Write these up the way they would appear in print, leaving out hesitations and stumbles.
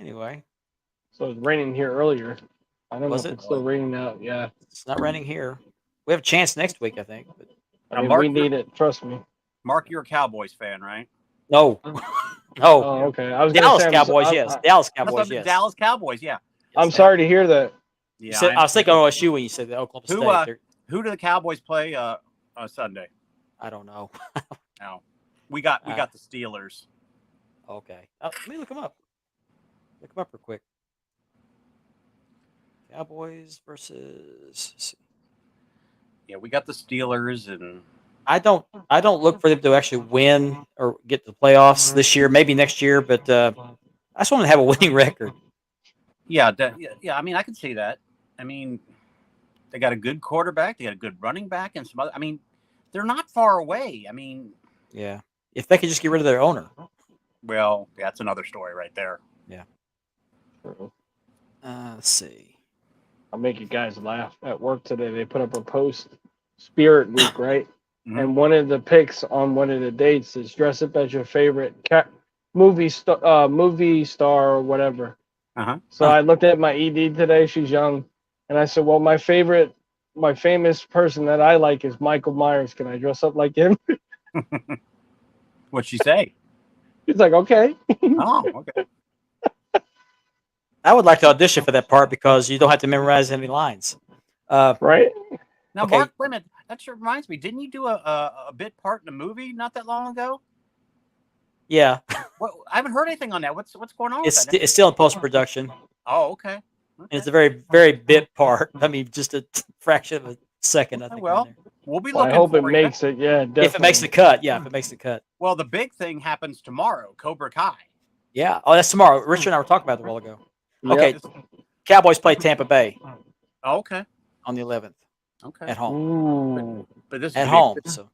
Anyway, So it was raining here earlier. I don't know was if it? it's still raining out. Yeah. It's not raining here. We have a chance next week, I think. But I Now, mean, Mark, we need it. Trust me. Mark, you're a Cowboys fan, right? no, no. Oh, okay. I was gonna Dallas say, Cowboys, yes. Dallas That's Cowboys, the yes. Dallas Cowboys, yeah. I'm Yes. sorry to hear that. You Yeah. said, I was thinking OSU when you said the Oklahoma State. Who do the Cowboys play Sunday? I don't know. No, we got the Steelers. Okay. Let me look them up. Look them up real quick. Cowboys versus. Yeah, we got the Steelers, and I don't look for them to actually win or get to the playoffs this year. Maybe next year, but I just want to have a winning record. yeah. I mean, I can see that. I mean, they got a good quarterback, they got a good running back, and some other. I mean, they're not far away. I mean, yeah. If they could just get rid of their owner. well, that's another story right there. Yeah. Let's see. I'll make you guys laugh. At work today, they put up a post, Spirit Week, right? Mm-hmm. And one of the picks on one of the dates is dress up as your favorite movie star or whatever. Uh-huh. So I looked at my ED today. She's young, and I said, "Well, my famous person that I like is Michael Myers. Can I dress up like him?" What'd she say? He's like, "Okay." Oh, okay. I would like to audition for that part because you don't have to memorize any lines. Right? Now, Okay. Mark, wait a minute. That sure reminds me. Didn't you do a bit part in a movie not that long ago? Yeah. I haven't heard anything on that. What's going on with that? It's still in post production. Oh, okay. And it's a very, very bit part. I mean, just a fraction of a second, I think. Well, we'll be Well, looking I hope for it you. makes it. Yeah, definitely. If it makes the cut, yeah. If it makes the cut, Well, the big thing happens tomorrow. Cobra Kai. yeah. Oh, that's tomorrow. Richard and I were talking about it a while ago. Yep. Okay, Cowboys play Tampa Bay Oh, okay. on the 11th Okay. at home. Ooh. But this At would home. Be, So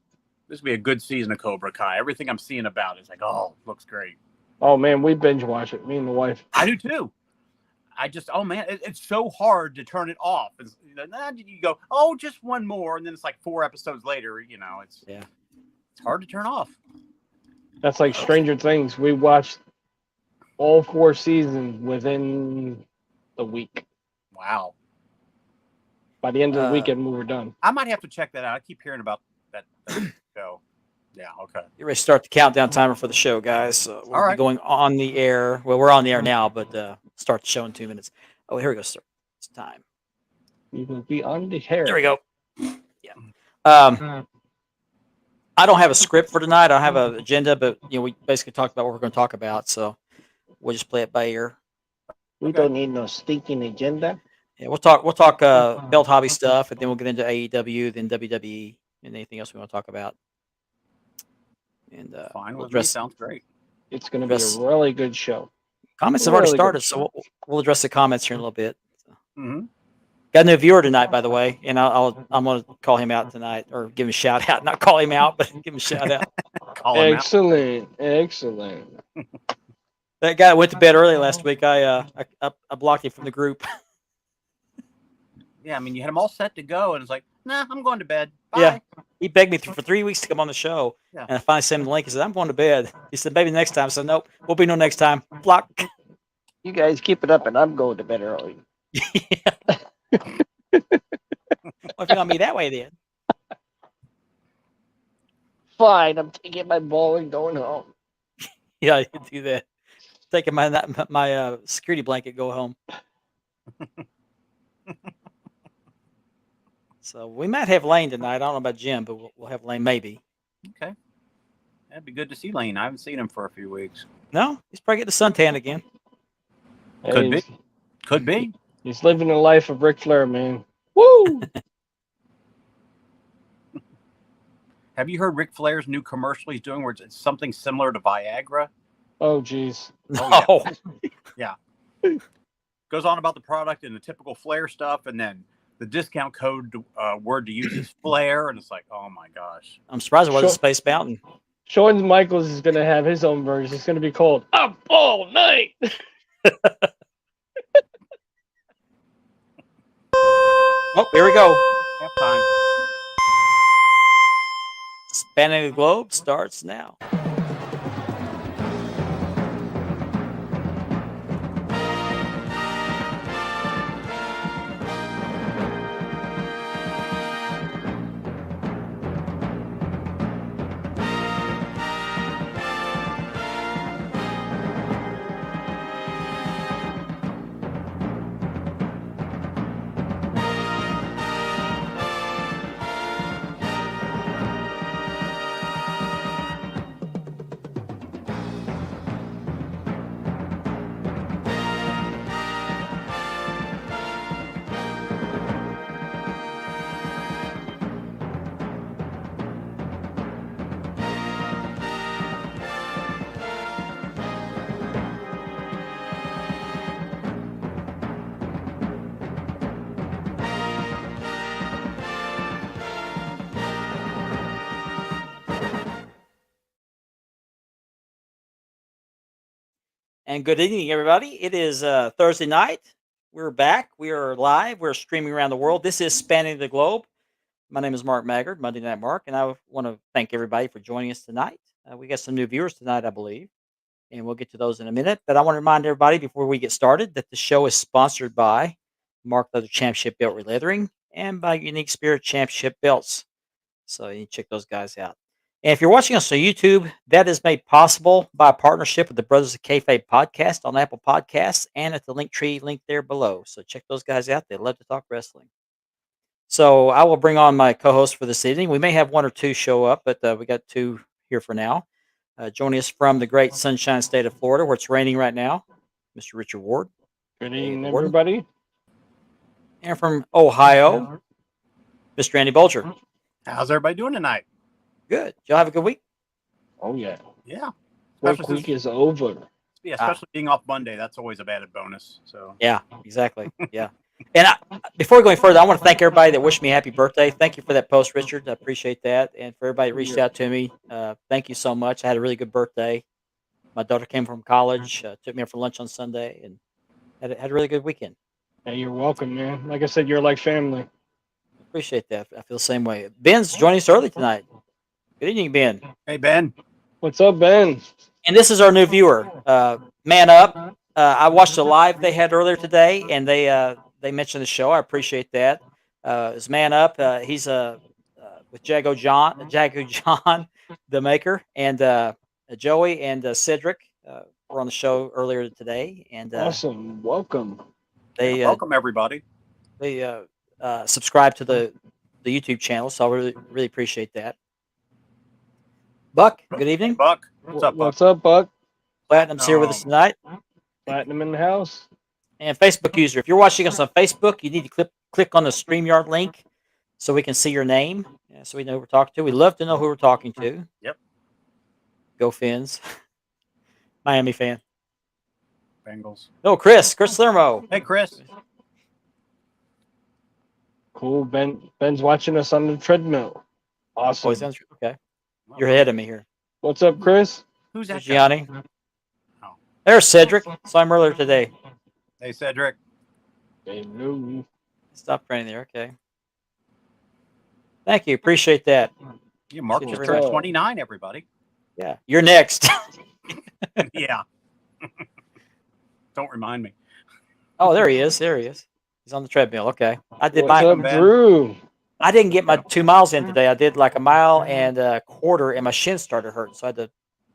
this would be a good season of Cobra Kai. Everything I'm seeing about it is like, oh, looks great. Oh man, we binge watch it. Me and the wife. I do too. Oh man, it's so hard to turn it off. You go, oh, just one more, and then it's like 4 episodes later. You know, it's hard to turn off. That's like Stranger Things. We watched all 4 seasons within the week. Wow. By the end of the weekend, we were done. I might have to check that out. I keep hearing about that show. Yeah, okay. you're ready to start the countdown timer for the show, guys. So we'll be going on the air. Well, we're on the air now, but start the show in 2 minutes. Oh, here we go, sir. It's time. You will be on the hair. There we go. Yeah. I don't have a script for tonight. I don't have an agenda, but we basically talked about what we're going to talk about, so we'll just play it by ear. We don't need no stinking agenda. Yeah, we'll talk belt hobby stuff, and then we'll get into AEW, then WWE, and anything else we want to talk about. And fine, we'll address. Sounds great. It's going to be a really good show. Comments have already started, so we'll address the comments here in a little bit. Mm-hmm. Got a new viewer tonight, by the way, and I'm going to call him out tonight, or give him a shout out. Not call him out, but give him a shout out. Excellent. That guy went to bed early last week. I blocked him from the group. Yeah, I mean, you had him all set to go, and it's like, nah, I'm going to bed. Bye. Yeah, he begged me for 3 weeks to come on the show, yeah. And I finally sent him the link. He said, "I'm going to bed." He said, "Maybe next time." I said, "Nope, will be no next time." Block. You guys keep it up, and I'm going to bed early. Well, if you want me that way, then fine. I'm taking my ball and going home. Yeah, I can do that. Taking my security blanket, go home. So we might have Lane tonight. I don't know about Jim, but we'll have Lane maybe. Okay. That'd be good to see Lane. I haven't seen him for a few weeks. No, he's probably getting the suntan again. Could be. He's living the life of Ric Flair, man. Woo! Have you heard Ric Flair's new commercial he's doing where it's something similar to Viagra? Oh, geez. No. Oh, yeah. Goes on about the product and the typical Flair stuff, and then the discount code word to use is Flair, and it's like, oh my gosh. I'm surprised it wasn't Space Mountain. Shawn Michaels is going to have his own version. It's going to be called Up All Night. Oh, here we go. Halftime. Spanning the Globe starts now. And good evening, everybody. It is Thursday night. We're back. We are live. We're streaming around the world. This is Spanning the Globe. My name is Mark Maggard, Monday Night Mark, and I want to thank everybody for joining us tonight. We got some new viewers tonight, I believe, and we'll get to those in a minute. But I want to remind everybody before we get started that the show is sponsored by Mark Leather Championship Belt Releathering and by Unique Spirit Championship Belts. So you can check those guys out. And if you're watching us on YouTube, that is made possible by a partnership with the Brothers of Kayfabe podcast on Apple Podcasts and at the link tree link there below. So check those guys out. They love to talk wrestling. So I will bring on my co-host for this evening. We may have one or two show up, but we got two here for now. Joining us from the great Sunshine State of Florida, where it's raining right now, Mr. Richard Ward. Good evening, everybody. And from Ohio, Mr. Andy Bulger. How's everybody doing tonight? Good. Y'all have a good week? Oh, yeah. Yeah. Work week is over. Yeah, especially being off Monday. That's always a added bonus. So yeah, exactly. Yeah. And before we go any further, I want to thank everybody that wished me happy birthday. Thank you for that post, Richard. I appreciate that. And for everybody that reached out to me, thank you so much. I had a really good birthday. My daughter came from college, took me out for lunch on Sunday, and had a really good weekend. Hey, you're welcome, man. Like I said, you're like family. Appreciate that. I feel the same way. Ben's joining us early tonight. Good evening, Ben. Hey, Ben. What's up, Ben? And this is our new viewer, Man Up. I watched the live they had earlier today, and they mentioned the show. I appreciate that. It's Man Up. He's with Jago John, the maker, and Joey and Cedric were on the show earlier today. And awesome. Welcome. They welcome everybody. They subscribe to the YouTube channel, so I really appreciate that. Buck, good evening. Buck. What's up, Buck? What's up, Buck? Platinum's here with us tonight. Platinum in the house. And Facebook user, if you're watching us on Facebook, you need to click on the StreamYard link so we can see your name, so we know who we're talking to. We love to know who we're talking to. Yep. Go Fins. Miami fan. Bengals. No, Chris Thermo. Hey, Chris. Cool. Ben's watching us on the treadmill. Awesome. Okay. You're ahead of me here. What's up, Chris? Who's that? Gianni. Oh. There's Cedric. Saw him earlier today. Hey, Cedric. Hello. Stop training there. Okay. Thank you. Appreciate that. Yeah, Mark just turned 29, everybody. Yeah. You're next. Yeah. Don't remind me. Oh, there he is. He's on the treadmill. Okay. What's up, Drew? I didn't get my 2 miles in today. I did like a mile and a quarter, and my shin started hurting, so I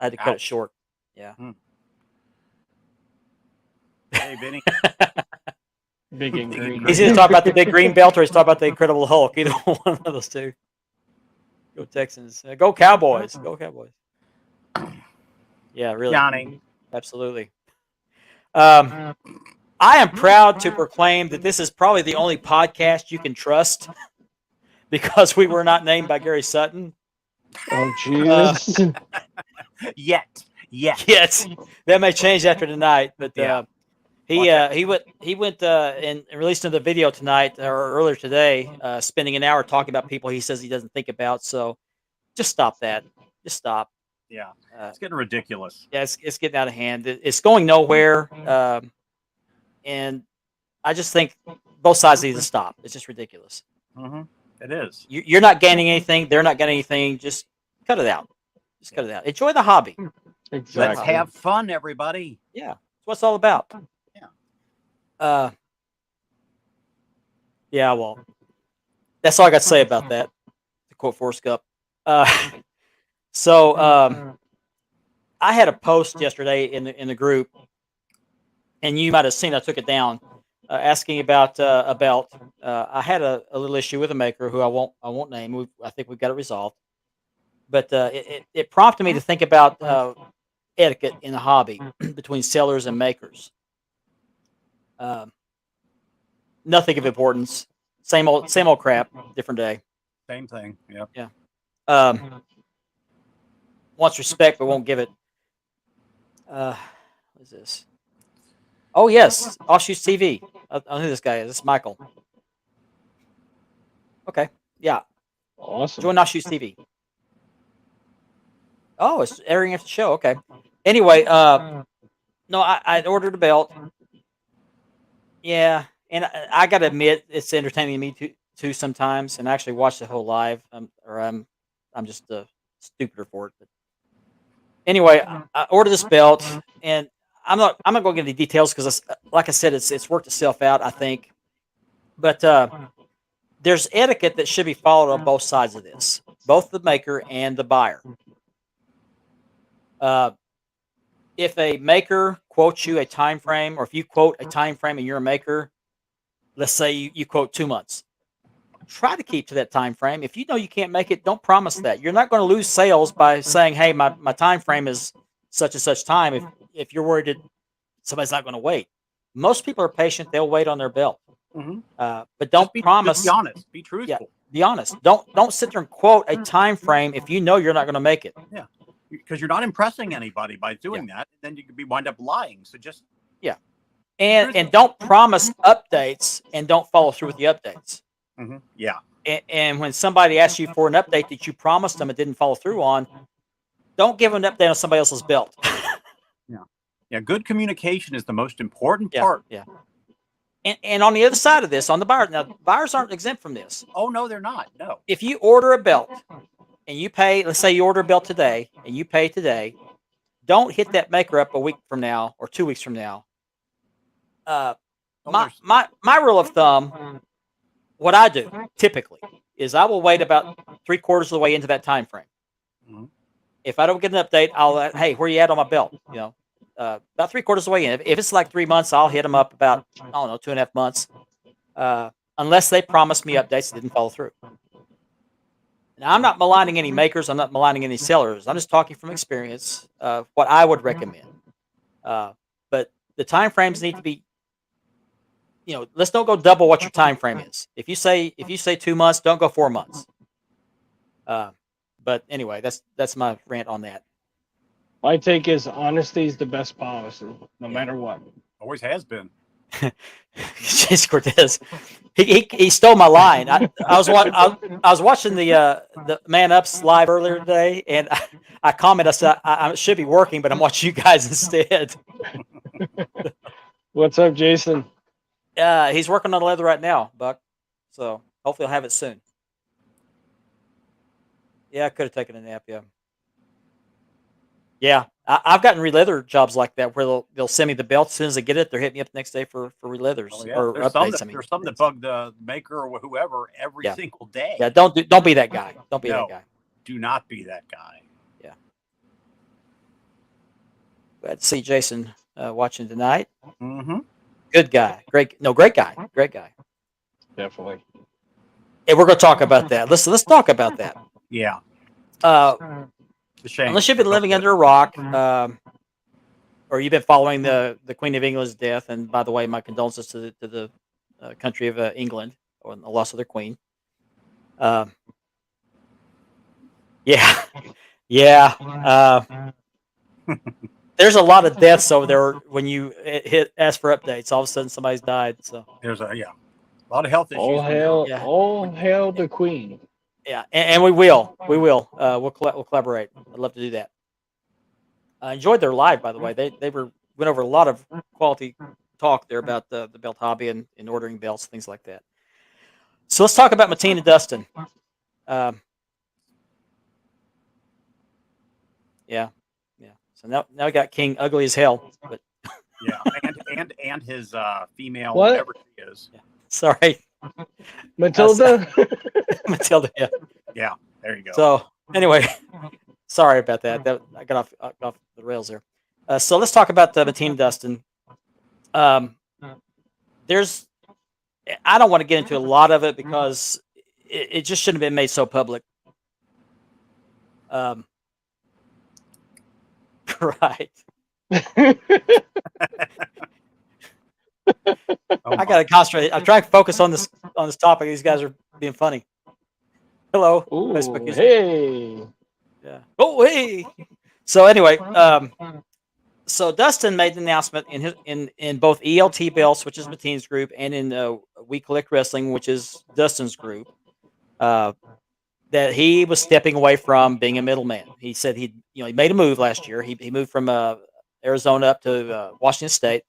had to cut it short. Yeah. Hey, Vinny. Big and green. He's either talking about the big green belt or he's talking about the Incredible Hulk. Either one of those two. Go Texans. Go Cowboys. Go Cowboys. Yeah, really. Johnny. Absolutely. I am proud to proclaim that this is probably the only podcast you can trust because we were not named by Gary Sutton. Oh, Jesus. Yet. Yes. That may change after tonight, but he went and released another video tonight or earlier today, spending an hour talking about people he says he doesn't think about. So just stop that. Just stop. Yeah. It's getting ridiculous. Yeah, it's getting out of hand. It's going nowhere. And I just think both sides need to stop. It's just ridiculous. Mm-hmm. It is. You're not gaining anything. They're not getting anything. Just cut it out. Cut it out. Enjoy the hobby. Exactly. Let's have fun, everybody. Yeah, that's what it's all about. Yeah. Yeah. Well, that's all I got to say about that. To quote Forrest Gump. So I had a post yesterday in the group, and you might have seen. I took it down, asking about a belt. I had a little issue with a maker who I won't name. I think we've got it resolved. But it prompted me to think about etiquette in the hobby between sellers and makers. Nothing of importance. Same old crap. Different day. Same thing. Yep. Yeah. Wants respect but won't give it. What is this? Oh yes, Offshoots TV. I know who this guy is. It's Michael. Okay. Yeah. Awesome. Join Offshoots TV. Oh, it's airing after the show. Okay. Anyway, No, I ordered a belt. Yeah, and I got to admit, it's entertaining me too sometimes. And I actually watch the whole live, or I'm just stupider for it. But anyway, I ordered this belt, and I'm not going to get into details because, like I said, it's worked itself out, I think. But there's etiquette that should be followed on both sides of this, both the maker and the buyer. Uh, if a maker quotes you a time frame, or if you quote a time frame and you're a maker, let's say you quote 2 months, try to keep to that time frame. If you know you can't make it, don't promise that. You're not going to lose sales by saying, "Hey, my time frame is such and such time." If you're worried that somebody's not going to wait, most people are patient. They'll wait on their belt. Mhm. But don't Just be promise. honest. Be Yeah, truthful. be honest. Don't sit there and quote a time frame if you know you're not going to make it. Yeah, because you're not impressing anybody by doing that. Then you could wind up lying. So just Yeah, and don't promise updates and don't follow through with the updates. yeah. And when somebody asks you for an update that you promised them and didn't follow through on, don't give an update on somebody else's belt. Yeah, good communication is the most important Yeah, part. yeah. And on the other side of this, on the buyer, now buyers aren't exempt from this. Oh no, they're not. No. If you order a belt and you pay, let's say you order a belt today and you pay today, don't hit that maker up a week from now or 2 weeks from now. My rule of thumb, what I do typically is I will wait about 3/4 of the way into that time frame. Mhm. If I don't get an update, I'll hey, where you at on my belt? About 3/4 of the way in. If it's like 3 months, I'll hit them up about, I don't know, 2.5 months, unless they promised me updates that didn't follow through. Now, I'm not maligning any makers. I'm not maligning any sellers. I'm just talking from experience of what I would recommend. But the time frames need to be, let's don't go double what your time frame is. If you say 2 months, don't go 4 months. But anyway, that's my rant on that. My take is honesty is the best policy, no Yeah. matter what. Always has been. Jason Cortez, he stole my line. I was watching the Man Ups live earlier today, and I commented. I said I should be working, but I'm watching you guys instead. What's up, Jason? He's working on leather right now, Buck. So hopefully he'll have it soon. Yeah, I could have taken a nap. Yeah, I've gotten re-leather jobs like that where they'll send me the belt as soon as they get it. They're hitting me up the next day for re-leathers or There's updates. there's some that bug the maker or whoever every single day. Yeah, don't be that guy. Don't be that guy. Do not be that guy. Yeah. Glad to see Jason watching tonight. Mm-hmm. Good guy. Great guy. Great guy. Definitely. And we're going to talk about that. Let's talk about that. Yeah. Unless you've been living under a rock, or you've been following the Queen of England's death, and by the way, my condolences to the country of England on the loss of their queen. Yeah. There's a lot of deaths over there when you ask for updates. All of a sudden, somebody's died. So there's a lot of health issues. All hail the Queen. Yeah, and we will. We'll collaborate. I'd love to do that. I enjoyed their live, by the way. They went over a lot of quality talk there about the belt hobby and ordering belts, things like that. So let's talk about Mateen and Dustin. Yeah. So now we got King ugly as hell. But yeah, and his female, what? whatever she is. Yeah. Sorry, Matilda. Matilda. Yeah. Yeah. There you go. So anyway, sorry about that. I got off the rails there. So let's talk about Mateen and Dustin. I don't want to get into a lot of it because it just shouldn't have been made so public. Right. I gotta concentrate. I'm trying to focus on this topic. These guys are being funny. Hello. Ooh, Facebook user. hey. Yeah. Oh, hey. So anyway, so Dustin made an announcement in both ELT Belts, which is Mateen's group, and in We Collect Wrestling, which is Dustin's group, that he was stepping away from being a middleman. He said he made a move last year. He moved from a Arizona up to Washington State,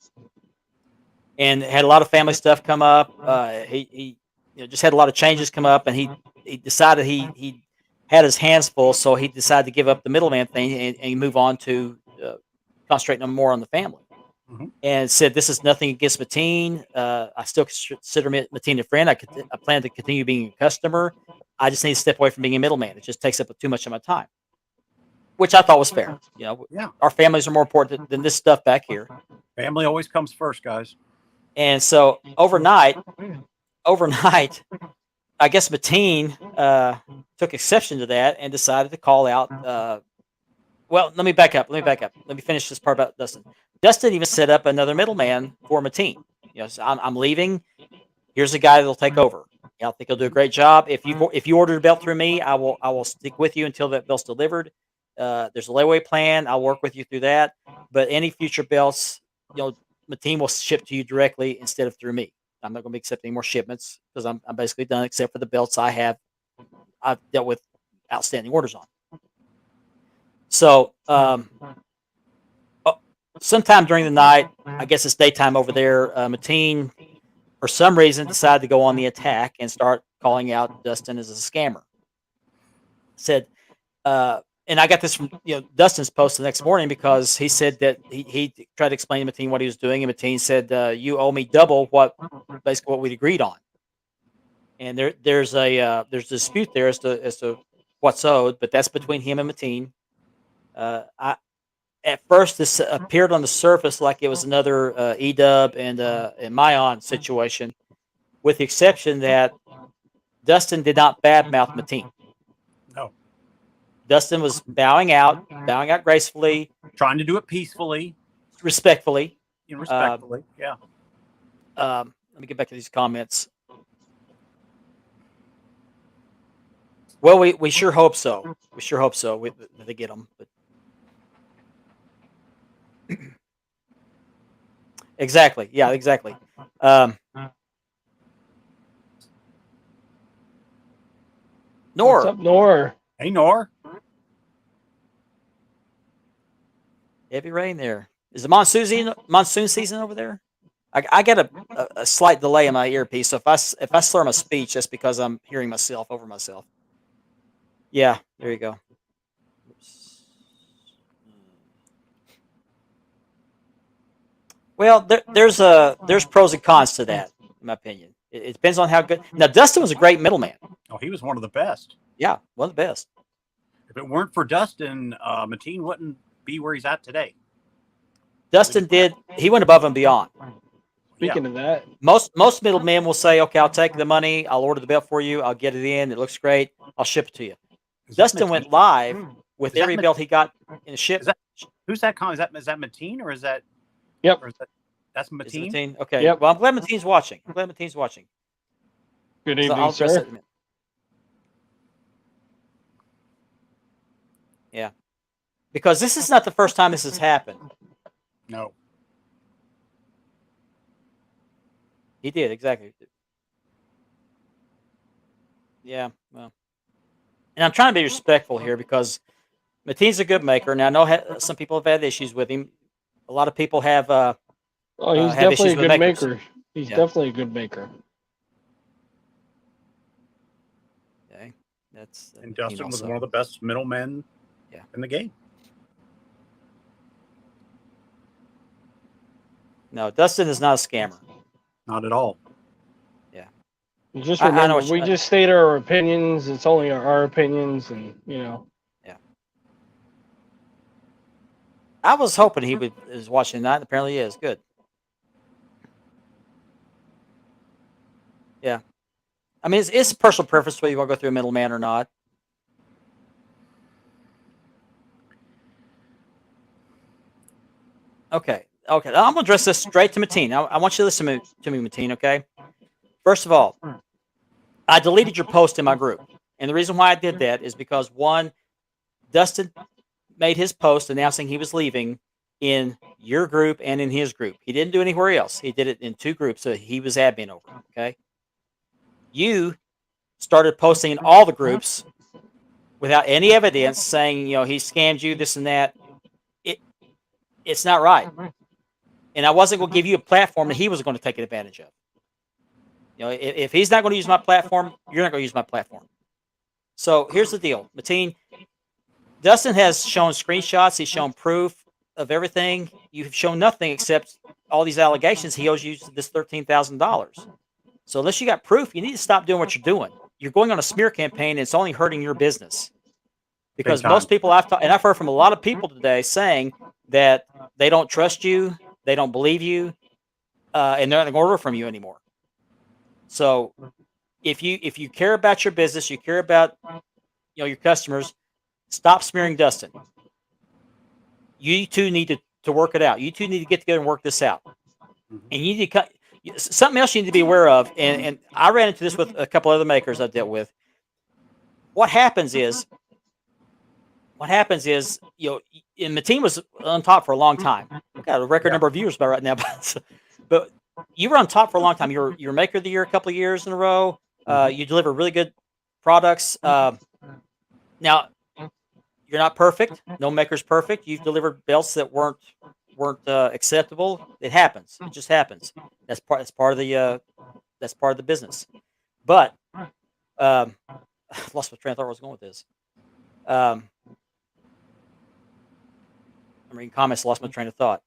and had a lot of family stuff come up. He just had a lot of changes come up, and he decided he had his hands full, so he decided to give up the middleman thing and move on to concentrating more on the family. Mhm. And said, "This is nothing against Mateen. I still consider Mateen a friend. I plan to continue being a customer. I just need to step away from being a middleman. It just takes up too much of my time," which I thought was fair. Yeah. Our families are more important than this stuff back here. Family always comes first, guys. And so overnight, I guess Mateen took exception to that and decided to call out. Well, let me back up. Let me finish this part about Dustin. Dustin even set up another middleman for Mateen. So I'm leaving. Here's a guy that'll take over. I think he'll do a great job. If you ordered a belt through me, I will stick with you until that belt's delivered. There's a layaway plan. I'll work with you through that. But any future belts, Mateen will ship to you directly instead of through me. I'm not going to be accepting more shipments because I'm basically done, except for the belts I've dealt with outstanding orders on. So sometime during the night, I guess it's daytime over there, Mateen, for some reason, decided to go on the attack and start calling out Dustin as a scammer. Said, and I got this from Dustin's post the next morning, because he said that he tried to explain to Mateen what he was doing, and Mateen said, "You owe me double basically what we'd agreed on." And there's a dispute there as to what's owed, but that's between him and Mateen. At first, this appeared on the surface like it was another Edub and Mayon situation, with the exception that Dustin did not badmouth Mateen. No. Dustin was bowing out gracefully, Trying to do it peacefully, respectfully. respectfully. Yeah. Let me get back to these comments. Well, we sure hope so. We sure hope so. That they get them, but exactly. Yeah, exactly. Nor. What's up, Nor? Hey, Nor. Heavy rain there. Is the monsoon season over there? I get a slight delay in my earpiece, so if I slur my speech, that's because I'm hearing myself over myself. Yeah, there you go. Oops. Well, there's pros and cons to that, in my opinion. It depends on how good. Now, Dustin was a great middleman. Oh, he was one of the best. Yeah, one of the best. If it weren't for Dustin, Mateen wouldn't be where he's at today. Dustin he went above and beyond. Speaking of that, most middlemen will say, "Okay, I'll take the money. I'll order the belt for you. I'll get it in. It looks great. I'll ship it to you." Dustin went live with every belt he got in a ship. Who's that? Is that Mateen or is that? Yep. Or is that's Mateen? Mateen? Okay. Yep. Well, I'm glad Mateen's watching. Good So evening, I'll address sir. it in a minute. Yeah. Because this is not the first time this has happened. No. He did, exactly. Yeah, well. And I'm trying to be respectful here because Mateen's a good maker. Now, I know some people have had issues with him. A lot of people have. Oh, he's have definitely issues a with good makers. maker. He's definitely a good maker. Okay, that's. And Dustin was one of the best middlemen in the game. No, Dustin is not a scammer. Not at all. Yeah. Just I remember, know we just state our opinions. It's only our opinions, and Yeah. I was hoping he was watching tonight. Apparently, he is. Good. Yeah. I mean, it's personal preference whether you want to go through a middleman or not. Okay. I'm going to address this straight to Mateen. I want you to listen to me, Mateen, okay? First of all, I deleted your post in my group. And the reason why I did that is because, one, Dustin made his post announcing he was leaving in your group and in his group. He didn't do it anywhere else. He did it in two groups that he was admin over, okay? You started posting in all the groups without any evidence saying, he scammed you, this and that. It's not right. And I wasn't going to give you a platform that he was going to take advantage of. If he's not going to use my platform, you're not going to use my platform. So here's the deal, Mateen. Dustin has shown screenshots. He's shown proof of everything. You've shown nothing except all these allegations. He owes you this $13,000. So unless you got proof, you need to stop doing what you're doing. You're going on a smear campaign, and it's only hurting your business. Because most people I've heard from a lot of people today saying that they don't trust you, they don't believe you, and they're not going to order from you anymore. So if you care about your business, you care about your customers, stop smearing Dustin. You two need to work it out. You two need to get together and work this out. And you need to cut something else you need to be aware of. And I ran into this with a couple other makers I dealt with. What happens is, and Mateen was on top for a long time. We got a record number of viewers by right now, but you were on top for a long time. You're Maker of the Year a couple of years in a row. You deliver really good products. Now, you're not perfect. No maker's perfect. You've delivered belts that weren't acceptable. It happens. It just happens. That's part of the business. But I lost my train of thought. Where I was going with this. I'm reading comments. Lost my train of thought.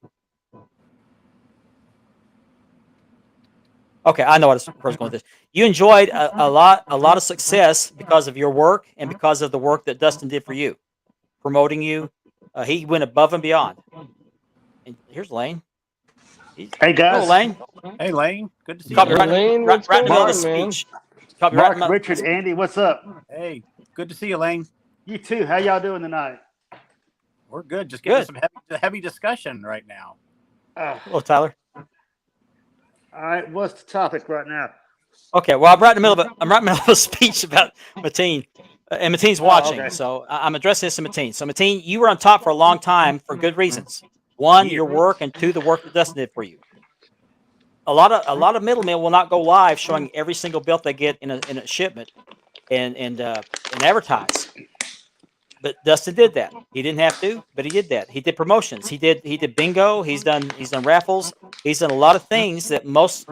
Okay, I know where I was going with this. You enjoyed a lot of success because of your work and because of the work that Dustin did for you, promoting you. He went above and beyond. And here's Lane. Hey guys. Hello, Lane. Hey Lane, good to see you. Copy right Lane, in what's the middle of going the on, man? speech. Copy Mark, right in Richard, Andy, what's up? Hey, good to see you, Lane. You too. How y'all doing tonight? We're good. Just getting some heavy discussion right now. Hello, Tyler. All right, what's the topic right now? Okay, well, I'm right in the middle of a speech about Mateen, and Mateen's watching, okay. so I'm addressing this to Mateen. So, Mateen, you were on top for a long time for good reasons. One, your work, and two, the work that Dustin did for you. A lot of middlemen will not go live showing every single belt they get in a shipment and advertise. But Dustin did that. He didn't have to, but he did that. He did promotions. He did bingo. He's done raffles. He's done a lot of things that most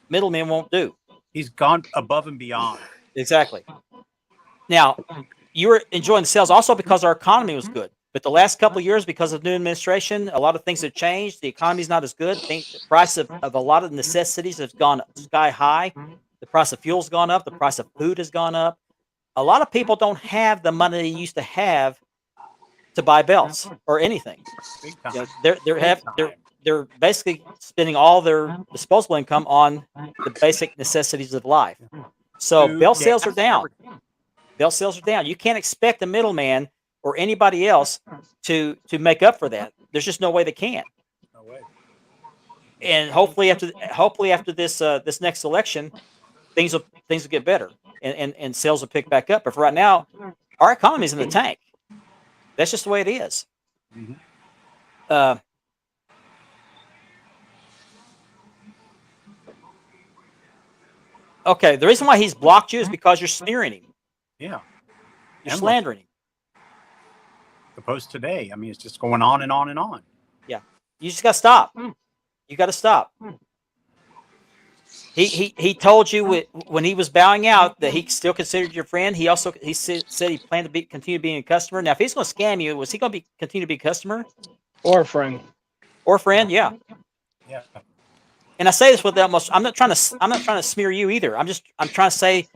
middlemen won't do. He's gone above and beyond. Exactly. Now, you were enjoying the sales also because our economy was good. But the last couple of years, because of new administration, a lot of things have changed. The economy's not as good. The price of a lot of necessities has gone sky high. The price of fuel's gone up. The price of food has gone up. A lot of people don't have the money they used to have to buy belts or anything. They're basically spending all their disposable income on the basic necessities of life. So belt sales are down. Belt sales are down. You can't expect a middleman or anybody else to make up for that. There's just no way they can. No way. And hopefully after this next election, things will get better and sales will pick back up. But for right now, our economy is in the tank. That's just the way it is. Mm-hmm. Okay, the reason why he's blocked you is because you're smearing him. Yeah. You're slandering him. The post today. I mean, it's just going on and on and on. Yeah. You just got to stop. You got to stop. He told you when he was bowing out that he still considered your friend. He said he planned to continue being a customer. Now, if he's going to scam you, was he going to continue to be a customer or a friend? Or friend? Yeah. Yeah. And I say this with the utmost. I'm not trying to smear you either. I'm trying to say,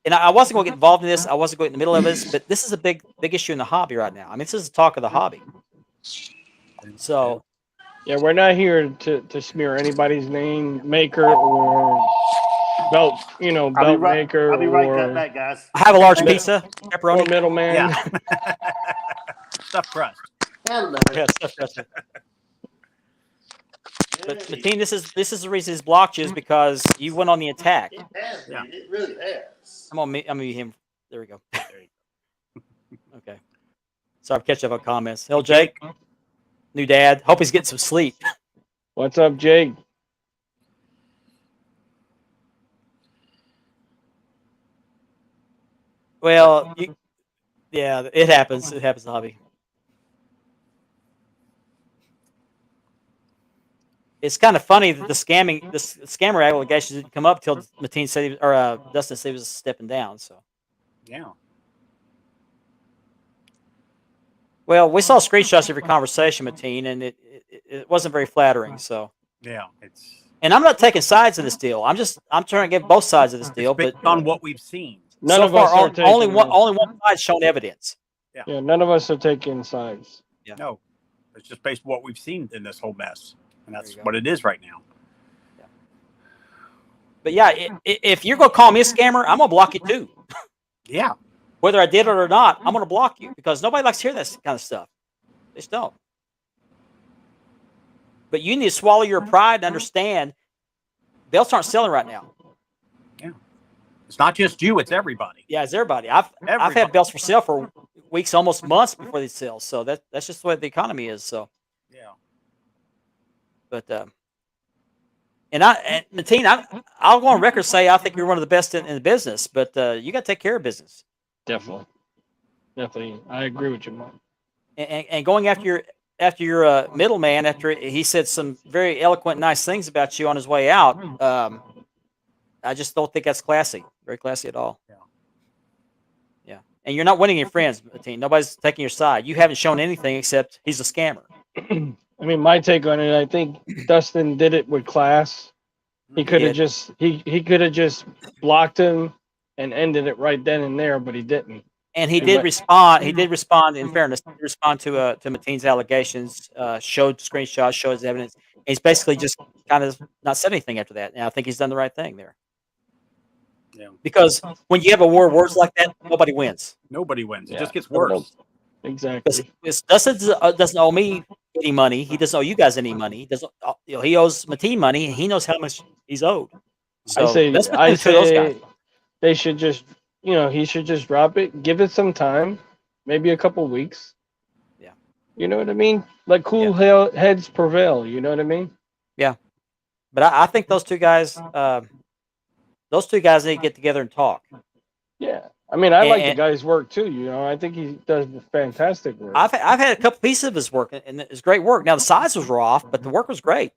and I wasn't going to get involved in this. I wasn't going in the middle of this, but this is a big issue in the hobby right now. I mean, this is the talk of the hobby. So. Yeah, we're not here to smear anybody's name, maker or belt, belt maker. I'll be right back, guys. I have a large pizza, pepperoni. Or middleman. Yeah. Stuffed crust. Hello. Yeah, stuffed crust. But Mateen, this is the reason he's blocked you is because you went on the attack. It has. Yeah. It really has. I'm gonna mute him. There we go. Okay. Sorry, I'm catching up on comments. Hello, Jake. New dad. Hope he's getting some sleep. What's up, Jake? Well, yeah, it happens. It happens in the hobby. it's kind of funny that the scammer allegations didn't come up till Mateen said Dustin said he was stepping down. So Yeah. well, we saw screenshots of your conversation, Mateen, and it wasn't very flattering. So Yeah. and I'm not taking sides in this deal. I'm trying to get both sides of this deal, It's based but on what we've seen. None so of us far are taking only one side's shown evidence. Yeah, none of us are taking sides. Yeah. No, it's just based on what we've seen in this whole mess, and that's There you go. what it is right now. Yeah. But yeah, if you're gonna call me a scammer, I'm gonna block you too. Yeah. Whether I did it or not, I'm gonna block you because nobody likes to hear that kind of stuff. They just don't. But you need to swallow your pride and understand belts aren't selling right now. Yeah. It's not just you; it's everybody. Yeah, it's everybody. I've had belts for sale for weeks, almost months before they sell. So that's just the way the economy is. So Yeah. but and Mateen, I'll go on record and say I think you're one of the best in the business. But you got to take care of business. Definitely. I agree with you, Mom. And going after your middleman, after he said some very eloquent, nice things about you on his way out, I just don't think that's classy. Very classy at all. Yeah. Yeah. And you're not winning your friends, Mateen. Nobody's taking your side. You haven't shown anything except he's a scammer. I mean, my take on it, I think Dustin did it with class. He could have just he could have just blocked him and ended it right then and there, but he didn't. And he did respond. He did respond. In fairness, he did respond to Mateen's allegations. Showed screenshots, showed his evidence. And he's basically just kind of not said anything after that. And I think he's done the right thing there. Yeah. Because when you have a war of words like that, nobody wins. Nobody wins. It Yeah. just gets worse. Exactly. Dustin doesn't owe me any money. He doesn't owe you guys any money. He doesn't. He owes Mateen money, and he knows how much he's owed. So I say that's between the two of those guys. they should just, he should just drop it, give it some time, maybe a couple weeks. Yeah. You know what I mean? Like heads prevail. You know what I mean? Yeah. But I think those two guys need to get together and talk. Yeah. I mean, I like the guy's work too. I think he does fantastic work. I've had a couple pieces of his work, and it's great work. Now the sizes were off, but the work was great.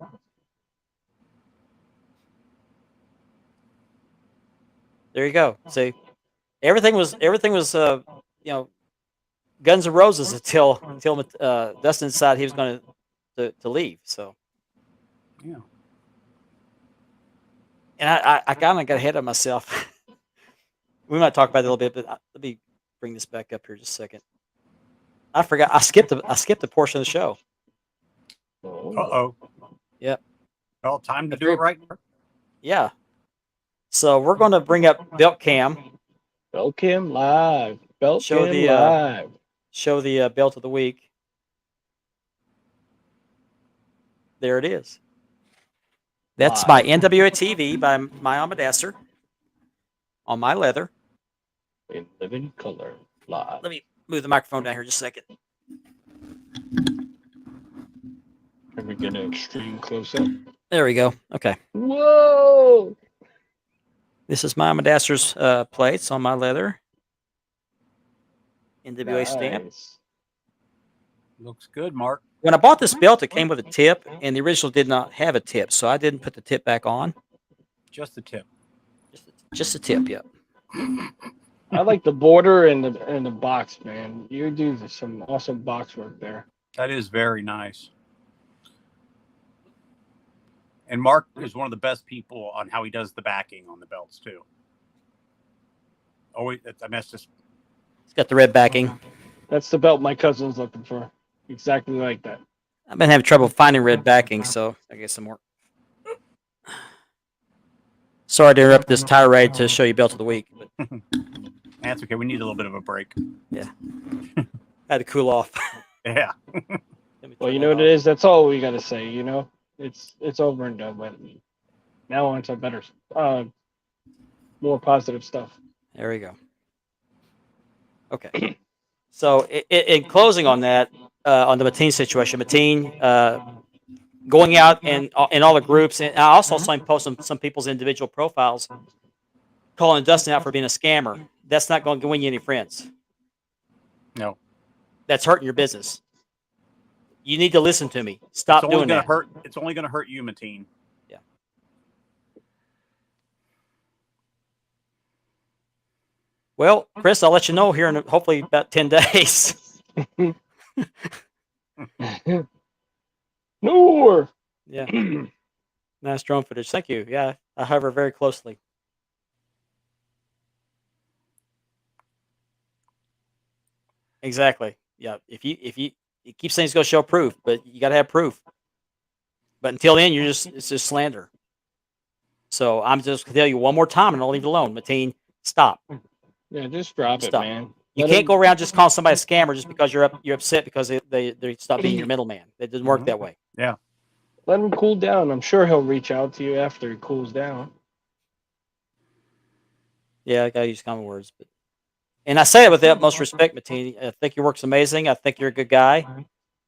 There you go. See, everything was Guns N' Roses until Dustin decided he was going to leave. So Yeah. and I kind of got ahead of myself. We might talk about it a little bit, but let me bring this back up here just a second. I forgot. I skipped a portion of the show. Uh-oh. Yep. Well, time to do it right. Yeah. So we're going to bring up Belt Cam. Belt Cam live. Belt Show Cam the, live. Show the belt of the week. There it is. That's Live. my NWA TV by my Amadasser on my leather. In living color live. Let me move the microphone down here just a second. Can we get an extreme close up? There we go. Okay. Whoa! This is my Amadasser's plates on my leather. NWA stamp. Nice. Looks good, Mark. When I bought this belt, it came with a tip, and the original did not have a tip, so I didn't put the tip back on. Just the tip. Just a tip, yep. I like the border and the box, man. You do some awesome box work there. That is very nice. And Mark is one of the best people on how he does the backing on the belts too. Oh, that's just. It's got the red backing. That's the belt my cousin's looking for. Exactly like that. I've been having trouble finding red backing, so I guess some more. Sorry to interrupt this tirade to show you belt of the week. But That's okay. We need a little bit of a break. yeah. I had to cool off. Yeah. Well, you know what it is? That's all we got to say, It's over and done with. Now on to better, more positive stuff. There we go. Okay. So in closing on that, on the Mateen situation, Mateen going out and in all the groups, and I also saw him post some people's individual profiles calling Dustin out for being a scammer. That's not going to win you any friends. No. That's hurting your business. You need to listen to me. Stop It's only doing gonna that. hurt. It's only gonna hurt you, Mateen. Yeah. Well, Chris, I'll let you know here in hopefully about 10 days. No. Yeah. Nice drone footage. Thank you. Yeah, I hover very closely. Exactly. Yeah. If you it keeps saying it's going to show proof, but you got to have proof. But until then, it's just slander. So I'm just going to tell you one more time, and I'll leave it alone. Mateen, stop. Yeah, just drop it, Stop. man. You Let can't him- go around just calling somebody a scammer just because you're upset because they stop being your middleman. It doesn't work that way. Yeah. Let him cool down. I'm sure he'll reach out to you after he cools down. Yeah, I gotta use common words, and I say it with the utmost respect, Mateen. I think your work's amazing. I think you're a good guy,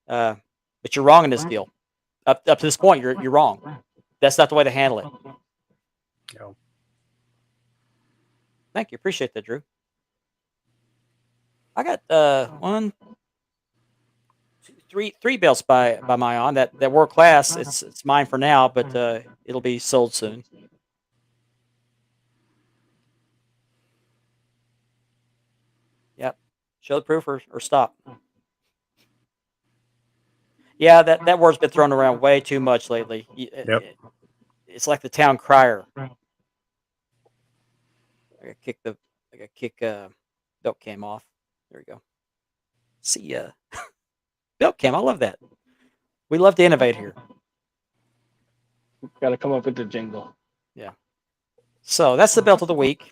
but you're wrong in this deal. Up to this point, you're wrong. That's not the way to handle it. Go. Thank you, appreciate that, Drew. I got three belts by my on that world class. It's mine for now, but it'll be sold soon. Yep. Show the proof or stop. Yeah, that word's been thrown around way too much lately. It's like the town crier. I gotta kick belt cam off. There we go. See belt cam. I love that. We love to innovate here. Got to come up with the jingle. Yeah. So that's the belt of the week.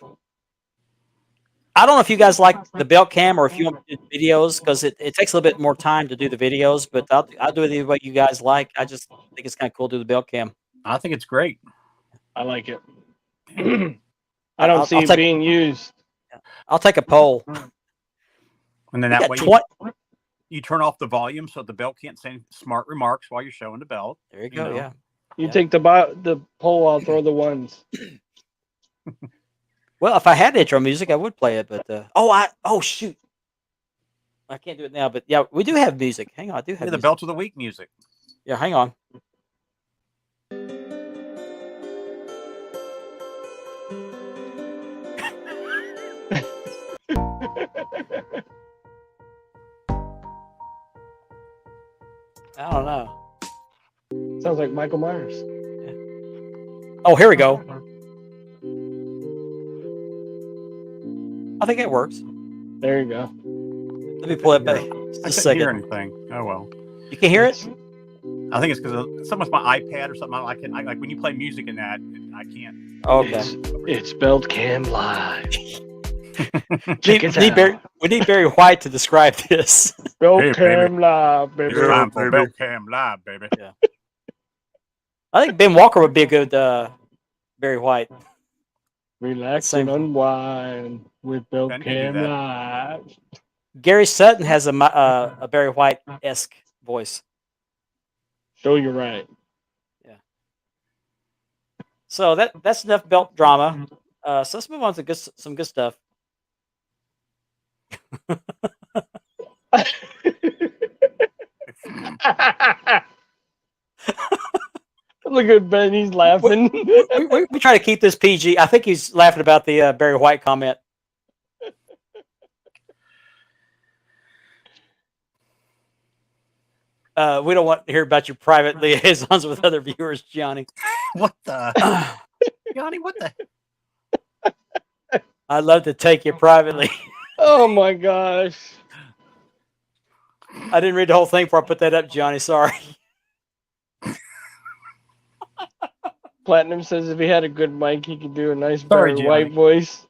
I don't know if you guys like the belt cam or if you want to do videos because it takes a little bit more time to do the videos, but I'll do it the way you guys like. I just think it's kind of cool to do the belt cam. I think it's great. I like it. I don't see it being used. I'll take a poll. And then We that got way you turn off the volume so the belt can't say smart remarks while you're showing the belt. There you go. know. Yeah. You take the poll, I'll throw the ones. Well, if I had intro music, I would play it, but oh shoot, I can't do it now. But yeah, we do have music. Hang on, I do have the music. belt of the week music. Yeah, hang on. I don't know. Sounds like Michael Myers. Oh, here we go. I think it works. There you go. Let me pull it back. I Just a couldn't hear second. anything. Oh well. You can hear it? I think it's because something's my iPad or something. I like when you play music in that, I can't. Okay. It's Belt Cam Live. We need Barry White to describe this. Belt Hey, Cam baby. Live, baby. It's time for Belt Cam Live, baby. Yeah. I think Ben Walker would be a good Barry White. Relax Same. and unwind with Belt Ben can do Cam that. Live. Gary Sutton has a Barry White-esque voice. Show you right. So that's enough belt drama. So let's move on to some good stuff. Look at Ben, he's laughing. We try to keep this PG. I think he's laughing about the Barry White comment. We don't want to hear about your private liaisons with other viewers, Johnny. What the? Johnny, what the? I'd love to take you privately. Oh my gosh. I didn't read the whole thing before I put that up, Johnny. Sorry. Platinum says if he had a good mic, he could do a nice Sorry, Barry White Johnny. voice.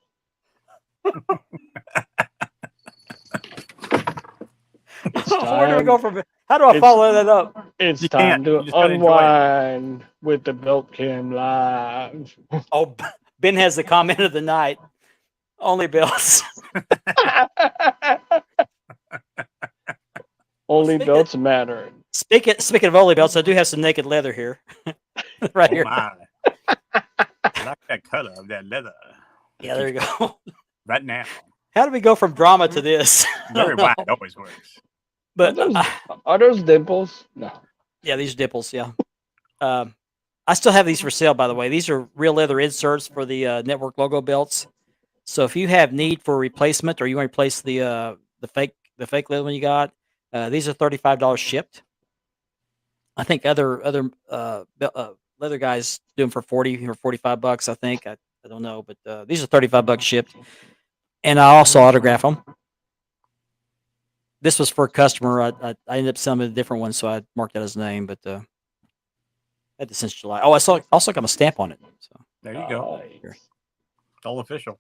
Where do we go from? How do I follow that up? It's You time can't. You to just gotta enjoy it. unwind with the Belt Cam Live. Oh, Ben has the comment of the night. Only belts. Only Speaking- belts matter. Speaking of only belts, I do have some naked leather here. Right Oh here. my! I like that color of that leather. Yeah, there you go. Right now, How do we go from drama to this? Barry White always works. But Are those dimples? No. yeah, these are dimples. Yeah. I still have these for sale, by the way. These are real leather inserts for the network logo belts. So if you have need for replacement, or you want to replace the fake leather one you got, these are $35 shipped. I think other leather guys do them for 40 or $45. I think I don't know, but these are $35 shipped, and I also autograph them. This was for a customer. I ended up selling a different one, so I marked out his name, but had this since July. Oh, I also got a stamp on it. So There you go. here. It's all official.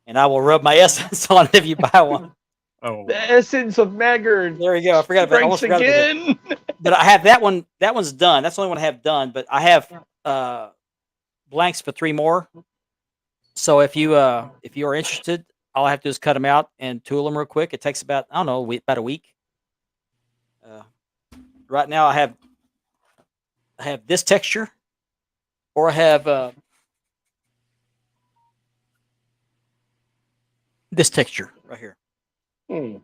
And I will rub my essence on it if you buy one. Oh, The essence of Maggard. There you go. I forgot about. I almost forgot about it. again. But I have that one. That one's done. That's the only one I have done. But I have blanks for 3 more. So if you are interested, all I have to do is cut them out and tool them real quick. It takes about, I don't know, about a week. Right now I have this texture, or I have this texture right here. I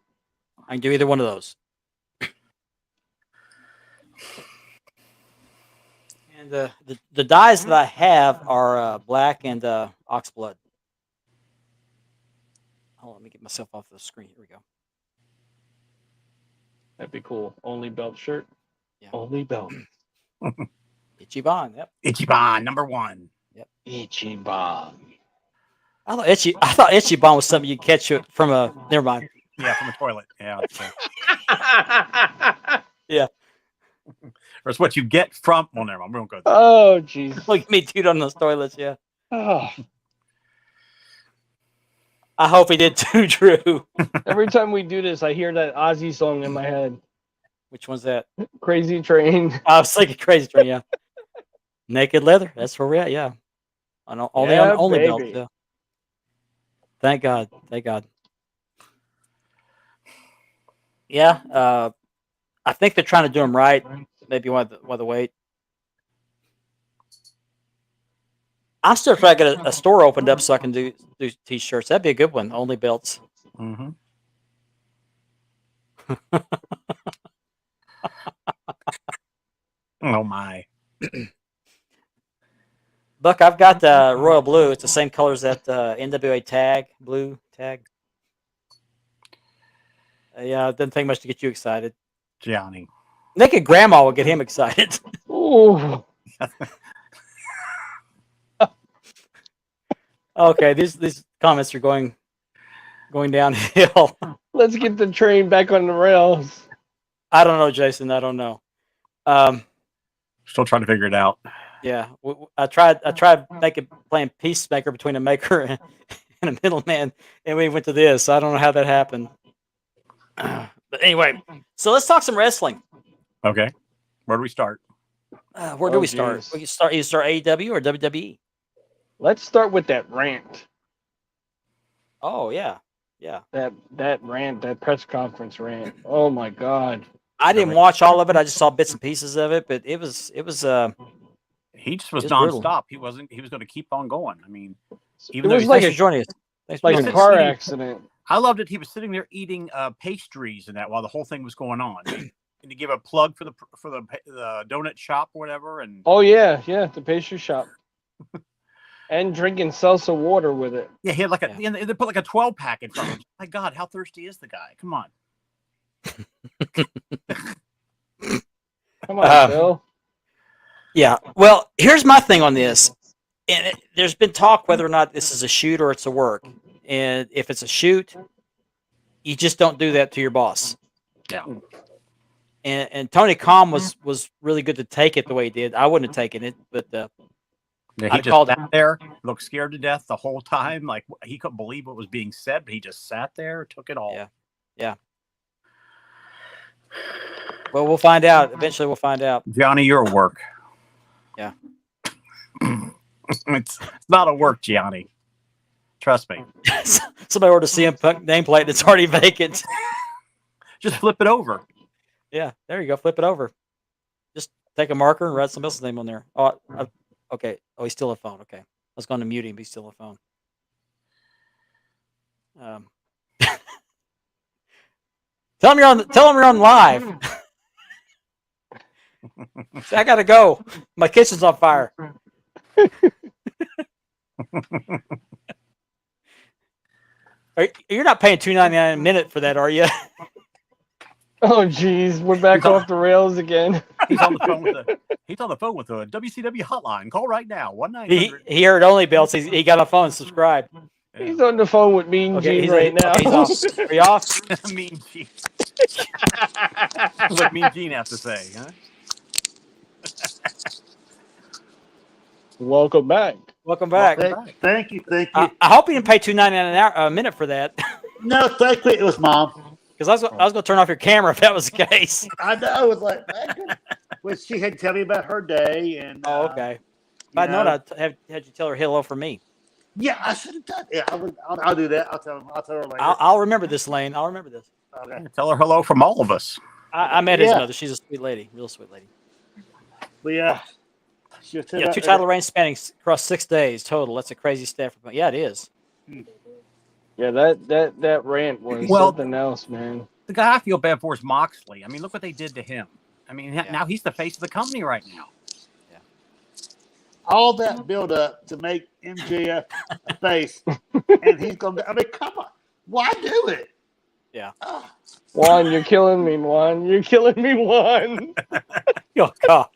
can do either one of those. And the dyes that I have are black and oxblood. Hold on, let me get myself off the screen. Here we go. That'd be cool. Only belt shirt. Yeah. Only belt. Ichiban. Yep. Ichiban, #1. Yep. Ichiban. I thought Ichiban was something you catch it from a. Never mind. Yeah, from a toilet. Yeah. Yeah. Or it's what you get from. Well, never mind. We won't go there. Oh, jeez. Look at me toot on those toilets. Yeah. Oh. I hope he did too, Drew. Every time we do this, I hear that Ozzy song in my head. Which one's that? Crazy Train. I was thinking Crazy Train. Yeah. Naked Leather. That's where we're at. Yeah. Only belt. Yeah. Thank God. Thank God. Yeah. I think they're trying to do them right. Maybe one of the wait. I'm still trying to get a store opened up so I can do t-shirts. That'd be a good one. Only belts. Mm-hmm. Oh my. Buck, I've got the royal blue. It's the same color as that NWA tag, blue tag. Yeah, it doesn't take much to get you excited. Johnny. Naked Grandma will get him excited. Ooh. Okay, these comments are going downhill. Let's get the train back on the rails. I don't know, Jason. I don't know. Still trying to figure it out. Yeah, I tried playing peacemaker between a maker and a middleman, and we went to this. I don't know how that happened. But anyway, so let's talk some wrestling. Okay. Where do we start? Where do we start? We can start either AEW or WWE. Let's start with that rant. Oh yeah. That rant, that press conference rant. Oh my God. I didn't watch all of it. I just saw bits and pieces of it, but it was he just was brutal. nonstop. He was going to keep on going. I mean, even it was like joining us. Like a car accident. I loved it. He was sitting there eating pastries and that while the whole thing was going on. And to give a plug for the donut shop or whatever. And oh yeah, the pastry shop. And drinking salsa water with it. Yeah, he had like they put like a 12-pack in front of him. My God, how thirsty is the guy? Come on. Come on, Bill. Yeah. Well, here's my thing on this. And there's been talk whether or not this is a shoot or it's a work. And if it's a shoot, you just don't do that to your boss. Yeah. And Tony Khan was really good to take it the way he did. I wouldn't have taken it, but he just sat there, looked scared to death the whole time. Like he couldn't believe what was being said, but he just sat there, took it all. Yeah. Well, we'll find out. Eventually, we'll find out. Johnny, you're a work. Yeah. It's not a work, Gianni. Trust me. Somebody ordered a CM Punk nameplate that's already vacant. Just flip it over. Yeah, there you go. Flip it over. Just take a marker and write somebody else's name on there. Oh, okay. Oh, he's still a phone. Okay. I was going to mute him, but he's still a phone. Tell them you're on live. See, I gotta go. My kitchen's on fire. You're not paying $2.99 a minute for that, are you? Oh, geez, we're back off the rails again. He's on the phone with a WCW hotline. Call right now. 1-900. He heard only belts. He got on the phone and subscribed. Yeah. He's on the phone with Mean Gene right now. Okay, he's off. Are you off? Mean Gene. What Mean Gene have to say, huh? Welcome back. Welcome back. Thank you. I hope you didn't pay $2.99 a minute for that. No, thankfully it was Mom. Because I was going to turn off your camera if that was the case. I know. I was like, well, she had to tell me about her day, and Oh, okay. If I'd known, I'd had you tell her hello from me. Yeah, I should have done it. I'll do that. I'll tell her later. I'll remember this, Lane. I'll remember this. Okay. Tell her hello from all of us. I met his mother. She's a sweet lady, real sweet lady. But yeah, Yeah, 2 title reigns spanning across 6 days total. That's a crazy stat. Yeah, it is. Yeah, that rant was something else, man. The guy I feel bad for is Moxley. I mean, look what they did to him. I mean, now he's the face of the company right now. Yeah. All that build up to make MJF a face, and he's going to. I mean, come on, why do it? Yeah. Oh. Juan, you're killing me, Juan. You're killing me, Juan. Oh God.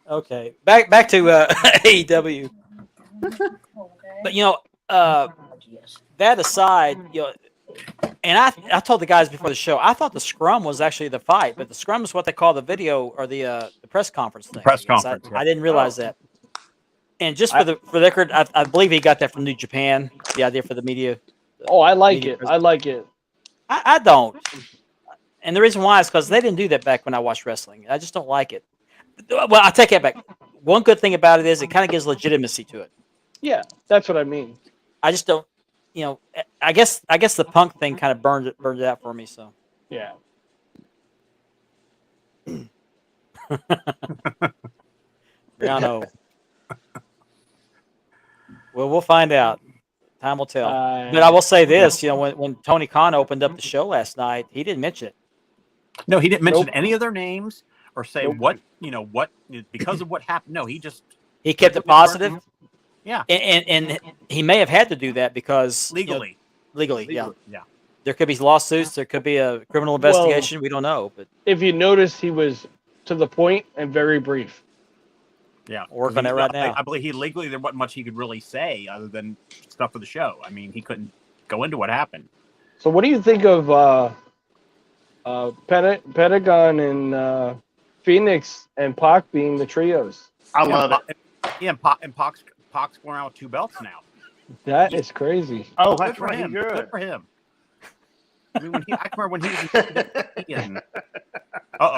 Okay, back to AEW. But that aside, and I told the guys before the show, I thought the scrum was actually the fight, but the scrum is what they call the video or the press conference thing. Press conference. I didn't realize that. And just for the record, I believe he got that from New Japan. The idea for the media. Oh, I like it. I like it. I don't. And the reason why is because they didn't do that back when I watched wrestling. I just don't like it. Well, I take that back. One good thing about it is it kind of gives legitimacy to it. Yeah, that's what I mean. I just don't, I guess the Punk thing kind of burned it out for me. So yeah. Rihanna. Well, we'll find out. Time will tell. But I will say this: when Tony Khan opened up the show last night, he didn't mention it. No, he didn't mention any of their names or say what because of what happened. No, he kept it positive. Yeah, and he may have had to do that because legally, yeah. There could be lawsuits. There could be a criminal investigation. We don't know. But if you notice, he was to the point and very brief. Yeah, work on it right now. I believe legally there wasn't much he could really say other than stuff for the show. I mean, he couldn't go into what happened. So, what do you think of Pentagon and Phoenix and Pac being the trios? I love it. Yeah, and Pac's going around with 2 belts now. That is crazy. Oh, good that's for right. him. Good for him. I mean, I remember when he was.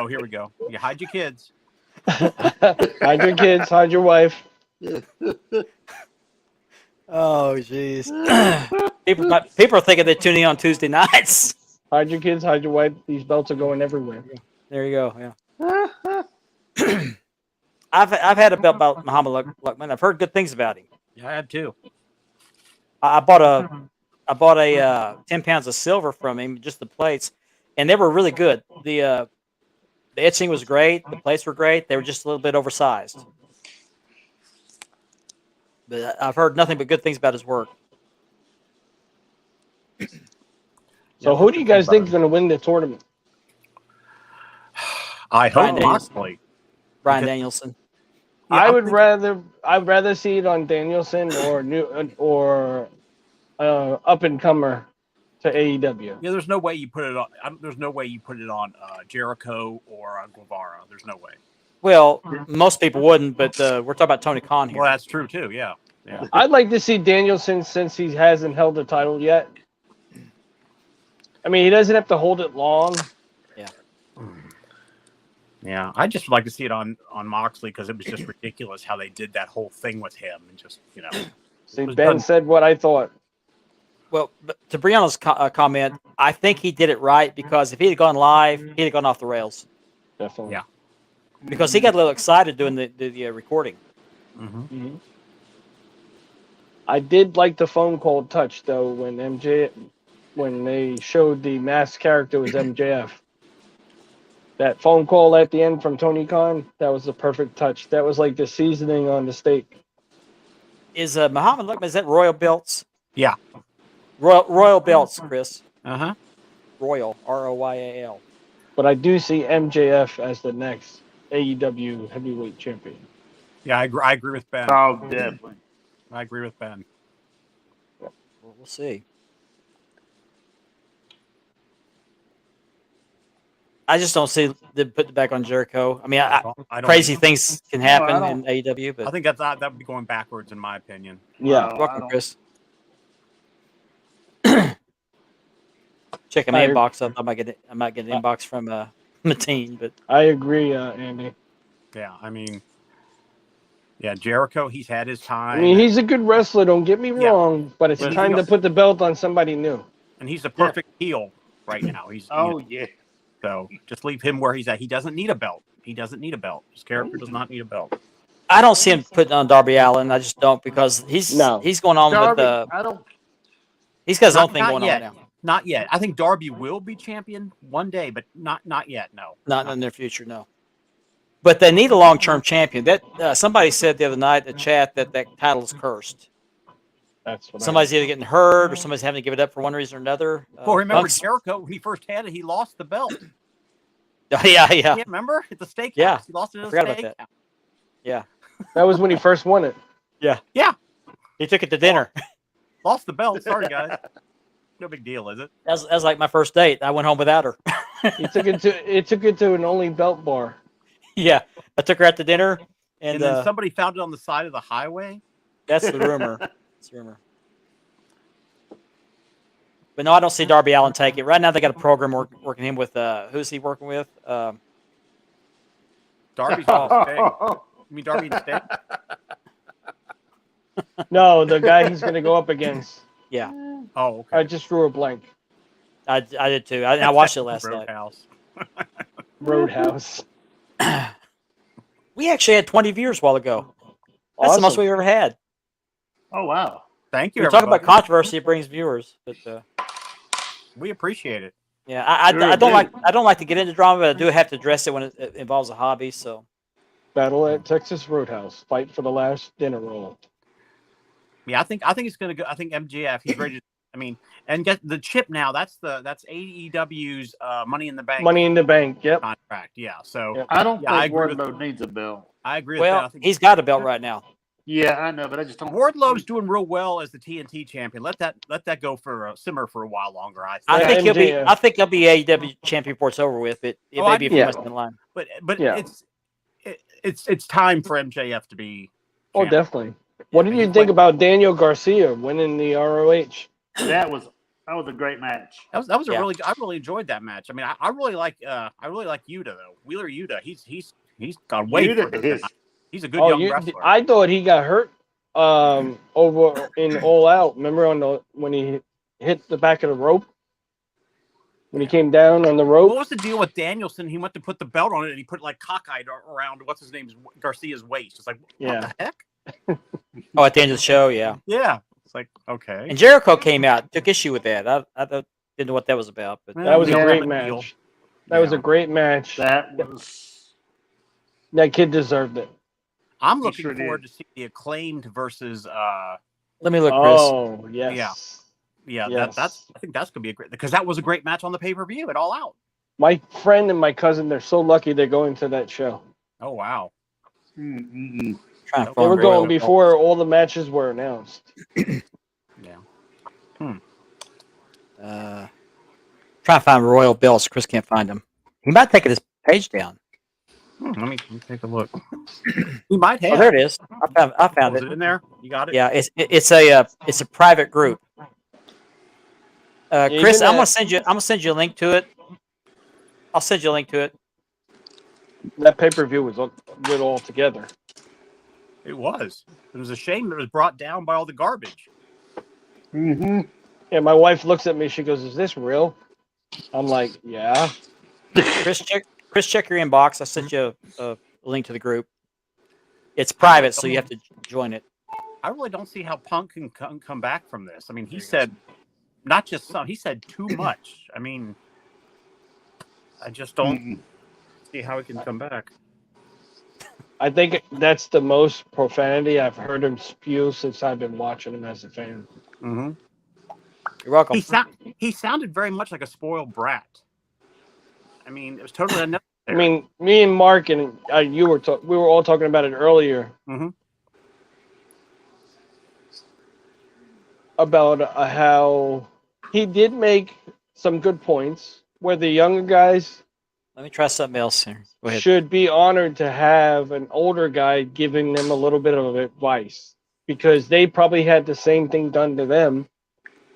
Here we go. You hide your kids. Hide your kids. Hide your wife. Oh, jeez. People are thinking they're tuning on Tuesday nights. Hide your kids. Hide your wife. These belts are going everywhere. There you go. Yeah. I've had a belt about Muhammad Luckman. I've heard good things about him. Yeah, I had too. I bought a 10 pounds of silver from him, just the plates, and they were really good. The etching was great. The plates were great. They were just a little bit oversized. But I've heard nothing but good things about his work. So who do you guys think is going to win the tournament? I hope Moxley. Brian Danielson. Yeah, I'd rather see it on Danielson or up and comer to AEW. Yeah, there's no way you put it on. There's no way you put it on Jericho or Guevara. There's no way. Well, most people wouldn't, but we're talking about Tony Khan here. Well, that's true too. Yeah. I'd like to see Danielson since he hasn't held the title yet. I mean, he doesn't have to hold it long. Yeah. Yeah, I'd just like to see it on Moxley because it was just ridiculous how they did that whole thing with him and just See, Ben said what I thought. Well, but to Brianna's comment, I think he did it right because if he had gone live, he'd have gone off the rails. Definitely. Yeah. Because he got a little excited doing the recording. Mm-hmm. Mm-hmm. I did like the phone call touch though when when they showed the masked character was MJF. That phone call at the end from Tony Khan, that was the perfect touch. That was like the seasoning on the steak. Is Muhammad Luckman, is that Royal Belts? Yeah. Royal Belts, Chris. Uh-huh. Royal, ROYAL. But I do see MJF as the next AEW heavyweight champion. Yeah, I agree with Ben. Oh, definitely. I agree with Ben. Well, we'll see. I just don't see them putting it back on Jericho. I mean, I don't crazy either. things can No, happen I in AEW, but I think that would be going backwards in my opinion. Yeah. Well, I welcome, don't- Chris. Checking my I- inbox up. I might get an inbox from Mateen, but I agree, Andy. Yeah, I mean, yeah, Jericho, he's had his time. I mean, he's a good wrestler, don't get me Yeah. wrong, but it's But time to put the belt on somebody new. and he's the perfect heel right now. He's Oh, yeah. so just leave him where he's at. He doesn't need a belt. He doesn't need a belt. His character does not need a belt. I don't see him putting on Darby Allin. I just don't because he's going on Darby, with I don't. he's got his own thing Not going yet. on now. Not yet. I think Darby will be champion one day, but not yet. No. Not in the near future, no. But they need a long-term champion. That somebody said the other night in the chat that title's cursed. That's what Somebody's either getting hurt or somebody's having to give it up for one reason or another. Well, remember Punk's- Jericho when he first had it, he lost the belt. yeah. Yeah, remember at the steakhouse? Yeah. He lost it at I the forgot about steakhouse. that. Yeah. That was when he first won it. Yeah. He took it to dinner. Lost the belt. Sorry, guys. No big deal, is it? That was like my first date. I went home without her. He took it to an only belt bar. Yeah. I took her out to dinner, and then somebody found it on the side of the highway. that's the rumor. That's the rumor. But no, I don't see Darby Allin take it. Right now, they got a program working him with, who's he working with? Darby's all steak. You mean Darby and steak? No, the guy he's going to go up against. Yeah, Oh, okay. I just drew a blank. I did too. I watched it last night. Roadhouse. Roadhouse. We actually had 20 viewers a while ago. That's the most Awesome. we've ever had. Oh, wow. Thank you. We're talking about everybody. controversy; it brings viewers. But We appreciate it. yeah, I don't like to get into drama, but I do have to address it when it involves a hobby. So Battle at Texas Roadhouse. Fight for the last dinner roll. Yeah, I think it's gonna go. I think MJF. He's ready. I mean, and get the chip now. That's AEW's Money in the Bank. Money in the Bank. Yep. contract. Yeah. So Yep. I don't Yeah, I think agree with- Wardlow needs a belt. I agree with that. well, I think he's got a belt right now. Yeah, I know, but I just don't. Wardlow's doing real well as the TNT champion. Let that go for simmer for a while longer. I think. I Yeah, think he'll be. MJF. I think he'll be AEW champion before it's over with. It Oh, may I- be a few yeah. months down the line. But Yeah. it's time for MJF to be. Oh, champion. definitely. What did Yeah, you he think went- about Daniel Garcia winning the ROH? That was a great match. That was a Yeah. really. I really enjoyed that match. I mean, I really like Yuta though. Wheeler Yuta. He's gone way Yuta further is- than He's a good young wrestler. I thought he got hurt over in All Out. Remember when he hit the back of the rope? When he came down on the What rope? was the deal with Danielson? He went to put the belt on it and he put like cockeyed around what's his name's Garcia's waist. It's like what Yeah. the heck? Oh, at the end of the show, yeah. Yeah. It's like okay. And Jericho came out, took issue with that. I didn't know what that was about, but That was a Yeah. great match. That was a great match. That was. That kid deserved it. I'm He looking sure forward did. to see the Acclaimed versus let me look, Chris. Oh, yes. yeah, Yes. that's I think that's gonna be a great because that was a great match on the pay-per-view at All Out. My friend and my cousin, they're so lucky they're going to that show. Oh wow. Mm-mm. Trying to They find were Royal going before all the matches were announced. Yeah. Trying to find Royal Bells. Chris can't find him. He might take his page down. Let me take a look. He might have. Oh, there it is. I found Was it. it in there? You got it? Yeah, it's a private group. Chris, Even I'm gonna that- send you a link to it. I'll send you a link to it. That pay-per-view was good all together. It was. It was a shame that it was brought down by all the garbage. Mm-hmm. Yeah, my wife looks at me. She goes, "Is this real?" I'm like, "Yeah." Chris, check your inbox. I sent you a link to the group. It's private, so you have to join it. I really don't see how Punk can come back from this. I mean, he said not just some. He said too much. I mean, I just don't see how he can come back. I think that's the most profanity I've heard him spew since I've been watching him as a fan. Mm-hmm. You're welcome. He sounded very much like a spoiled brat. I mean, it was totally unnecessary. I mean, me and Mark and we were all talking about it earlier. Mm-hmm. About how he did make some good points where the younger guys Let me try something else here. Go ahead. should be honored to have an older guy giving them a little bit of advice, because they probably had the same thing done to them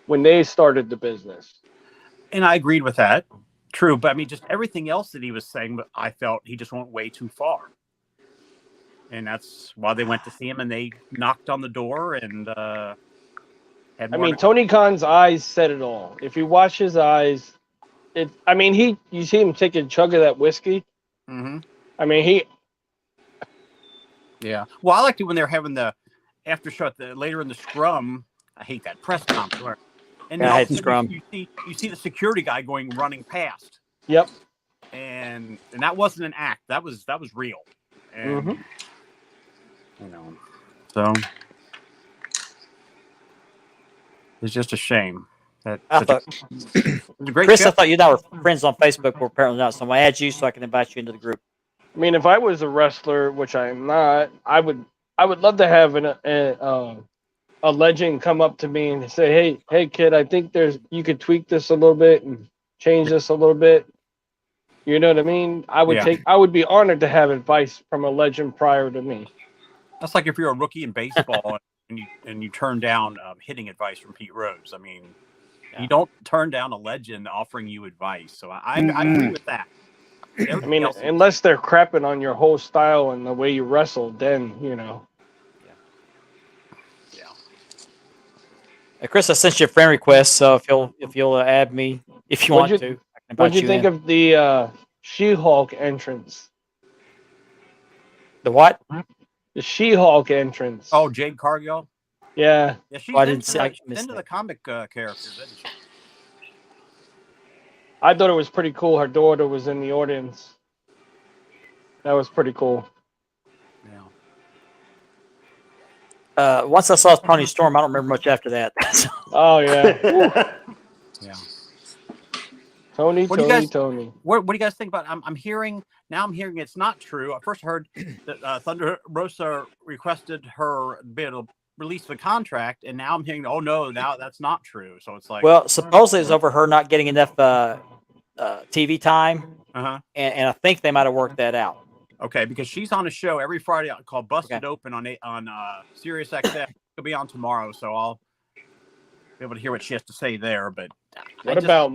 when they started the business. And I agreed with that. True, but I mean, just everything else that he was saying, but I felt he just went way too far. And that's why they went to see him, and they knocked on the door and had more. I mean, Tony Khan's eyes said it all. If you watch his eyes, you see him take a chug of that whiskey. Mm-hmm. I mean, Yeah. Well, I liked it when they were having the after show later in the scrum. I hate that press conference. And I hate the scrum. You see the security guy running past. Yep. And that wasn't an act. That was real. And so it's just a shame that it was a great Chris, show. I thought you and I were friends on Facebook, but apparently not. So I'm gonna add you so I can invite you into the group. I mean, if I was a wrestler, which I am not, I would love to have a legend come up to me and say, "Hey, kid, I think you could tweak this a little bit and change this a little bit." You know what I mean? I would be honored to have advice from a legend prior to me. That's like if you're a rookie in baseball and you turn down hitting advice from Pete Rose. I mean, you don't turn down a legend offering you advice. So I agree with that. I mean, unless they're crapping on your whole style and the way you wrestle, then Yeah. Hey, Chris, I sent you a friend request, so if you'll add me if you want to, I can invite what'd you think in. of the She-Hulk entrance? The what? The She-Hulk entrance. Oh, Jade Cargill. Yeah. Yeah, she's I didn't see. I missed into that. the comic characters, isn't she? I thought it was pretty cool. Her daughter was in the audience. That was pretty cool. Yeah. Once I saw Tony Storm, I don't remember much after that. Oh yeah. Yeah. Tony. What do you guys think about? I'm hearing it's not true. I first heard that Thunder Rosa requested her be able to release the contract, and now I'm hearing, oh no, now that's not true. So it's like, well, supposedly it's over her not getting enough TV time, and I think they might have worked that out. Okay, because she's on a show every Friday called Busted Open on Sirius XM. It'll be on tomorrow, so I'll be able to hear what she has to say there. But what about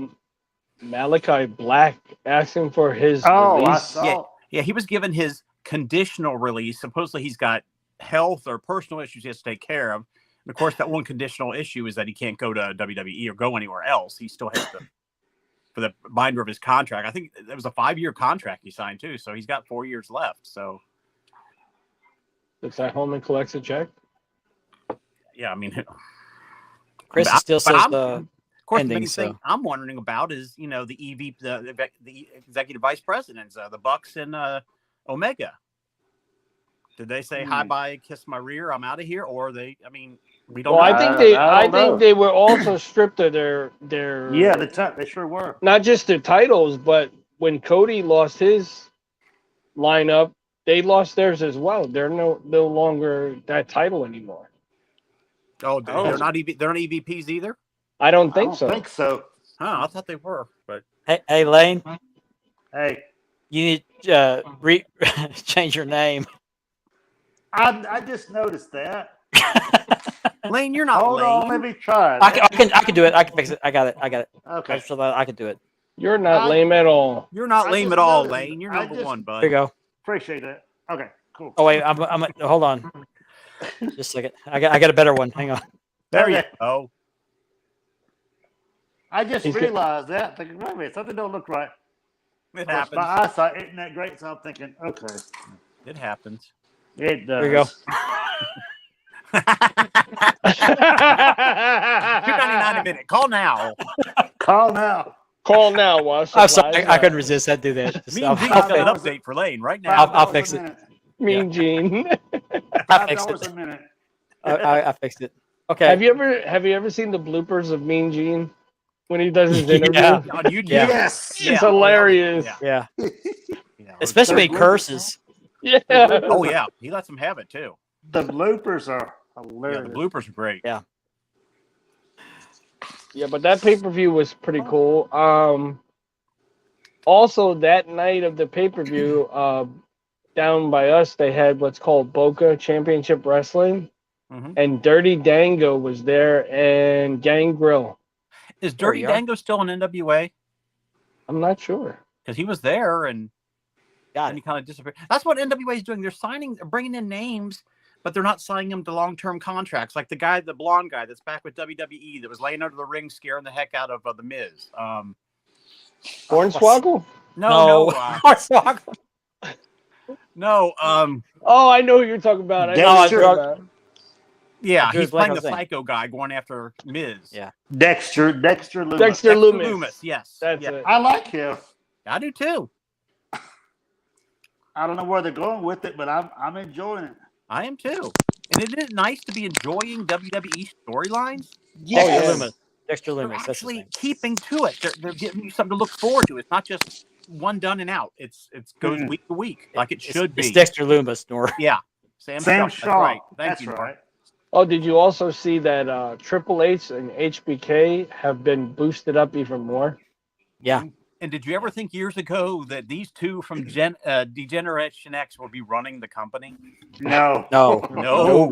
Malachi Black asking for his I release? saw. Yeah, he was given his conditional release. Supposedly he's got health or personal issues he has to take care of. And of course, that one conditional issue is that he can't go to WWE or go anywhere else. He still has to, for the binder of his contract. I think it was a 5-year contract he signed too. So he's got 4 years left. So Sits at home and collects a check. yeah, I mean, Chris still says of course, pending, the biggest thing I'm wondering about is, the the executive vice presidents, the Bucks and Omega. Did they say hi, bye, kiss my rear, I'm out of here, or we don't know. I think they were also stripped of their Yeah, they sure were. Not just their titles, but when Cody lost his lineup, they lost theirs as well. They're no longer that title anymore. Oh, they're not EVPs either? I don't think so. I don't think so. Oh, I thought they were, but Hey, Lane, Hey, you need to change your name. I just noticed that. Lane, you're not Hold Lane. on, let me try. I can do it. I can fix it. I got it. Okay. I can do it. You're not lame at all. You're not I lame just at all, noticed Lane. it. You're I number just- one, bud. Here you go. Appreciate that. Okay, cool. Oh wait, hold on. Just a second. I got a better one. Hang on. There you Okay. go. I just realized that. Thinking, wait a minute, something don't look right. It My happens. eyesight isn't that great, so I'm thinking, okay, It happens. it does. There you go. $2.99 a minute. Call now. Call now. Call now. Wash I'm supplies sorry, I now. couldn't resist. I'd do that. Just- Me I'll, and Gene I'll, got an fix, update for Lane right now. I'll $5 fix a it. minute. Mean Gene. I'll fix $5 it. a minute. I fixed it. Okay. Have you ever seen the bloopers of Mean Gene when he does his Yeah. interview? On YouTube. Yeah. Yes. Yeah. It's Oh, that was- hilarious. yeah. Yeah. Yeah. Especially when he Those curses. Yeah. Oh yeah, he lets them have it too. The bloopers are Yeah, hilarious. the bloopers are great. Yeah. Yeah, but that pay-per-view was pretty cool. Also that night of the pay-per-view, down by us, they had what's called Boca Championship Wrestling, Mhm. and Dirty Dango was there, and Gangrel. Is There Dirty you are. Dango still in NWA? I'm not sure. Because he was there and Got then he it. kind of disappeared. That's what NWA is doing. They're bringing in names, but they're not signing them to long-term contracts. Like the blonde guy that's back with WWE that was laying under the ring, scaring the heck out of the Miz. Hornswoggle? No. Hornswoggle. No. Oh, I know who you're talking about. I know who Dexter. you're talking about. Yeah, Drew he's Black playing the was saying. psycho guy going after Miz. Yeah. Dexter Loomis. Dexter Loomis. Yes. That's yeah. it. I like him. I do too. I don't know where they're going with it, but I'm enjoying it. I am too. And isn't it nice to be enjoying WWE storylines? Yes. Loomis. Dexter They're Loomis. That's his actually name. keeping to it. They're giving you something to look forward to. It's not just one done and out. It goes Mhm. week to week like it should be. It's Dexter Loomis, Nor. Yeah. Sam Sam Shaw. Shaw. That's right. Thank That's you. Norm. right. Oh, did you also see that Triple H and HBK have been boosted up even more? Yeah. And did you ever think years ago that these two from Degeneration X would be running the company? No. No. No.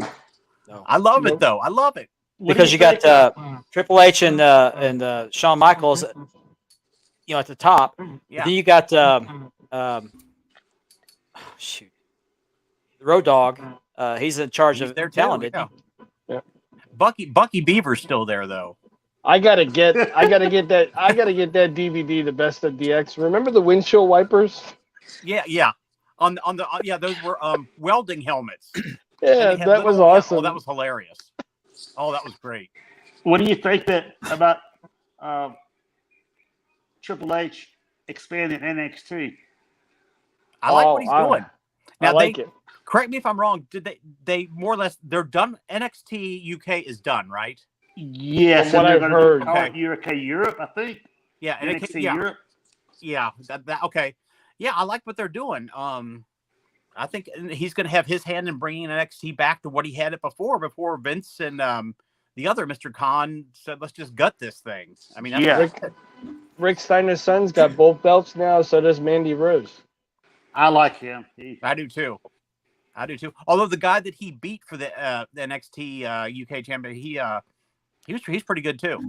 No. I love Nope. it though. I love it. What do Because you think got of- Triple H and Shawn Michaels, at the top. Yeah. Then you got shoot, the Road Dog. He's in charge He's of there too, talent. yeah. isn't he? Yeah. Bucky Beaver's still there though. I gotta get that DVD, The Best of DX. Remember the windshield wipers? Yeah. On the those were welding helmets. And Yeah, they had that was little- awesome. Oh, that was hilarious. Oh, that was great. What do you think about Triple H expanding NXT? I like what he's doing. I Now like it. correct me if I'm wrong. Did they more or less they're done? NXT UK is done, right? Yes, From what and I've they're heard. gonna call it UK Europe, I think. Yeah, and NXT yeah, Europe. yeah. That okay. Yeah, I like what they're doing. I think he's going to have his hand in bringing NXT back to what he had it before Vince and the other Mr. Khan said, "Let's just gut this thing." I mean, that's Yeah. Rick Steiner's son's got both belts now, so does Mandy Rose. I like him. I do too. Although the guy that he beat for the NXT UK champion, he's pretty good too.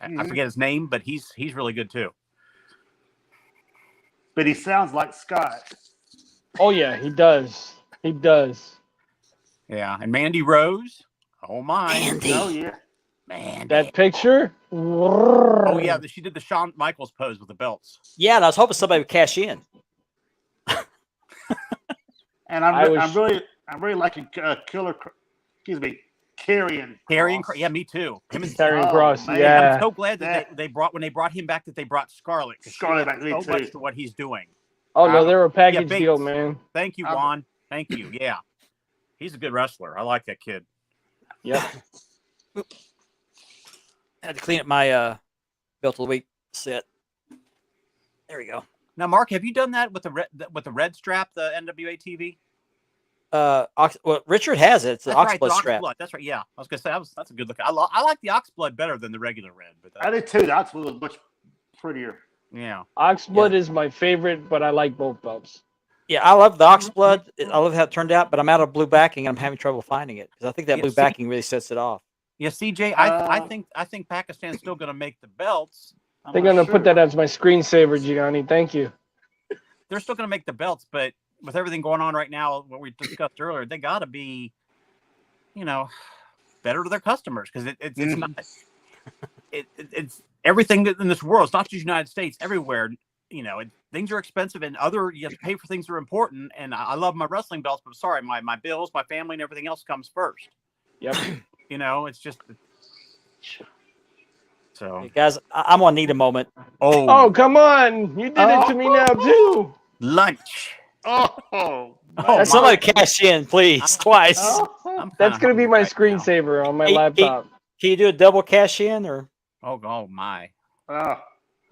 I forget his name, but he's really good too. But he sounds like Scott. Oh yeah, he does. He does. Yeah, and Mandy Rose. Oh my, Oh yeah. man. That picture. Oh yeah, she did the Shawn Michaels pose with the belts. Yeah, and I was hoping somebody would cash in. And I I'm really liking Karrion. Kross. Yeah, me too. Him and Karrion Oh, Kross. man. Yeah. I'm so glad that they brought him back that they brought Scarlett. 'Cause she Scarlett adds back, me so too. much to what he's doing. Oh no, they're a package Bates. deal, man. Thank you, Juan. Thank you. Yeah, he's a good wrestler. I like that kid. Yep. I had to clean up my Built of the Week set. There we go. Now, Mark, have you done that with the red strap, the NWA TV? Well, Richard has it. It's the That's right, Oxblood the strap. Oxblood. That's right. Yeah, I was gonna say that's a good look. I like the Oxblood better than the regular red. But I did too. That's was much prettier. yeah, Oxblood is my favorite, but I like both belts. Yeah, I love the Oxblood. I love how it turned out, but I'm out of blue backing and I'm having trouble finding it because I think that Yeah, blue see- backing really sets it off. yeah. CJ, I think Pakistan's still gonna make the belts. I'm They're not gonna sure. put that as my screensaver, Gianni. Thank you. They're still gonna make the belts, but with everything going on right now, what we discussed earlier, they got to be, better to their customers because it's not. It's everything in this world. It's not just the United States. Everywhere, things are expensive, and you have to pay for things that are important. And I love my wrestling belts, but sorry, my bills, my family, and everything else comes first. Yep. You know, it's just so. Hey, guys, I'm gonna need a moment. Oh, come on. You did it to me now, too. Lunch. Oh, Oh, That's my. Somebody cash in, please, twice. oh. That's going to be my screensaver on my laptop. Can you do a double cash in or? Oh my. Oh,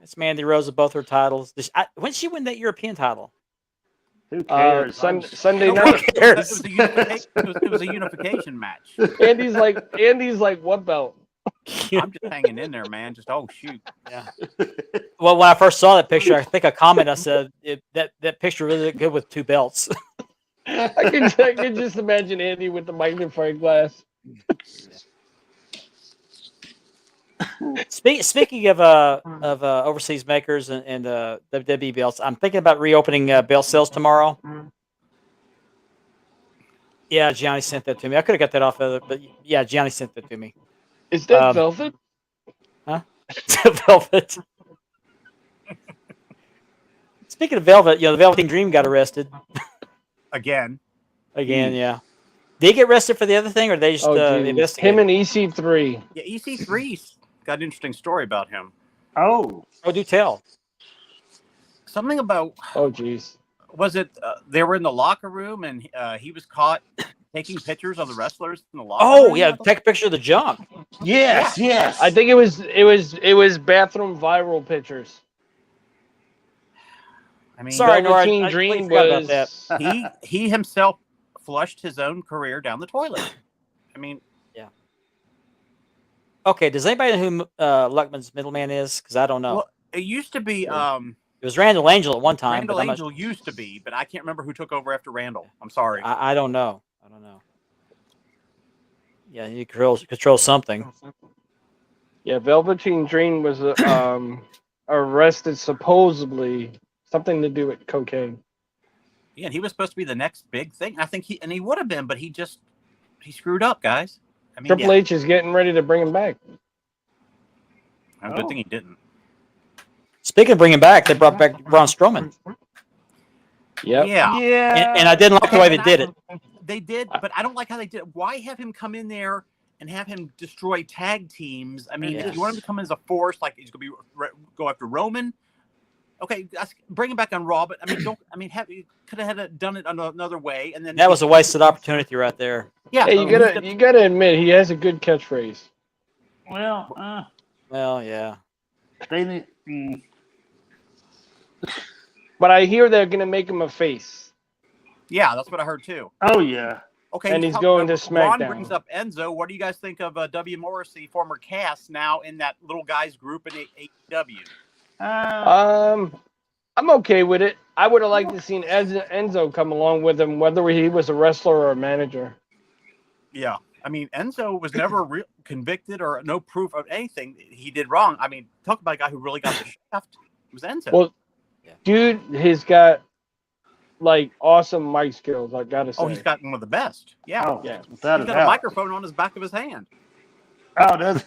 It's Mandy Rose of both her titles. When did she win that European title? who cares? Sunday You know night. what? It was a unification. It was a unification match. Andy's like, what belt? I'm just hanging in there, man. Just shoot. Yeah. Well, when I first saw that picture, I think I commented. I said that picture really looked good with two belts. I can just imagine Andy with the magnifying glass. Speaking of overseas makers and WWE belts, I'm thinking about reopening belt sales tomorrow. Yeah, Gianni sent that to me. I could have got that off of it, but yeah, Gianni sent that to me. Is that velvet? Huh? Velvet. Speaking of Velvet, the Velveteen Dream got arrested Again. Yeah. Did he get arrested for the other thing, or they just investigated? Him and EC3. Yeah, EC3's got an interesting story about him. Oh, do tell. Something about. Oh, jeez. Was it they were in the locker room and he was caught taking pictures of the wrestlers in the locker room? Oh yeah, take a picture of the junk. yes. I think it was bathroom viral pictures. I mean, Sorry, Nora, Velveteen I Dream completely forgot about was that. he himself flushed his own career down the toilet. I mean, Okay, does anybody know who Luckman's middleman is? Because I don't know. well, it used to be It was Randall Angel at one time. Randall but I'm Angel used to be, but I can't remember who took over after Randall. I'm sorry. I don't know. Yeah, you control something. Yeah, Velveteen Dream was arrested supposedly something to do with cocaine. Yeah, and he was supposed to be the next big thing. I think he would have been, but he screwed up, guys. I mean, Triple H is getting ready to bring him back. Good thing he didn't. Speaking of bringing back, they brought back Braun Strowman. Yep. Yeah. And I didn't like the way they did it. They did, but I don't like how they did it. Why have him come in there and have him destroy tag teams? I mean, if you want him to come in as a force, like he's going to go after Roman, okay, bring him back on Raw. But you could have done it another way, and then That was a wasted opportunity right there. Yeah, Hey, you gotta admit he has a good catchphrase. Well, yeah. they need. But I hear they're gonna make him a face. Yeah, that's what I heard too. Oh yeah. Okay, And he's going to Ron SmackDown. brings up Enzo. What do you guys think of W. Morrissey, former Cass, now in that little guys group in AEW? I'm okay with it. I would have liked to seen Enzo come along with him, whether he was a wrestler or a manager. Yeah, I mean Enzo was never convicted or no proof of anything he did wrong. I mean, talk about a guy who really got the shaft. It was Enzo. Well, dude, he's got like awesome mic skills. I gotta say. Oh, he's got one of the best. Yeah, Oh, yeah. He's got a microphone on his back of his hand. Oh, does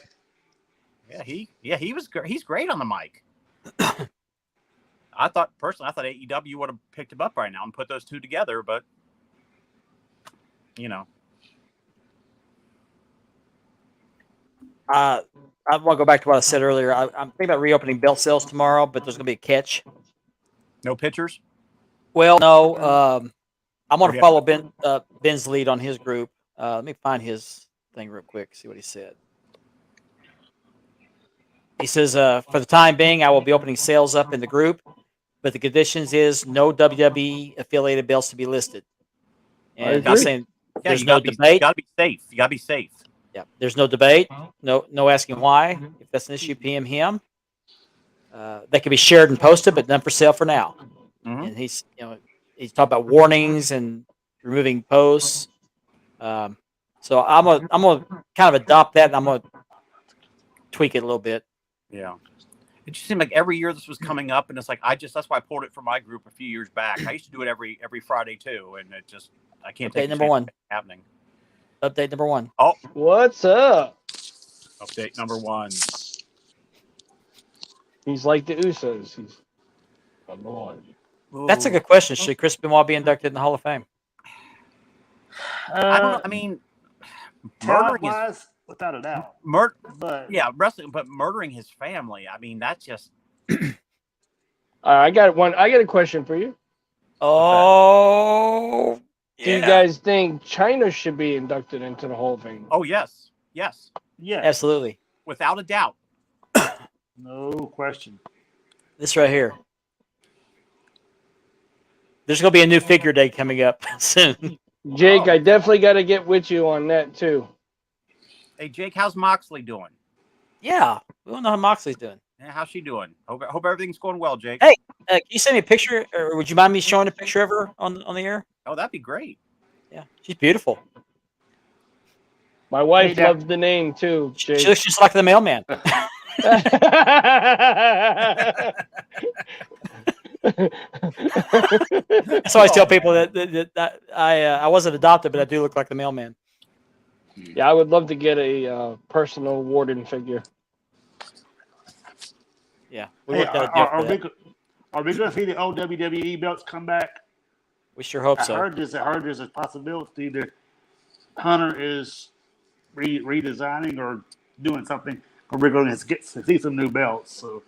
he was. He's great on the mic. I thought AEW would have picked him up right now and put those two together, but you know. I want to go back to what I said earlier. I'm thinking about reopening belt sales tomorrow, but there's going to be a catch. No pictures? Well, no. I'm going to follow Ben's lead on his group. Let me find his thing real quick, see what he said. He says, for the time being, I will be opening sales up in the group, but the conditions is no WWE affiliated belts to be listed. And he's saying there's no debate. You got to be safe. You got to be safe. Yeah, there's no debate. No asking why. If that's an issue, PM him. They can be shared and posted, but none for sale for now. Mm-hmm. And he's talking about warnings and removing posts. So I'm gonna kind of adopt that, and I'm gonna tweak it a little bit. Yeah. It just seemed like every year this was coming up, and it's like that's why I pulled it from my group a few years back. I used to do it every Friday too, and I can't take number one happening. Update number 1. Oh, what's up? Update number 1. He's like the Usos. He's number 1. That's a good question. Should Chris Benoit be inducted in the Hall of Fame? I don't know. I mean, murdering without a doubt. But wrestling, but murdering his family. I mean, that's just. I got a question for you. Oh, Do you guys think China should be inducted into the Hall of Fame? Oh yes, absolutely. without a doubt. No question. This right here. There's going to be a new figure day coming up soon. Jake, I definitely got to get with you on that too. Hey, Jake, how's Moxley doing? Yeah, we don't know how Moxley's doing. Yeah, how's she doing? Hope everything's going well, Jake. Hey, can you send me a picture, or would you mind me showing a picture of her on the air? Oh, that'd be great. Yeah, she's beautiful. My wife loves the name too, Jake. She looks just like the mailman. So I tell people that I wasn't adopted, but I do look like the mailman. Yeah, I would love to get a personal Warden figure. Yeah, Hey, are we going to see the old WWE belts come back? We sure hope so. I heard there's a possibility that Hunter is redesigning or doing something, or we're going to see some new belts. So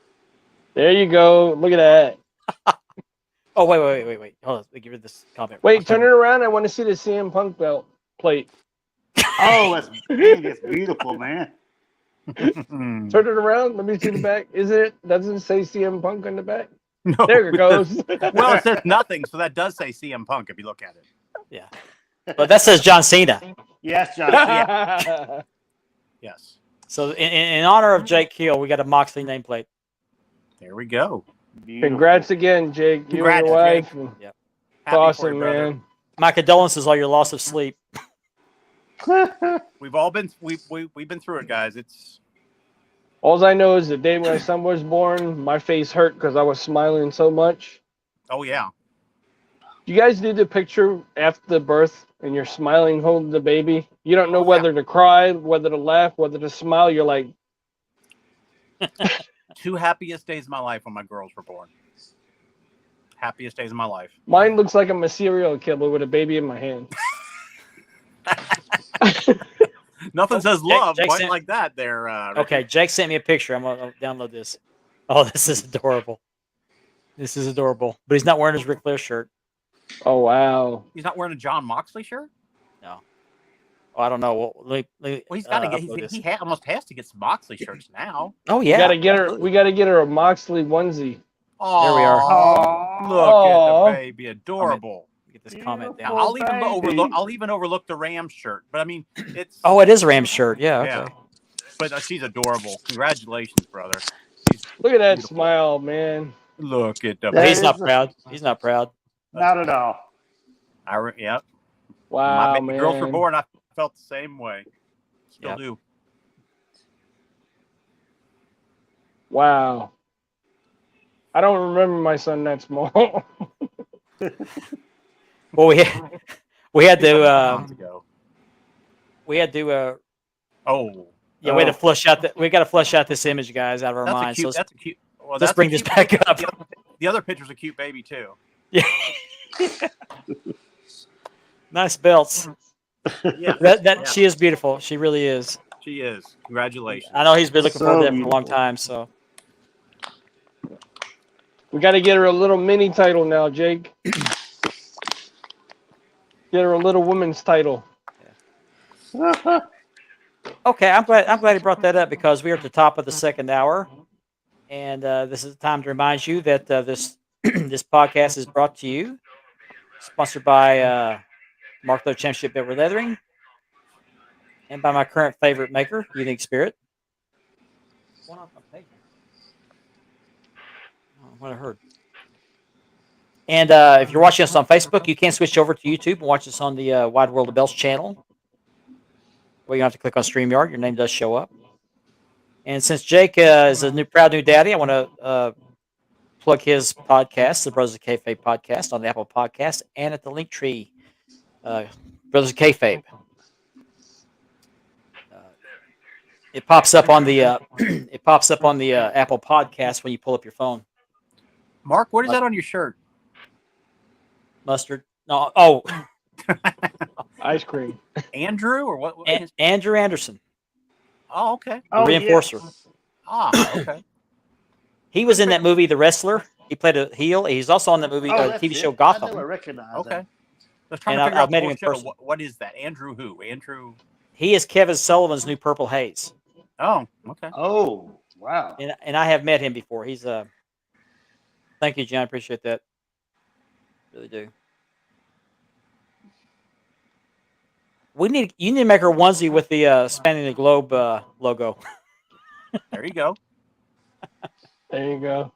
there you go. Look at that. Oh wait! Hold on. Let me give you this comment. Wait, turn it around. I want to see the CM Punk belt plate. Oh, that's beautiful, man. Turn it around. Let me see the back. Doesn't it say CM Punk on the back? No, there it goes. Well, it says nothing, so that does say CM Punk if you look at it. Yeah, but that says John Cena. Yes, John. Yeah. Yes. So in honor of Jake Hill, we got a Moxley nameplate. There we go. Beautiful. Congrats again, Jake. You and your wife. Yep. It's awesome, man. My condolences on your loss of sleep. We've all been we've been through it, guys. It's all I know is the day my son was born, my face hurt because I was smiling so much. Oh yeah. You guys do the picture after the birth and you're smiling, holding the baby. You don't know whether to cry, whether to laugh, whether to smile. You're like, 2 happiest days of my life when my girls were born. Happiest days of my life. Mine looks like I'm a serial killer with a baby in my hand. Nothing says love Jake quite like that there. Okay, Jake sent me a picture. I'm going to download this. Oh, this is adorable. This is adorable. But he's not wearing his Ric Flair shirt. Oh, wow. He's not wearing a John Moxley shirt? No. Oh, I don't know. Well, he's got to get. He almost has to get some Moxley shirts now. Oh yeah. We got to get her a Moxley onesie. Oh, there we are. Look at the baby, adorable. Get this comment down. I'll even overlook the Rams shirt, but I mean, it's. Oh, it is a Rams shirt. Yeah. Okay. Yeah. But she's adorable. Congratulations, brother. Look at that smile, man. Look at the. He's not proud. He's not proud. Not at all. Yep. Wow, my man. girls were born. I felt the same way. Still do. Wow. I don't remember my son that small. Well, we had to we had to yeah, we had to flush out we got to flush out this image, guys, out of our minds. That's a cute. Well, let's bring this back up. The other picture's a cute baby too. Yeah. Nice belts. Yeah. She is beautiful. She really is. She is. Congratulations. I know he's been looking forward to that for a long time. So we got to get her a little mini title now, Jake. Get her a little women's title. Okay, I'm glad he brought that up because we are at the top of the second hour, and this is the time to remind you that this this podcast is brought to you, sponsored by Mark Lowe Championship Bitware Leathering, and by my current favorite maker, Unique Spirit. What I heard. And if you're watching us on Facebook, you can switch over to YouTube and watch us on the Wide World of Bells channel. Well, you don't have to click on StreamYard. Your name does show up. And since Jake is a proud new daddy, I want to plug his podcast, the Brothers of Kayfabe podcast, on the Apple Podcast and at the Linktree, Brothers of Kayfabe. It pops up on the Apple Podcast when you pull up your phone. Mark, what is that on your shirt? Mustard. No. Oh. Ice cream. Andrew or what? Andrew Anderson. Oh, okay. The Reinforcer. Yes. Ah, okay. He was in that movie, The Wrestler. He played a heel. He's also on that movie, Oh, that's TV show it. I Gotham. never recognized Okay. him. Let's try And to figure I've out the met him whole in show. person. What is that? Andrew who? Andrew. He is Kevin Sullivan's new Purple Haze, Oh, okay. Oh, wow. and I have met him before. He's Thank you, John. I appreciate that. Really do. You need to make her onesie with the Spanning the Globe logo. There you go. There you go.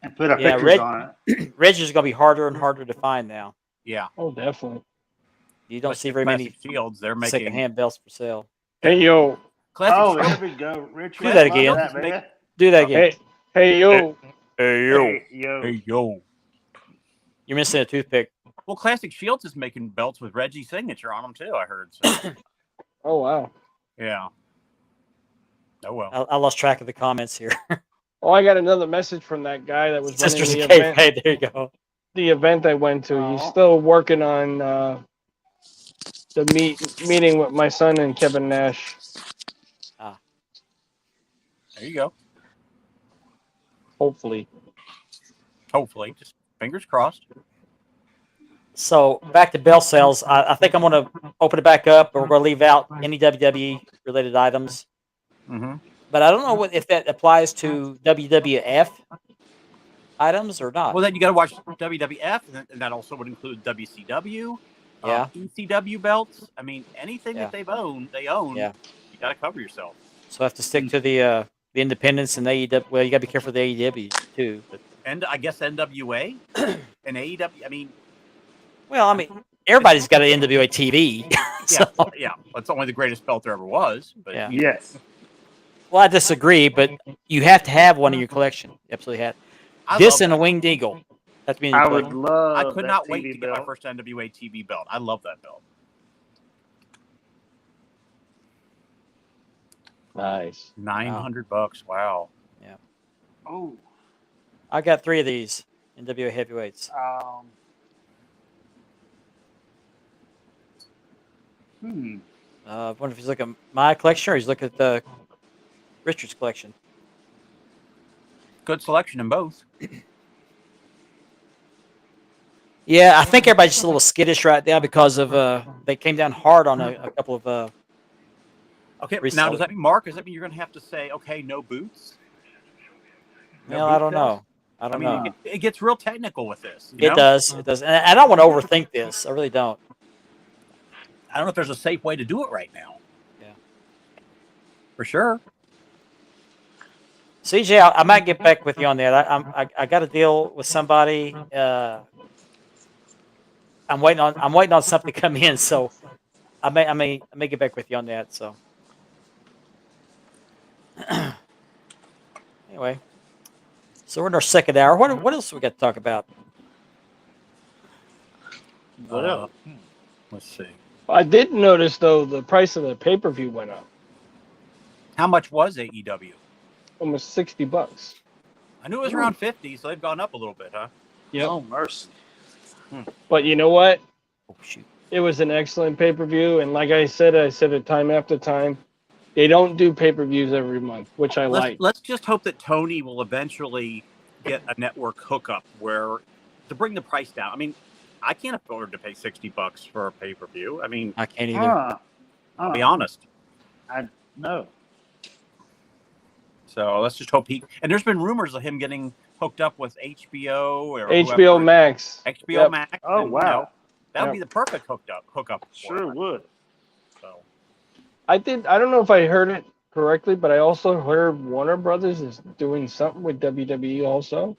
And put our Yeah, pictures on it. Reggie's gonna be harder and harder to find now. Yeah. Oh, definitely. You don't But see the very many Classic Shields, they're making secondhand belts for sale. Hey, yo. Classic Oh, Shields. there we go. Richard, Do that love again. that, man. Do that again. Hey, yo. Hey Hey, yo. Hey, yo. You're missing a toothpick. Well, Classic Shields is making belts with Reggie's signature on them too. I heard. So. Oh, wow. Yeah. Oh well. I lost track of the comments here. Oh, I got another message from that guy that was running Sisters the of Cave. event. Hey, there you go. The event I went to. He's Aw. still working on the meeting with my son and Kevin Nash. There you go. Hopefully. Hopefully, just fingers crossed. So back to bell sales. I think I'm going to open it back up, but we're going to leave out any WWE related items. Mm-hmm. But I don't know if that applies to WWF items or not. Well, then you got to watch WWF, and that also would include WCW, Yeah. ECW belts. I mean, anything Yeah. that they own. Yeah. You got to cover yourself. So I have to stick to the independents and AEW. Well, you got to be careful with the AEW too. But, And I guess NWA and AEW. I mean, well, I mean, everybody's got an NWA TV. yeah, So, yeah. It's only the greatest belt there ever was. But Yeah. Yes. well, I disagree, but you have to have one in your collection. You absolutely have. This and a winged eagle. Have to be in your I would collection. love I could that not wait TV to get my belt. first NWA TV belt. I love that belt. Nice. $900. Wow. Oh. I got 3 of these NWA heavyweights. I wonder if he's looking at my collection or he's looking at Richard's collection. Good selection in both. Yeah, I think everybody's just a little skittish right now because of they came down hard on a couple of. Okay, now Recently. does that mean, Mark? Does that mean you're going to have to say, okay, no boots? Well, I don't boot know. sales? I don't I mean, know. it gets real technical with this. you It know? does. It does. And I don't want to overthink this. I really don't. I don't know if there's a safe way to do it right now. Yeah. For sure. CJ, I might get back with you on that. I got to deal with somebody. I'm waiting on something to come in, so I may get back with you on that. So anyway, so we're in our second hour. What else we got to talk about? Let's see. I did notice, though, the price of the pay-per-view went up. How much was AEW? Almost $60. I knew it was around 50, so they've gone up a little bit, huh? Yep. Oh, mercy. But you know what? Oh shoot! It was an excellent pay-per-view, and like I said it time after time. They don't do pay-per-views every month, which I like. Let's just hope that Tony will eventually get a network hookup where to bring the price down. I mean, I can't afford to pay $60 for a pay-per-view. I mean, I can't either. I'll be honest. No. So let's just hope he. And there's been rumors of him getting hooked up with HBO or HBO whoever. Max. HBO Yep. Max. Oh, and, wow. that would Yep. be the perfect hookup. For Sure him. would. So I don't know if I heard it correctly, but I also heard Warner Brothers is doing something with WWE also.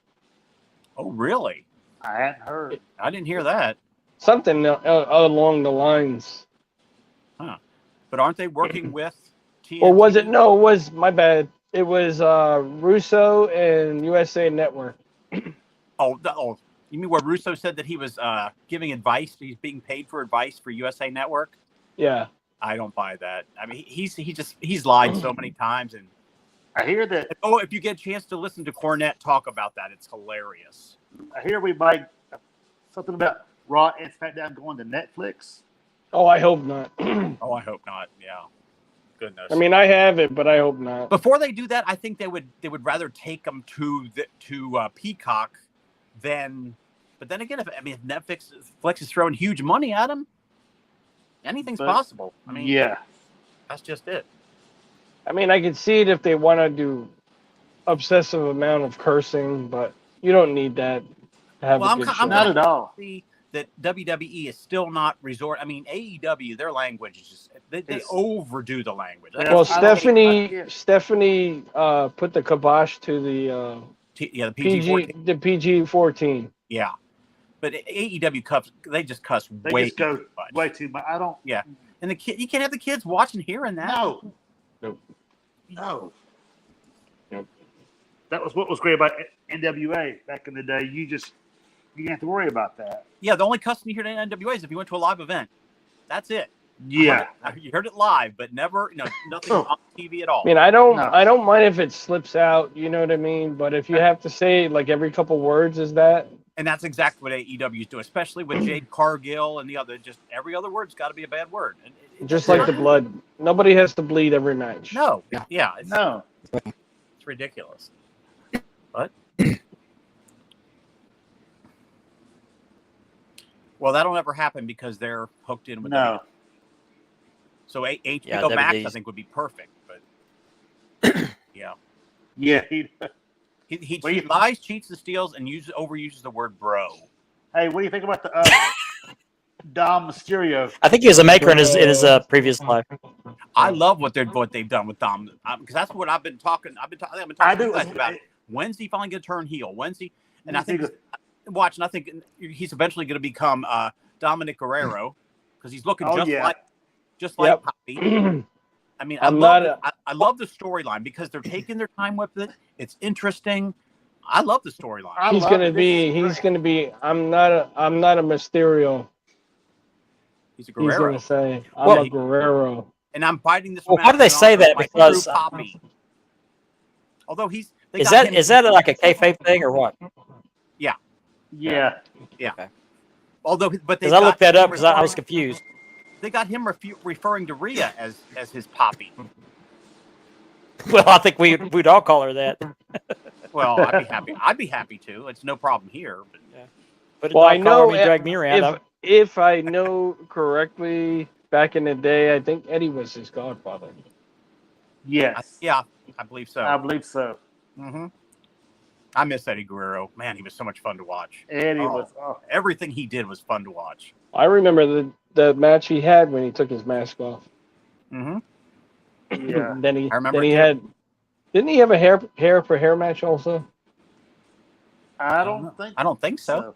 oh, really? I hadn't heard. I didn't hear that. Something along the lines. But aren't they working with TNT? Or was it? No, it was, my bad. It was Russo and USA Network. Oh, you mean where Russo said that he was giving advice? He's being paid for advice for USA Network? Yeah. I don't buy that. I mean, he's lied so many times. And I hear that. if you get a chance to listen to Cornette talk about that, it's hilarious. I hear we might something about Raw and SmackDown going to Netflix. Oh, I hope not. Oh, I hope not. Yeah. Goodness. I mean, I have it, but I hope not. Before they do that, I think they would rather take them to Peacock than. But then again, if Netflix is throwing huge money at them, anything's possible. I mean, yeah, that's just it. I mean, I can see it if they want to do obsessive amount of cursing, but you don't need that to have a good show. Not at all. See that WWE is still not resort. I mean, AEW, their language is just they overdo the language. Well, Stephanie put the kibosh to the the PG-14. The PG-14. Yeah, but AEW they just cuss They way just go too much. way too much. I don't. Yeah, and you can't have the kids watching, hearing that. No. Nope. No. Nope. That was what was great about NWA back in the day. You didn't have to worry about that. Yeah, the only cussing you hear in NWA is if you went to a live event. That's it. Yeah. You heard it live, but never, nothing on TV at all. I mean, I don't mind if it slips out, you know what I mean? But if you have to say like every couple words is that. And that's exactly what AEW is doing, especially with Jade Cargill and the other. Just every other word's got to be a bad word. Just like the blood. Nobody has to bleed every match. No. Yeah. It's ridiculous. But well, that'll never happen because they're hooked in with WWE. So HBO Max, I think, would be perfect. But yeah. Yeah. He lies, cheats, and steals, and overuses the word bro. Hey, what do you think about the Dom Mysterio? I think he was a maker in his previous life. I love what they've done with Dom because that's what I've been talking. I've been talking to you guys about. When's he finally going to turn heel? When's he? And I think I think he's eventually going to become Dominic Guerrero because he's looking just like Poppy. I mean, I love the storyline because they're taking their time with it. It's interesting. I love the storyline. He's gonna be. I'm not a Mysterio. He's a Guerrero. He's gonna say I'm a Guerrero. And I'm fighting this. Well, why do they say that? Because Poppy. Although is that like a kayfabe thing or what? Yeah. Okay. Although, but because I looked that up because I was confused. They got him referring to Rhea as his Poppy. Well, I think we'd all call her that. Well, I'd be happy. I'd be happy too. It's no problem here. But, yeah. But well, I know drag me around. If I know correctly, back in the day, I think Eddie was his godfather. Yes. I believe so. I believe so. Mm-hmm. I miss Eddie Guerrero. Man, he was so much fun to watch. Eddie was. Everything he did was fun to watch. I remember the match he had when he took his mask off. Mm-hmm. Yeah. I remember didn't he have a hair for hair match also? I don't think so.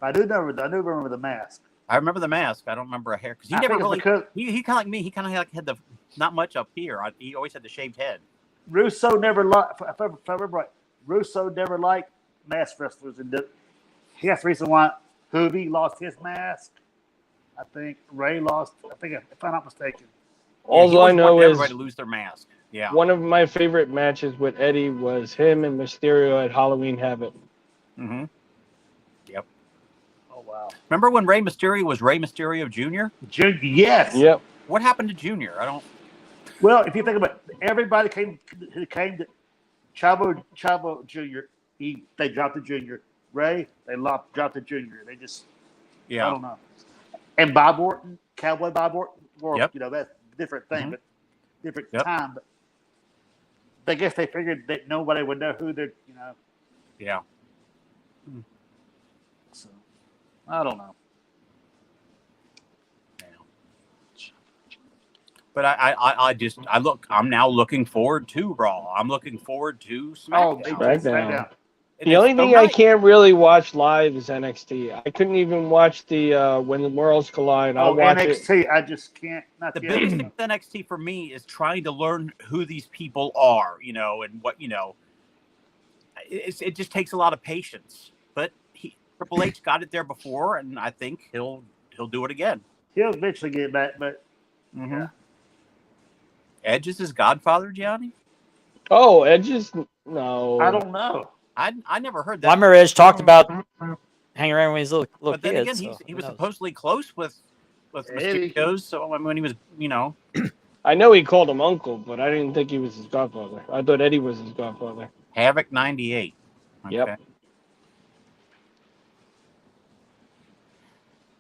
I do remember the mask. I remember the mask. I don't remember a hair because he never really. He kind of like me. He kind of had the not much up here. He always had the shaved head. Russo never liked. If I remember right, Russo never liked mask wrestlers, and that's the reason why Hoovy lost his mask. I think Ray lost. I think if I'm not mistaken. All I know is everybody to lose their mask. Yeah. One of my favorite matches with Eddie was him and Mysterio at Halloween Havoc. Mm-hmm. Yep. Oh wow. Remember when Rey Mysterio was Rey Mysterio Jr.? Yes. Yep. What happened to Junior? I don't. Well, if you think about it, everybody who came to Chavo Jr. They dropped the Junior. Ray, they dropped the Junior. They just I don't know. And Bob Orton, Cowboy Bob Orton, that's a different thing, but different time. But I guess they figured that nobody would know who they're, Yeah. So, I don't know. But I'm now looking forward to Raw. I'm looking forward to SmackDown. SmackDown. The only thing I can't really watch live is NXT. I couldn't even watch the When the Worlds Collide. I'll watch NXT, I just can't. The biggest thing with NXT for me is trying to learn who these people are, and what, it just takes a lot of patience. But Triple H got it there before, and I think he'll do it again. He'll eventually get back, but yeah. Edge is his godfather, Gianni? Oh, Edge is no. I don't know. I never heard that. Well, I remember Edge talked about hanging around when he was a little but then kid. again, he was supposedly close with with Hey. Mysterios. So when he was, I know he called him uncle, but I didn't think he was his godfather. I thought Eddie was his godfather. Havoc 98. Okay. Yep.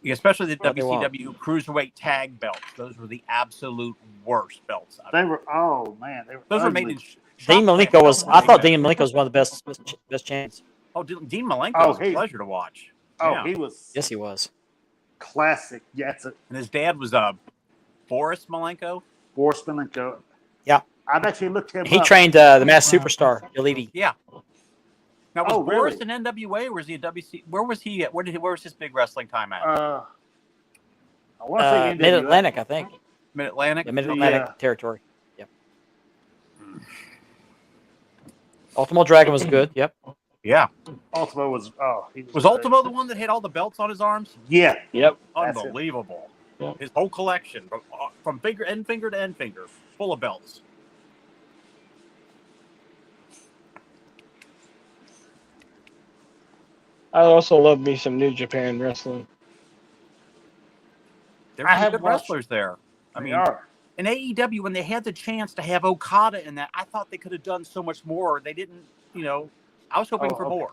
Yeah, especially the What they want. WCW Cruiserweight Tag belts. Those were the absolute worst belts. They were. Oh man, they were. Those were ugly. made in. Dean Malenko was. I thought Dean Malenko was one of the best champions. Oh, Dean Malenko Oh, was a he- pleasure to watch. Oh, Yeah. he was. Yes, he was. Classic. Yeah, it's a And his dad was Boris Malenko. Boris Malenko. Yeah. I've actually looked him He up. trained the Masked Superstar, Elite. Yeah. Now was Oh, Boris really? in NWA or was he a WC? Where was he at? Where was his big wrestling time at? I want to say Mid Atlantic, I think. Mid Atlantic. The Mid Atlantic Yeah. territory. Yep. Ultimo Dragon was good. Yep. Yeah. Ultimo was. Oh, he Was great. Ultimo the one that had all the belts on his arms? Yeah. Yep. That's it. Unbelievable. Yeah. His whole collection, from end finger to end finger, full of belts. I also love me some New Japan wrestling. There's I some have good watched- wrestlers there. I They mean, are. in AEW, when they had the chance to have Okada in that, I thought they could have done so much more. They didn't, I was hoping Oh, for okay. more.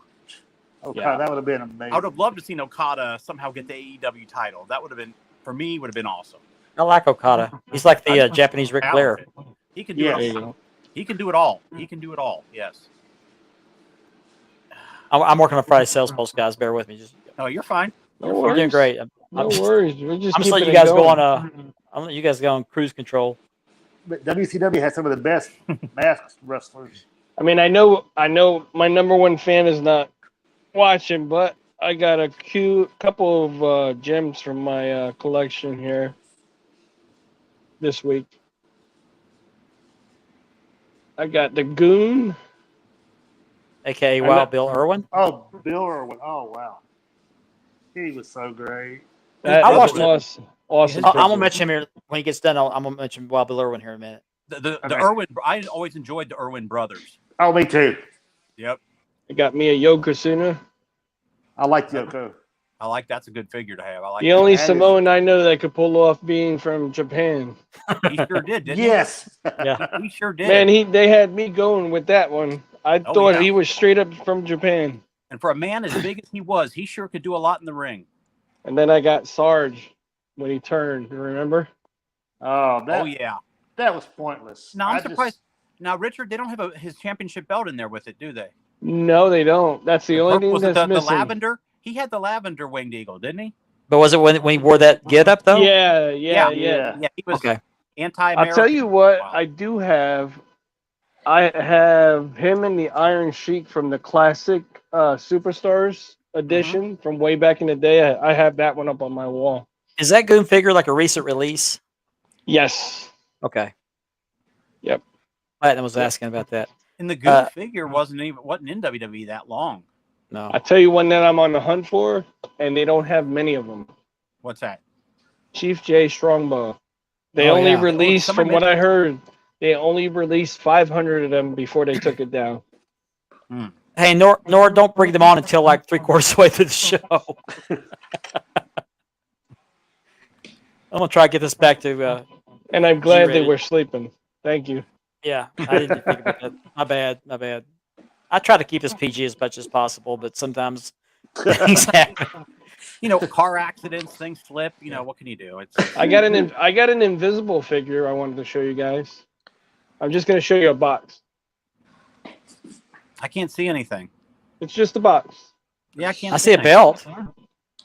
Oh, Yeah. God, that would have been amazing. I would have loved to see Okada somehow get the AEW title. That would have been, for me, would have been awesome. I like Okada. He's like the Japanese Ric Flair. Talented. He can do Yeah. There it you all. go. He can do it all. He can do it all. Yes. I'm working on Friday sales post, guys. Bear with me. Just No, you're fine. No we're worries. doing great. No I'm just worries. We're just I'm just letting keeping you it guys go going. on. I'm letting you guys go on cruise control. But WCW has some of the best masked wrestlers. I mean, I know my number one fan is not watching, but I got a couple of gems from my collection here this week. I got the Goon. AKA I'm Wild not- Bill Irwin. Oh, Bill Irwin. Oh, wow. He was so great. That I was watched it. awesome. I'm gonna picture. mention him here when he gets done. I'm gonna mention Wild Bill Irwin here in a minute. The Okay. Irwin. I always enjoyed the Irwin brothers. Oh, me too. Yep. I got me a Yokozuna. I like Yoko. I like that's a good figure to have. I like The only that is- Samoan I know that could pull off being from Japan. He sure did, didn't Yes. Yeah. he? He sure did. Man, they had me going with that one. I Oh, thought yeah. he was straight up from Japan. And for a man as big as he was, he sure could do a lot in the ring. And then I got Sarge when he turned. You remember? Oh, Oh yeah. that was pointless. Now I'm I just- surprised. Now Richard, they don't have his championship belt in there with it, do they? No, they don't. That's the only thing Was it that's the missing. lavender? He had the lavender winged eagle, didn't he? But was it when he wore that get up though? Yeah. Yeah. Yeah, he was Okay. anti-American. I'll tell you what, Wow. I do have. I have him and the Iron Sheik from the classic Superstars edition from way back in the day. I have that one up on my wall. Is that Goon figure like a recent release? Yes. Okay. Yep. Platinum was asking about that. And the Goon figure wasn't in WWE that long. No. I tell you one that I'm on the hunt for, and they don't have many of them. What's that? Chief J Strongbow. They Oh, only yeah. released, Somebody from what I heard, they only released 500 of them before they took it down. Hey, Nor, don't bring them on until like 3/4 way through the show. I'm gonna try to get this back to. And I'm glad they G-rated. were sleeping. Thank you. Yeah, I didn't think about that. My bad. I try to keep this PG as much as possible, but sometimes things happen. Car accidents, things slip. What can you do? It's I got an invisible figure I wanted to show you guys. I'm just gonna show you a box. I can't see anything. It's just a box. Yeah, I can't. I see a anything. belt.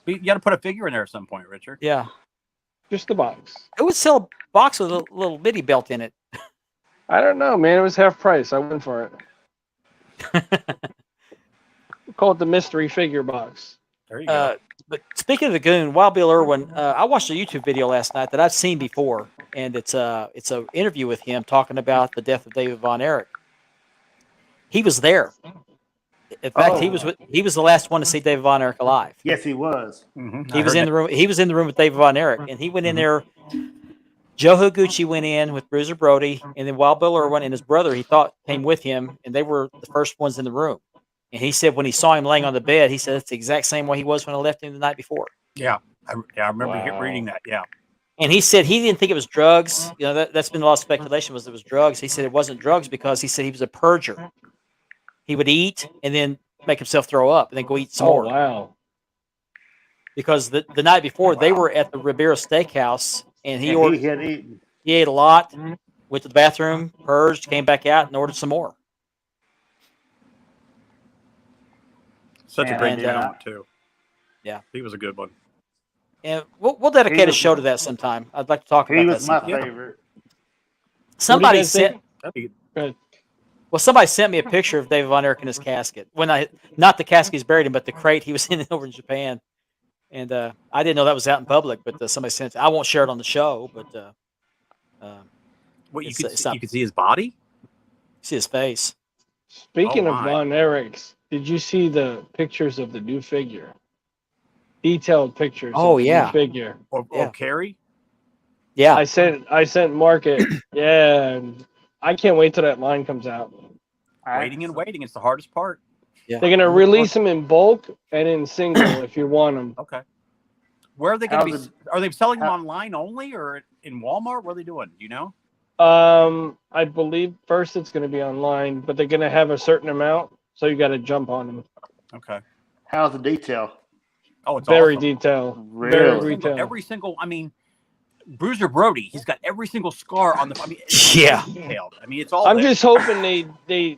You got to put a figure in there at some point, Richard. Yeah, Just a box. it would sell a box with a little bitty belt in it. I don't know, man. It was half price. I went for it. We call it the mystery figure box. There you go. But speaking of the Goon, Wild Bill Irwin, I watched a YouTube video last night that I've seen before, and it's a interview with him talking about the death of David Von Erich. He was there. In fact, he was the last one to see David Von Erich alive. Yes, he was. He was in the room. He was in the room with David Von Erich, and he went in there. Joe Higuchi went in with Bruiser Brody, and then Wild Bill Irwin and his brother, he thought, came with him, and they were the first ones in the room. And he said when he saw him laying on the bed, he said it's the exact same way he was when I left him the night before. Yeah, I remember Wow. reading that. Yeah. And he said he didn't think it was drugs. You know, that's been a lot of speculation was it was drugs. He said it wasn't drugs because he said he was a purger. He would eat and then make himself throw up and then go eat some more. Wow. Because the night before they were at the Ribera Steakhouse and he had eaten. he ate a lot, went to the bathroom, purged, came back out and ordered some more. Such a great And, talent too. Yeah, he was a good one. And we'll dedicate a show to that sometime. I'd like to talk about that. He was my sometime. favorite. Somebody sent. Good. Well, somebody sent me a picture of David Von Erich in his casket. Not the casket he's buried in, but the crate he was in over in Japan. And I didn't know that was out in public, but somebody sent it. I won't share it on the show, but What you could see his body, see his face. Speaking Oh, of my. Von Erichs, did you see the pictures of the new figure? Detailed pictures. Oh, of the yeah. new figure. or Carrie. Yeah, I sent Mark it. Yeah, and I can't wait till that line comes out. Waiting and waiting. It's the hardest part. yeah. They're gonna release them in bulk and in single if you want them. Okay. Where are they going to be? How's it- Are they selling them online only or in Walmart? What are they doing? Do you know? I believe first it's gonna be online, but they're gonna have a certain amount, so you got to jump on them. Okay. How's the detail? Oh, it's Very awesome. detailed. Really? Very Every single, retail. every single. I mean, Bruiser Brody. He's got every single scar on the. I mean, it's Yeah. detailed. I mean, it's all. I'm there. just hoping they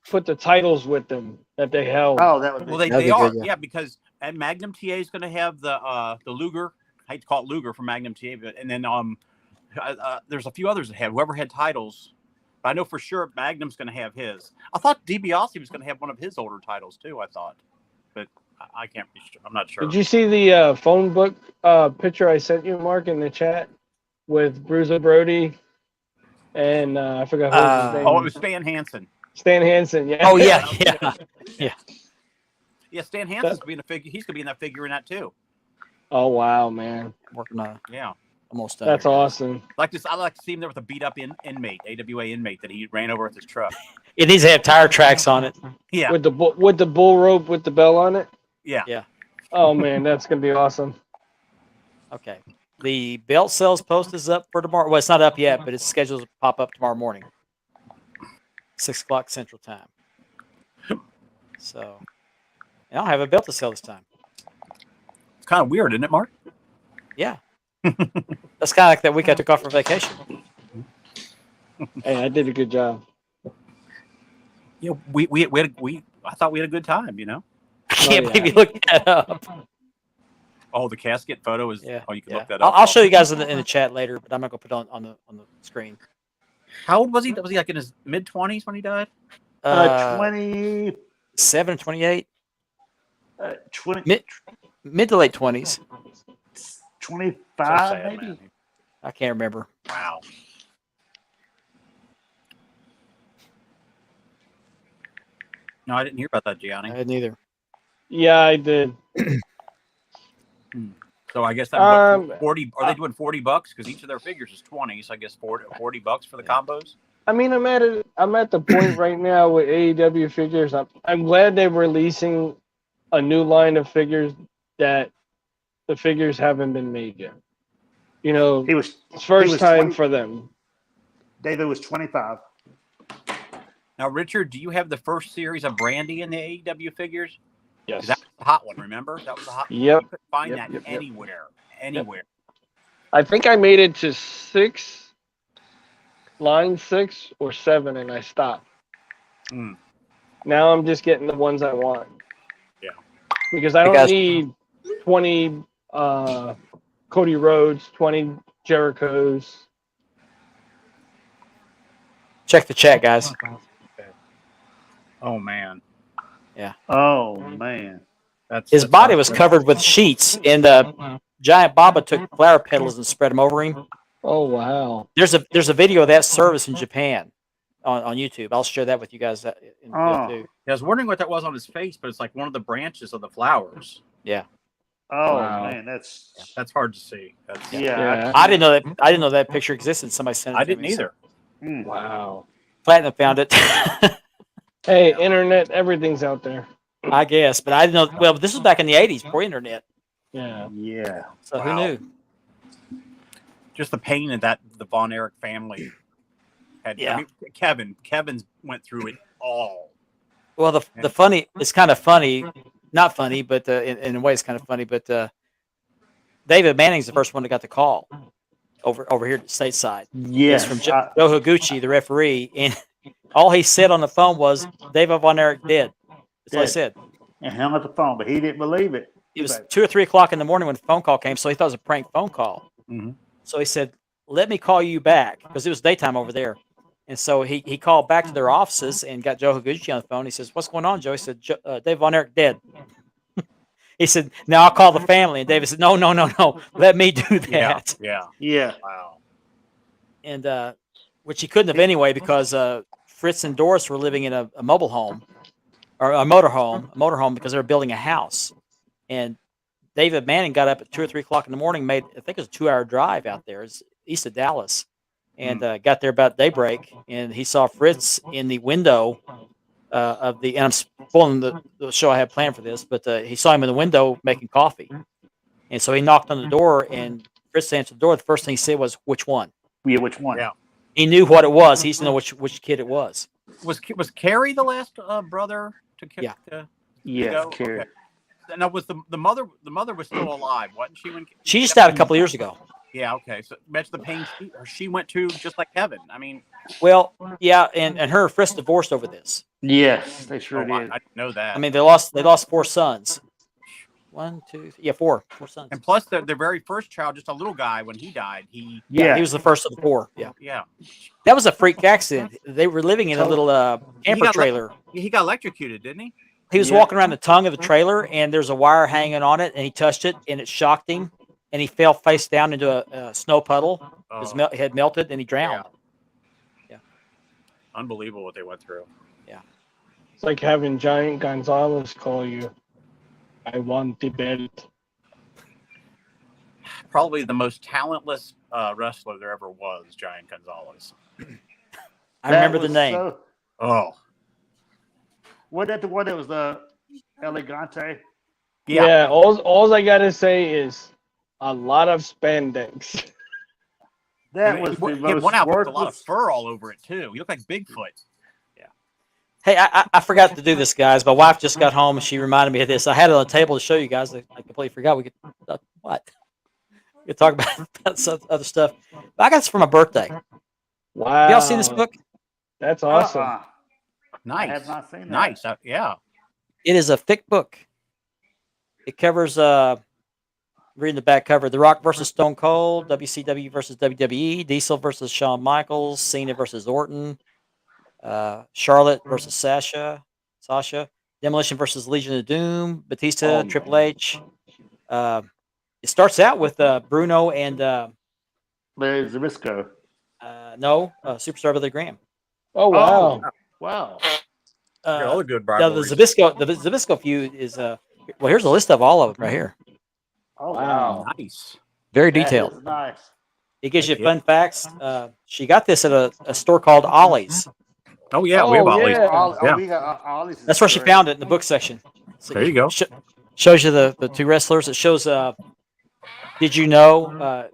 put the titles with them that they held. Oh, that would be. Well, That'd they be are, good, yeah, because and Magnum TA is going to have the Luger. I hate to call it Luger for Magnum TA, but and then there's a few others that have whoever had titles. But I know for sure Magnum's going to have his. I thought DiBiase was going to have one of his older titles too. I thought, but I can't be sure. I'm not sure. Did you see the phone book picture I sent you, Mark, in the chat with Bruiser Brody and I forgot who his name. Oh, it was Stan Hansen. Stan Hansen. Yeah. Oh yeah, yeah. Yeah, Stan Hansen's going to be in a figure. He's going to be in that figure in that too. Oh wow, man, Working on Yeah. almost done. that's here. awesome. I like to see him there with a beat up inmate, AWA inmate that he ran over with his truck. It needs to have tire tracks on it. Yeah. With the bull rope with the bell on it. Yeah. Yeah. Oh man, that's gonna be awesome. Okay. The belt sales post is up for tomorrow. Well, it's not up yet, but it's scheduled to pop up tomorrow morning, 6:00 Central Time. So, and I'll have a belt to sell this time. It's kind of weird, isn't it, Mark? Yeah. That's kind of like that week I took off for vacation. Hey, I did a good job. Yeah, I thought we had a good time, you know. I can't yeah. believe you looked that up. Oh, the casket photo is. Yeah. Oh, you can Yeah. look that up. I'll show you guys in the chat later, but I'm not gonna put it on the screen. How old was he? Was he like in his mid-20s when he died? 20, 7, 28, 20, mid to late 20s. 25, So sad, maybe. man. I can't remember. Wow. No, I didn't hear about that, I Gianni. didn't either. Yeah, I did. So I guess that Um, 40. Are they doing $40? Because each of their figures is 20. So I guess $40 for the combos. I mean, I'm at the point right now with AEW figures. I'm glad they're releasing a new line of figures that the figures haven't been made yet. You know, He was it's first was time 20 for them. David was 25. Now, Richard, do you have the first series of Brandy in the AEW figures? Yes. Because that was the hot one. Remember, that was the hot. Yep. You couldn't find Yep, that yep, yep. anywhere. I think I made it to line 6 or 7, and I stopped. Mm. Now I'm just getting the ones I want. Yeah. Because I Hey, don't guys. need 20 Cody Rhodes, 20 Jerichos. Check the chat, guys. Oh man, Oh man. His body was covered with sheets, and Giant Baba took flower petals and spread them over him. Oh wow. There's a video of that service in Japan on YouTube. I'll share that with you guys in video too. I was wondering what that was on his face, but it's like one of the branches of the flowers. Yeah, Oh Wow. man, that's That's hard to see. That's, yeah. I didn't know that. I didn't know that picture existed. Somebody sent it. I to didn't me, so either. Mm. Wow. Platinum found it. Hey, internet, everything's out there. I guess, but I didn't know. Well, this was back in the '80s, before internet. Yeah. Yeah. So Wow. who knew? just the pain that the Von Erich family had. Yeah. I mean, Kevin's went through it all. Well, the funny, it's kind of funny, not funny, but in a way it's kind of funny. But David Manning's the first one that got the call over here stateside. It's from Yes. Joe Higuchi, the referee, and all he said on the phone was David Von Erich dead. That's all he Dead. said. And hung up the phone, but he didn't believe it. It was 2 or 3 o'clock in the morning when the phone call came, so he thought it was a prank phone call. Mm-hmm. So he said, "Let me call you back," because it was daytime over there. And so he called back to their offices and got Joe Higuchi on the phone. He says, "What's going on, Joe?" He said, "Dave Von Erich dead." He said, "Now I'll call the family." And David said, "No. Let me do that." Yeah. Wow. And which he couldn't have anyway, because Fritz and Doris were living in a mobile home, or a motorhome, because they were building a house. And David Manning got up at 2 or 3 o'clock in the morning, made, I think it was a 2-hour drive out there. It's east of Dallas. And got there about daybreak, and he saw Fritz in the window of the, and I'm spoiling the show I had planned for this, but he saw him in the window making coffee. And so he knocked on the door, and Fritz answered the door. The first thing he said was, "Which one?" Yeah, which one? Yeah. He knew what it was. He used to know which kid it was. Was Carrie the last brother to kill? Yeah. Yes, Carrie. Okay. Now, was the mother was still alive, wasn't she? When She just died a couple of years ago. Yeah, okay. So imagine the pain she went to, just like Kevin. I mean, Well, yeah, and her and Fritz divorced over this. Yes, they sure did. I didn't know that. I mean, they lost 4 sons. 1, 2, 3, 4 sons. And plus, their very first child, just a little guy, when he died, he was the first of the 4. Yeah. Yeah. That was a freak accident. They were living in a little camper trailer. He got electrocuted, didn't he? He was walking around the tongue of the trailer, and there's a wire hanging on it, and he touched it, and it shocked him, and he fell face down into a snow puddle. His head melted, and he drowned. Yeah. Unbelievable what they went through. Yeah. It's like having Giant Gonzalez call you, "I want the belt." Probably the most talentless wrestler there ever was, Giant Gonzalez. I remember the name. Wasn't that the one that was the Elegante? Yeah. All I gotta say is a lot of spandex. That was the most one out with a lot of worthless. fur all over it too. He looked like Bigfoot. Yeah. Hey, I forgot to do this, guys. My wife just got home, and she reminded me of this. I had it on the table to show you guys. I completely forgot. We could what? We could talk about some other stuff. But I got this for my birthday. Wow. Y'all seen this book? That's awesome. Nice. I have not seen that. Nice. Yeah. It is a thick book. It covers, reading the back cover, The Rock versus Stone Cold, WCW versus WWE, Diesel versus Shawn Michaels, Cena versus Orton, Charlotte versus Sasha, Demolition versus Legion of Doom, Batista, Triple H. It starts out with Bruno and Zabisco. Superstar Billy Graham. Oh wow. Wow. All the good Now rivalries. the Zabisco feud is well. Here's a list of all of them right here. Oh Wow. Nice. Very That detailed. is nice. It gives you fun facts. She got this at a store called Ollie's. Oh yeah, we have Ollie's. yeah. We got Ollie's. That's where she found it, in the book section. So There you go. Shows you the 2 wrestlers. It shows. Did you know?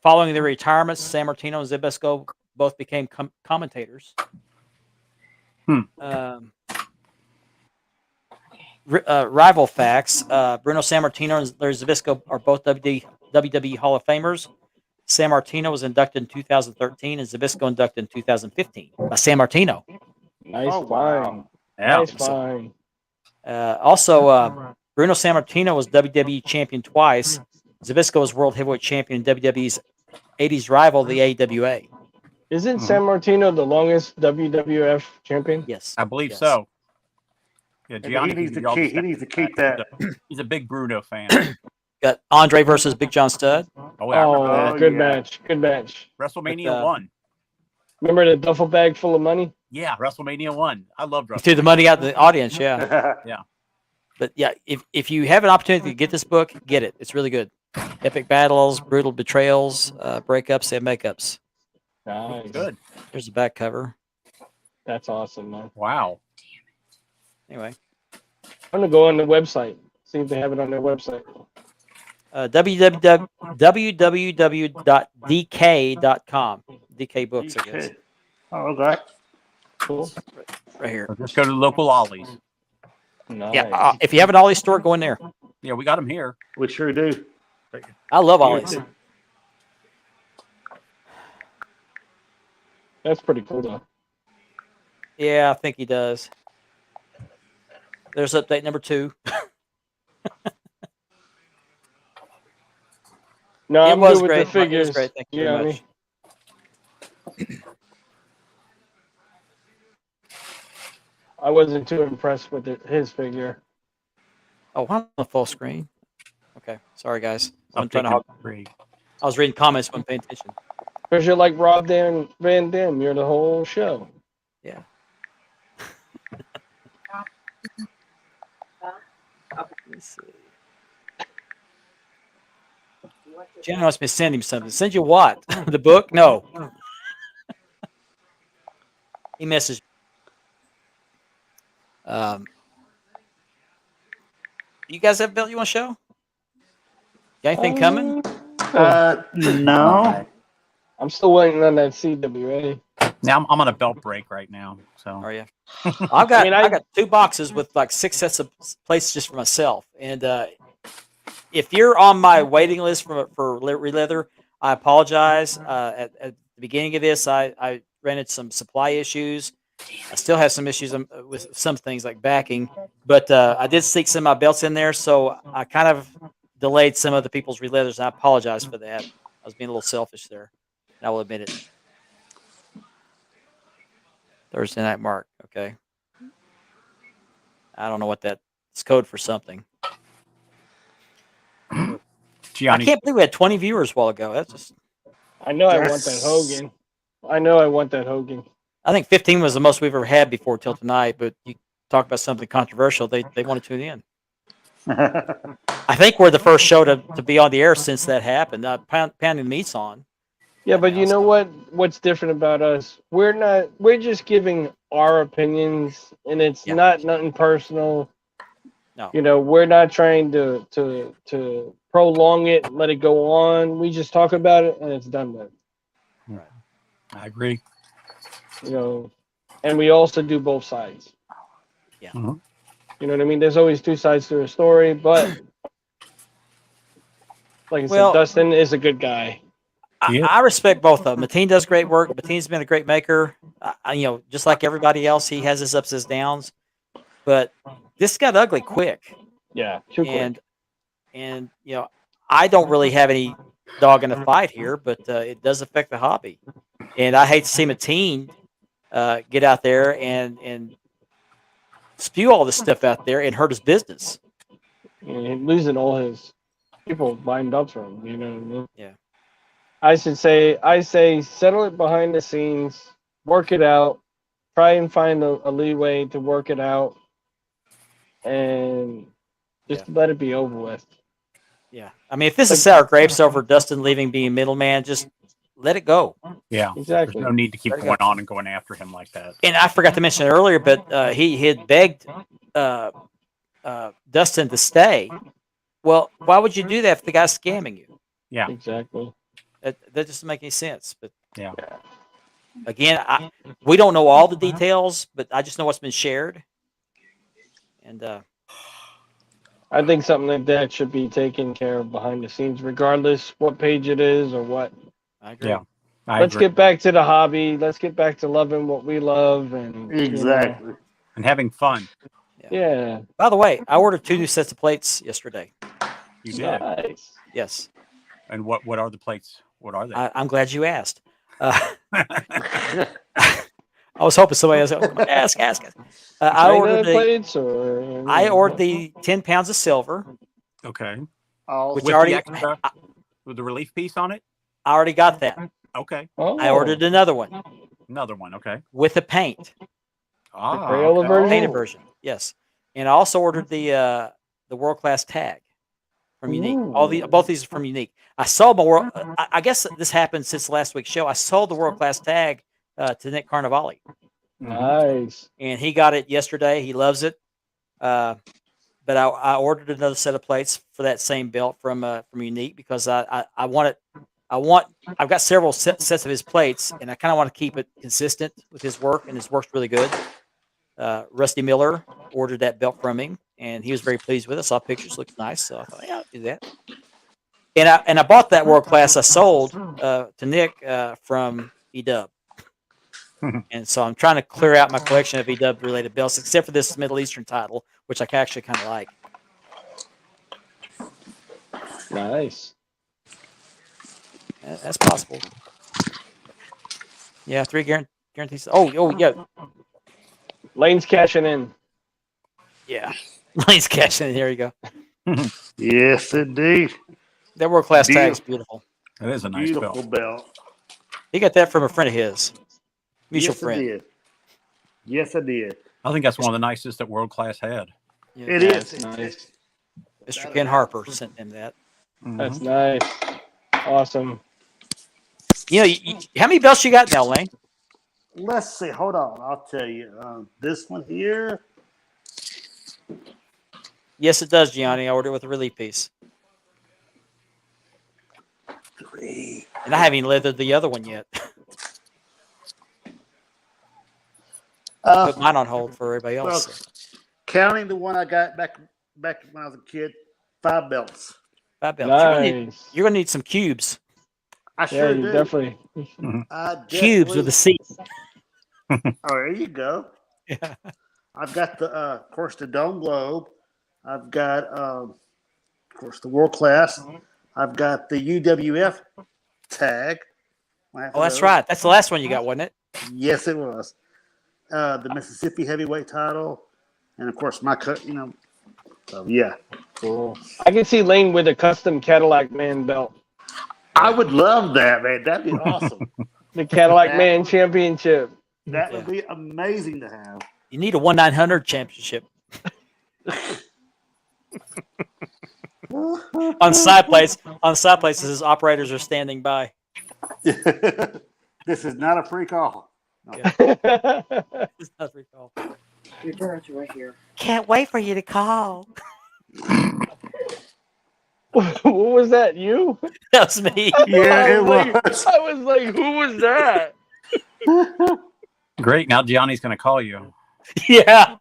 Following their retirements, San Martino and Zabisco both became commentators. Rival facts: Bruno San Martino and Larry Zabisco are both WWE Hall of Famers. San Martino was inducted in 2013, and Zabisco inducted in 2015 by San Martino. Nice Oh, find. wow. Yeah. Nice find. Also, Bruno San Martino was WWE champion twice. Zabisco was world heavyweight champion in WWE's 80s rival, the AWA. Isn't San Martino the longest WWF champion? Yes, I believe yes. so. Yeah, And Gianni he needs can to do keep. He needs to keep that. He's a big Bruno fan. Got Andre versus Big John Studd. Oh, yeah. I remember that. Oh, Good yeah. match. Good match. WrestleMania 1. Remember the duffel bag full of money? Yeah, WrestleMania 1. I loved He WrestleMania. threw the money out the audience, yeah. Yeah. But yeah, if you have an opportunity to get this book, get it. It's really good. Epic battles, brutal betrayals, breakups, and makeups. Nice. Good. There's the back cover. That's awesome, man. Wow. Anyway, I'm gonna go on the website, see if they have it on their website. www.dk.com. DK Books, I guess. Okay. Oh, okay. Cool. Right here. So just go to the local Ollie's. Nice. Yeah. If you have an Ollie store, go in there. Yeah, we got them here. We sure do. I love Here Ollie's. too. That's pretty cool though. Yeah, I think he does. There's update number 2. No, It I'm was good with great. the figures. It was great. Thank you know very what I much. mean? I wasn't too impressed with his figure. Oh, I'm on the full screen. Okay, sorry guys. I'm Update trying to. number 3. I was reading comments, wasn't paying attention. Because you're like Rob Van Dam. You're the whole show. Yeah. Let's see. Jen wants me to send him something. Send you what? The book? No. He messaged. You guys have a belt you want to show? Got anything coming? No. I'm still waiting on that CWA. Now I'm on a belt break right now. So Are you? I've got I mean, I got 2 boxes with like 6 sets of plates just for myself. And if you're on my waiting list for Releather, I apologize. At the beginning of this, I ran into some supply issues. I still have some issues with some things like backing, but I did sneak some of my belts in there, so I kind of delayed some of the people's Releathers. And I apologize for that. I was being a little selfish there. I will admit it. Thursday Night Mark. Okay. I don't know what it's code for something. Gianni, I can't believe we had 20 viewers a while ago. That's just. I know I want that Hogan. I think 15 was the most we've ever had before till tonight. But you talk about something controversial, they want to tune in. I think we're the first show to be on the air since that happened. Pounding the Meat's on. Yeah, but you know what? What's different about us? We're just giving our opinions, and it's not nothing personal. No. You know, we're not trying to prolong it, let it go on. We just talk about it, and it's done with. Right. I agree. You know, and we also do both sides. Yeah. Mm-hmm. You know what I mean? There's always 2 sides to a story, but like I said, Dustin is a good guy. I respect both of them. Mateen does great work. Mateen's been a great maker. Just like everybody else, he has his ups, his downs. But this got ugly quick. Yeah, too quick. And I don't really have any dog in the fight here, but it does affect the hobby. And I hate to see Mateen get out there and spew all this stuff out there and hurt his business. He's losing all his people lined up for him. You know what I mean? Yeah. I say settle it behind the scenes, work it out, try and find a leeway to work it out, and just let it be over with. Yeah. I mean, if this is sour grapes over Dustin leaving being middleman, just let it go. Yeah. Exactly. There's no need to keep going on and going after him like that. And I forgot to mention it earlier, but he had begged Dustin to stay. Well, why would you do that if the guy's scamming you? Yeah. Exactly. That doesn't make any sense. But yeah. Again, we don't know all the details, but I just know what's been shared. And I think something like that should be taken care of behind the scenes, regardless what page it is or what. I agree. Yeah. Let's get back to the hobby. Let's get back to loving what we love and exactly and having fun. Yeah. By the way, I ordered 2 new sets of plates yesterday. You did? Nice. Yes. And what are the plates? What are they? I'm glad you asked. I was hoping somebody else would ask. I ordered the 10 pounds of silver. Okay. Which with already with the relief piece on it. I already got that. Okay. Oh. I ordered another one. Another one. Okay. With the paint. The Crayola version. Painted version. Yes. And I also ordered the world class tag from Unique. Both these are from Unique. I sold my world. I guess this happened since last week's show. I sold the world class tag to Nick Carnivale. Nice. And he got it yesterday. He loves it. but I ordered another set of plates for that same belt from Unique because I want it. I've got several sets of his plates, and I kind of want to keep it consistent with his work, and his work's really good. Rusty Miller ordered that belt from him, and he was very pleased with it. Saw pictures, looked nice, so I thought, yeah, I'll do that. And I bought that World Class. I sold to Nick from EW, and so I'm trying to clear out my collection of EW related belts, except for this Middle Eastern title, which I actually kind of like. Nice. That's possible. Yeah, 3 guarantees. Oh, yeah. Lane's cashing in. Yeah. Lane's cashing in. Here you go. Yes, indeed. That World Class tag's beautiful. It is a nice Beautiful belt. He got that from a friend of his. Mutual Yes, friend. I did. Yes, I did. I think that's one of the nicest that World Class had. Yeah, It is. Nice. Mr. Ken Harper sent him that. That's nice. Awesome. You know, how many belts you got now, Lane? Let's see. Hold on. I'll tell you. This one here. Yes, it does, Gianni. I ordered it with a relief piece. 3. And I haven't even leathered the other one yet. Put mine on hold for everybody else. Well, counting the one I got back when I was a kid, 5 belts. 5 belts. Nice. You're gonna need some cubes. I sure you do. definitely. Cubes with a C. Oh, there you go. Yeah. I've got of course, the Dome Globe. I've got, of course, the World Class. I've got the UWF tag. Oh, that's right. That's the last one you got, wasn't it? Yes, it was. The Mississippi heavyweight title, and of course, my cut. So yeah. Cool. I can see Lane with a custom Cadillac Man belt. I would love that, man. That'd be awesome. The Cadillac Man Championship. That would be amazing to have. You need a 1-900 championship. On side plates, it says operators are standing by. This is not a free call. No. Yeah. It's not a free call. Your turns right here. Can't wait for you to call. What was that? You? That was me. Yeah, it was. I was like, who was that? Great. Now Gianni's going to call you. Yeah.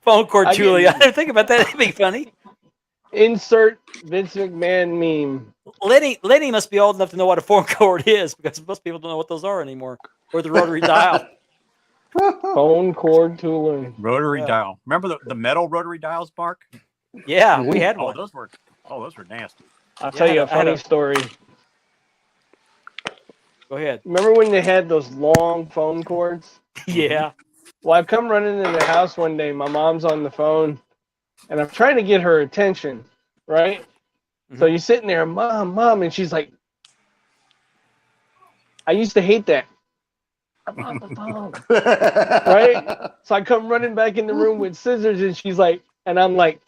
Phone cord, I Julie. get- I didn't think about that. That'd be funny. Insert Vince McMahon meme. Lenny must be old enough to know what a phone cord is because most people don't know what those are anymore. Or the rotary dial. Phone cord tooling. Rotary Yeah. dial. Remember the metal rotary dials, Mark? Yeah, we had Oh, one. those were nasty. I'll tell you a I had funny story. Go ahead. Remember when they had those long phone cords? Yeah. Well, I come running in the house one day. My mom's on the phone, and I'm trying to get her attention, right? So you're sitting there, Mom, and she's like, I used to hate that. I'm on the phone. Right? So I come running back in the room with scissors, and she's like, and I'm like,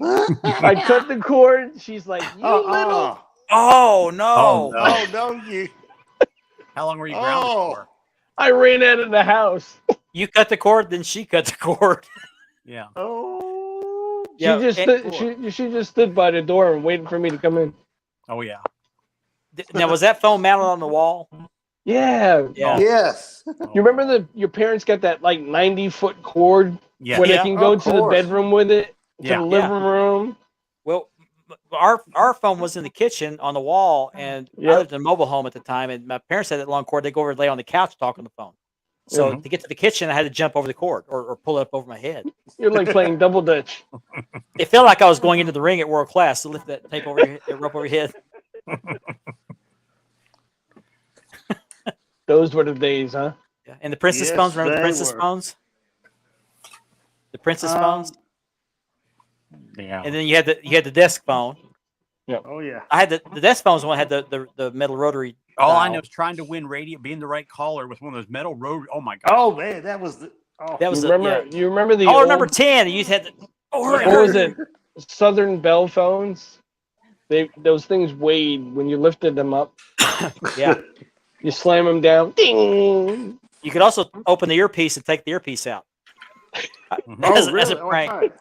I cut the cord. She's like, you little. Oh, no. Oh no, you. How long were you grounded for? I ran out of the house. You cut the cord, then she cut the cord. Yeah. Oh. Yeah, She just stood by the door and waited for me to come in. Oh, yeah. Now, was that phone mounted on the wall? Yeah. Yeah. Yes. You remember your parents got that like 90-foot cord Yeah. where Yeah, they can go of to the course. bedroom with it, to Yeah. the living room. Well, our phone was in the kitchen on the wall, and I Yep. lived in a mobile home at the time, and my parents had that long cord. They go over and lay on the couch, talk on the phone. So to get to the kitchen, I had to jump over the cord or pull it up over my head. You're like playing double dutch. It felt like I was going into the ring at World Class to lift that tape over your rope over your head. Those were the days, huh? Yeah. And the Princess Yes, phones. Remember the they Princess were. phones? The Princess phones. Yeah. And then you had the desk phone. Oh yeah. I had the desk phones. One had the metal rotary. All I dial. know is trying to win radio, being the right caller with one of those metal rotary. Oh, my God. Oh man, that was the. Oh. That was You the, remember? yeah. You remember the Caller old, number 10. You had the. Oh, hurry, what was hurry. it? Southern Bell phones. Those things weighed when you lifted them up. Yeah. You slam them down. Ding. You could also open the earpiece and take the earpiece out. As, Oh, as a really? Oh, prank. right.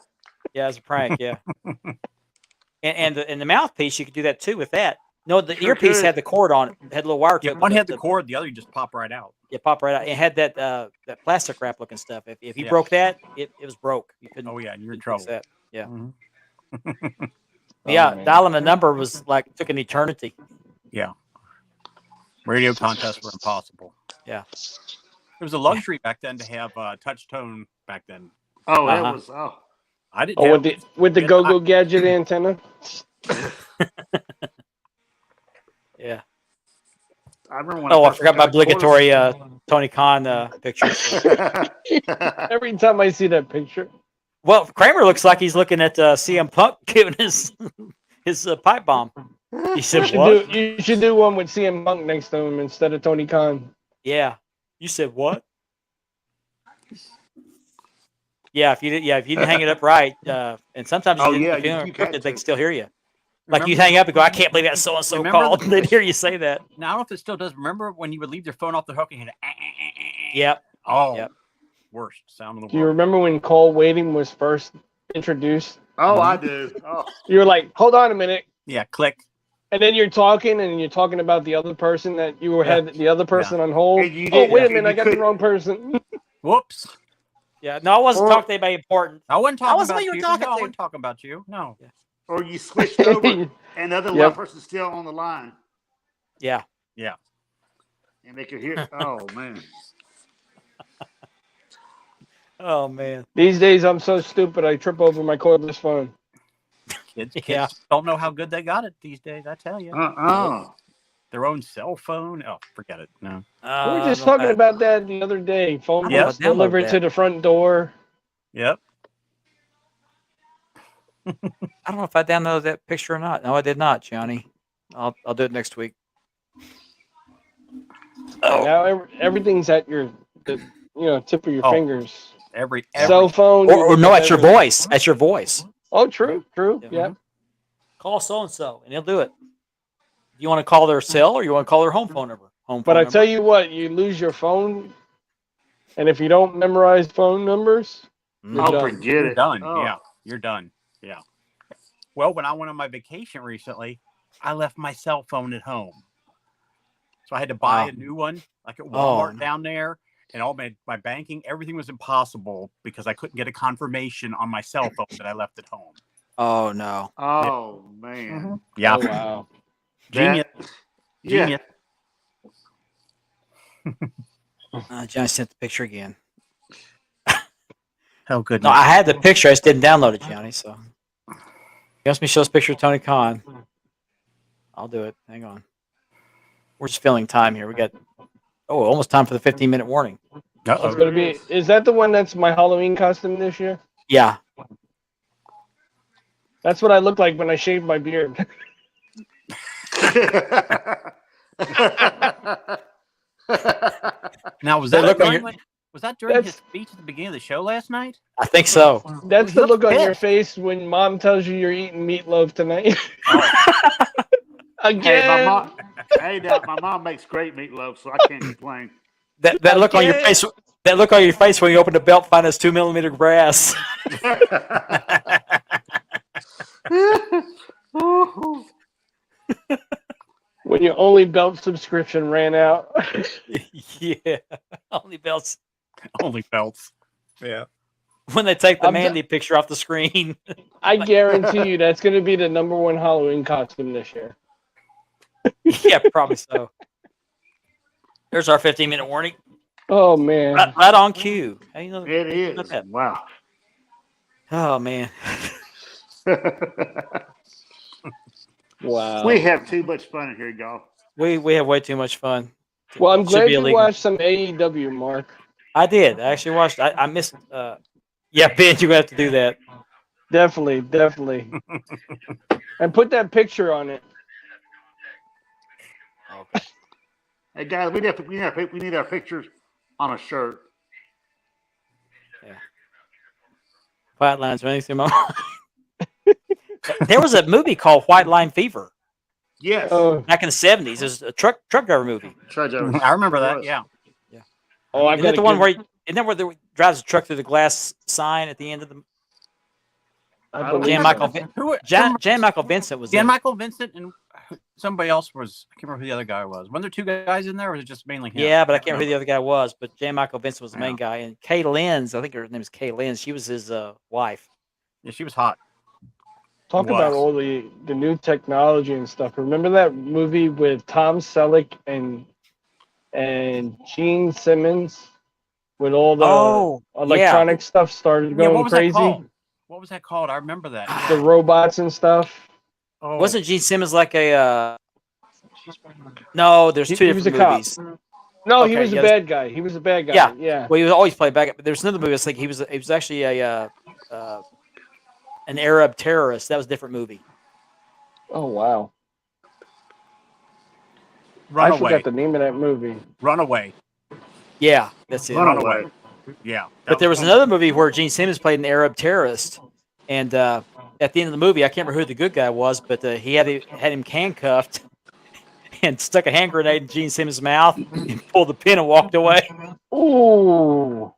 Yeah, as a prank. Yeah. and the mouthpiece, you could do that too with that. No, the Sure earpiece could. had the cord on it. Had a little wire to Yeah, it. one had the cord, the other you just pop right out. Yeah, pop right out. It had that plastic wrap looking stuff. If you Yeah. broke that, it was broke. You couldn't. Oh yeah, you're in couldn't fix trouble. that. Yeah. Mhm. Yeah, man. dialing a number was like took an eternity. Yeah. Radio contests were impossible. Yeah. It was a luxury back then to have touch tone back then. Oh, Uh-huh. that was. Oh. I didn't Oh, have with the Yeah, go-go gadget antenna. Yeah. I remember when. Oh, I first forgot my got the quarters. obligatory Tony Khan picture. Every time I see that picture, Well, Kramer looks like he's looking at CM Punk giving his pipe bomb. He said, "What?" you should do one with CM Punk next to him instead of Tony Khan. Yeah. You said what? Yeah, if you didn't hang it up right, and sometimes Oh, you didn't, yeah, if you you don't had encrypt it, they to. can still hear you. Like Remember- you hang up and go, "I can't believe that so and so Remember called." the- And they'd hear you say that. Now I don't know if it still does. Remember when you would leave your phone off the hook and hit Yep. Oh, Yep. worst sound in the Do you world. remember when call waiting was first introduced? Oh, I do. Oh. You were like, "Hold on a minute," Yeah, click. and then you're talking about the other person that you had the other person on hold. And you Oh, did- wait a and minute, you I got the couldn't- wrong person. Whoops. Yeah. No, I wasn't Or- talking to anybody important. I wasn't talking wasn't about what you you. were talking No, I to. wasn't talking about you. No. Or you switched over, and the other Yep. person's still on the line, Yeah. and they could hear. Oh man. Oh man. These days, I'm so stupid, I trip over my cordless phone. Kids Yeah. don't know how good they got it these days. I tell you. Their own cell phone. Oh, forget it. No. We were just no, talking about that the other day. Phone Yeah, was download delivered that. to the front door. Yep. I don't know if I downloaded that picture or not. No, I did not, Johnny. I'll do it next week. Oh. Now everything's at your tip of your Oh. fingers. Every Cell phone. Or no, at your voice. At your voice. Oh, true. Yeah. Yeah. Call so and so, and he'll do it. You want to call their cell or you want to call their home phone number? But I tell you what, you lose your phone, and if you don't memorize phone numbers, you're Oh, done. forget You're it. done. Oh. Yeah, you're done. Yeah. Well, when I went on my vacation recently, I left my cell phone at home, so I had to buy Wow. a new one, like at Walmart no. down there, and all my banking, everything was impossible because I couldn't get a confirmation on my cell phone that I left at home. Oh no. Oh man. Yeah, Oh, wow. genius. Yeah. Genius. Johnny sent the picture again. How good. No, I had the picture. I just didn't download it, Johnny. So you asked me to show this picture of Tony Khan. I'll do it. Hang on. We're just filling time here. We got almost time for the 15-minute warning. It's gonna be. Is that the one that's my Halloween costume this year? Yeah. That's what I look like when I shave my beard. Now was They that look on during, your- was that during his That's- speech at the beginning of the show last night? I think so. That's He the looks look on your pissed. face when mom tells you you're eating meatloaf tonight. Hey, Again. my mom makes great meatloaf, so I can't complain. That look on your face. That look on your face when you open the belt, find us 2mm brass. When your only belt subscription ran out. Yeah. Only belts. Only belts. Yeah. When they take the I'm Mandy picture off the screen. I guarantee you that's going to be the #1 Halloween costume this year. Yeah, probably so. There's our 15-minute warning. Oh, man. Right on cue. How you know? It is. Not that- Wow. Oh man. Wow. We have too much fun in here, y'all. We have way too much fun. Well, I'm Should glad be you illegal. watched some AEW, Mark. I did. I actually watched. I missed. Yeah, Ben, you're gonna have to do that. Definitely. And put that picture on it. Okay. Hey guys, we need our pictures on a shirt. White lines running through my mind. There was a movie called White Line Fever Yes. back in the 70s. It was a truck driver movie. Try to- I remember that. Yeah. Oh, I Isn't that got the one where? Isn't that where drives a truck through the glass sign at the end of the. I don't believe Jan so. Michael Jan Michael Vincent was Jan in it. Michael Vincent and somebody else was. I can't remember who the other guy was. Weren't there two guys in there, or was it just mainly him? Yeah, but I can't remember who the other guy was. But Jan Michael Vincent was the main Yeah. guy, and Kay Lenz, I think her name is Kay Lenz. She was his wife. Yeah, she was hot. Talk about all the new technology and stuff. Remember that movie with Tom Selleck and Gene Simmons with all the electronic stuff started going what was crazy? That called? What was that called? I remember that. The robots and stuff. Oh. Wasn't Gene Simmons like a? No, there's two He was different a cop. movies. No, Okay, he was a yeah, bad guy. He was a bad guy. Yeah. Yeah. Well, he was always played bad guy. But there's another movie. It's like he was actually an Arab terrorist. That was a different movie. Oh wow. I Runaway. forgot the name of that movie. Runaway. Yeah, that's it. Runaway. Yeah. But there was another movie where Gene Simmons played an Arab terrorist, and at the end of the movie, I can't remember who the good guy was, but he had him handcuffed and stuck a hand grenade in Gene Simmons' mouth and pulled the pin and walked away. Ooh.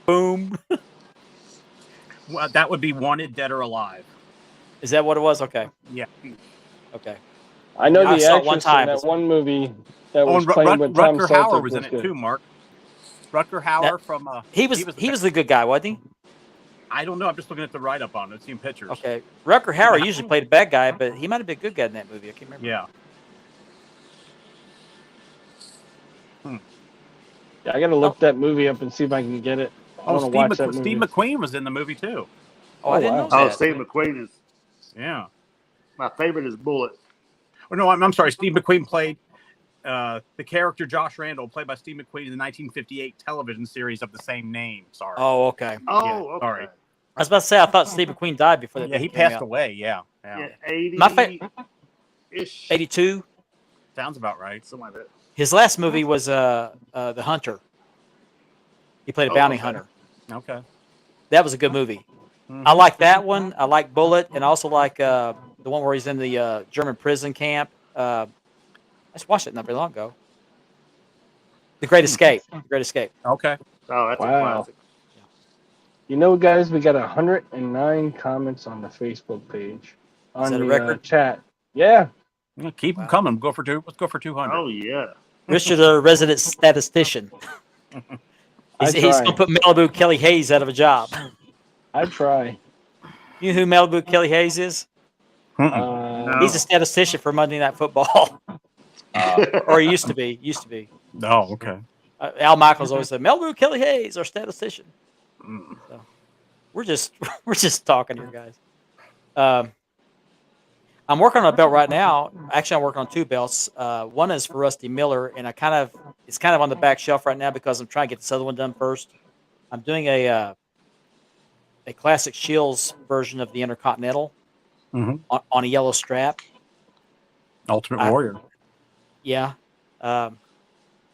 Boom. Well, that would be Wanted, Dead or Alive. Is that what it was? Okay. Yeah. Okay. I know I the saw it one actress time. in that one movie that was and playing with Tom Rutger Selleck Hauer was in it good. too, Mark. Rutger Hauer from He was the good guy, wasn't he? I don't know. I'm just looking at the write up on it. I've seen pictures. Okay. Rutger Hauer usually played a bad guy, but he might have been a good guy in that movie. I can't remember. Yeah. Yeah, I gotta look that movie up and see if I can get it. I want to watch that movie. Steve McQueen was in the movie too. Oh, I didn't know Oh, that. Steve McQueen is Yeah. my favorite. Is Bullet. Oh no, I'm sorry. Steve McQueen played the character Josh Randall, played by Steve McQueen in the 1958 television series of the same name. Sorry. Oh, okay. Oh, Yeah, okay. sorry. I was about to say I thought Steve McQueen died before that. Yeah, he movie came passed out. away. Yeah. Yeah, 80. My ish. 82. Sounds about right. Something like that. His last movie was The Hunter. He played a bounty hunter. Okay. That was a good movie. I like that one. I like Bullet, and I also like the one where he's in the German prison camp. I just watched it not very long ago. The Great Escape. The Great Escape. Okay. Oh, that's a Wow. classic. You know, guys, we got 109 comments on the Facebook page. On that a the record? chat. Yeah. Yeah, keep them coming. Go for two. Let's go for 200. Oh yeah. Richard's a resident statistician. He's going to put Malibu Kelly Hayes out of a job. I try. You know who Malibu Kelly Hayes is? No. He's a statistician for Monday Night Football. Or he used to be. Oh, okay. Al Michaels always said, Malibu Kelly Hayes, our statistician. So, we're just talking here, guys. I'm working on a belt right now. Actually, I'm working on two belts. One is for Rusty Miller, and it's kind of on the back shelf right now because I'm trying to get this other one done first. I'm doing a classic Shields version of the Intercontinental on a yellow strap. Ultimate Warrior. Yeah.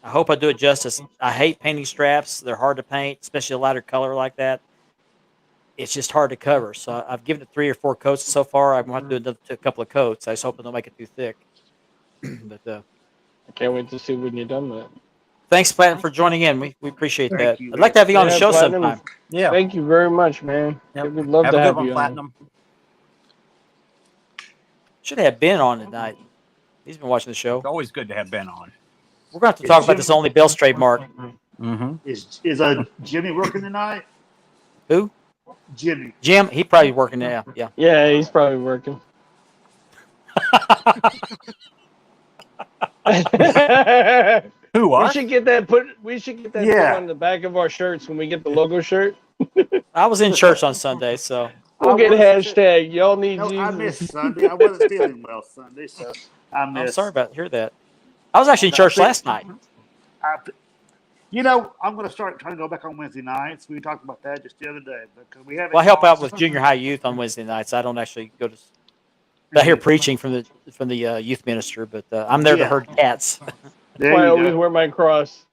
I hope I do it justice. I hate painting straps. They're hard to paint, especially a lighter color like that. It's just hard to cover. So I've given it 3 or 4 coats so far. I'm going to do a couple of coats. I just hope I don't make it too thick. But I can't wait to see when you're done with it. thanks, Platinum, for joining in. We appreciate Thank that. you. I'd like to have you on the Yeah, show Platinum. sometime. Yeah. Thank you very much, man. Yep. We'd love Have to a good have one, you on. Platinum. Should have Ben on tonight. He's been watching the show. It's always good to have Ben on. We're going to have to talk about this Only Bells trademark. Mm-hmm. Is Jimmy working tonight? Who? Jimmy. Jim. He probably working now. Yeah. Yeah, he's probably working. Who We us? should get that put on the back of our shirts when we get the logo shirt. I was in church on Sunday, so We'll get hashtag. Y'all need No, Jesus. I missed Sunday. I wasn't feeling well Sunday, so I missed. I'm sorry about to hear that. I was actually in church last night. You know, I'm going to start trying to go back on Wednesday nights. We talked about that just the other day because we haven't. Well, I help out with junior high youth on Wednesday nights. I don't actually go to. I hear preaching from the youth minister, but I'm there to herd cats. That's why I always wear my cross.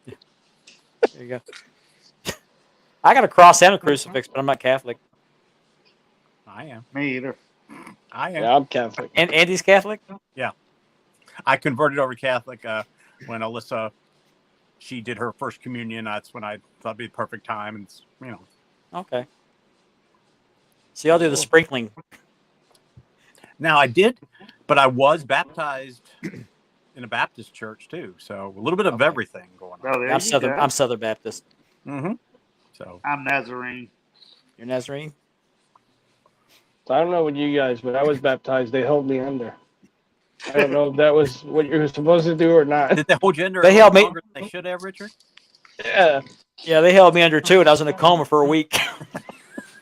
There you go. I got a cross and a crucifix, but I'm not Catholic. I am. Me either. I am. Yeah, I'm Catholic. And Andy's Catholic. I converted over Catholic when Alyssa she did her first communion. That's when I thought it'd be the perfect time. And it's, Okay. So y'all do the sprinkling. Now I did, but I was baptized in a Baptist church too. So a little bit of everything going on. Oh, there I'm you Southern. go. I'm Southern Baptist. Mm-hmm. So I'm Nazarene. You're Nazarene. I don't know what you guys, but I was baptized. They held me under. I don't know if that was what you were supposed to do or not. did they hold you under They a held little me- longer than they should have, Richard? Yeah. Yeah, they held me under too, and I was in a coma for a week.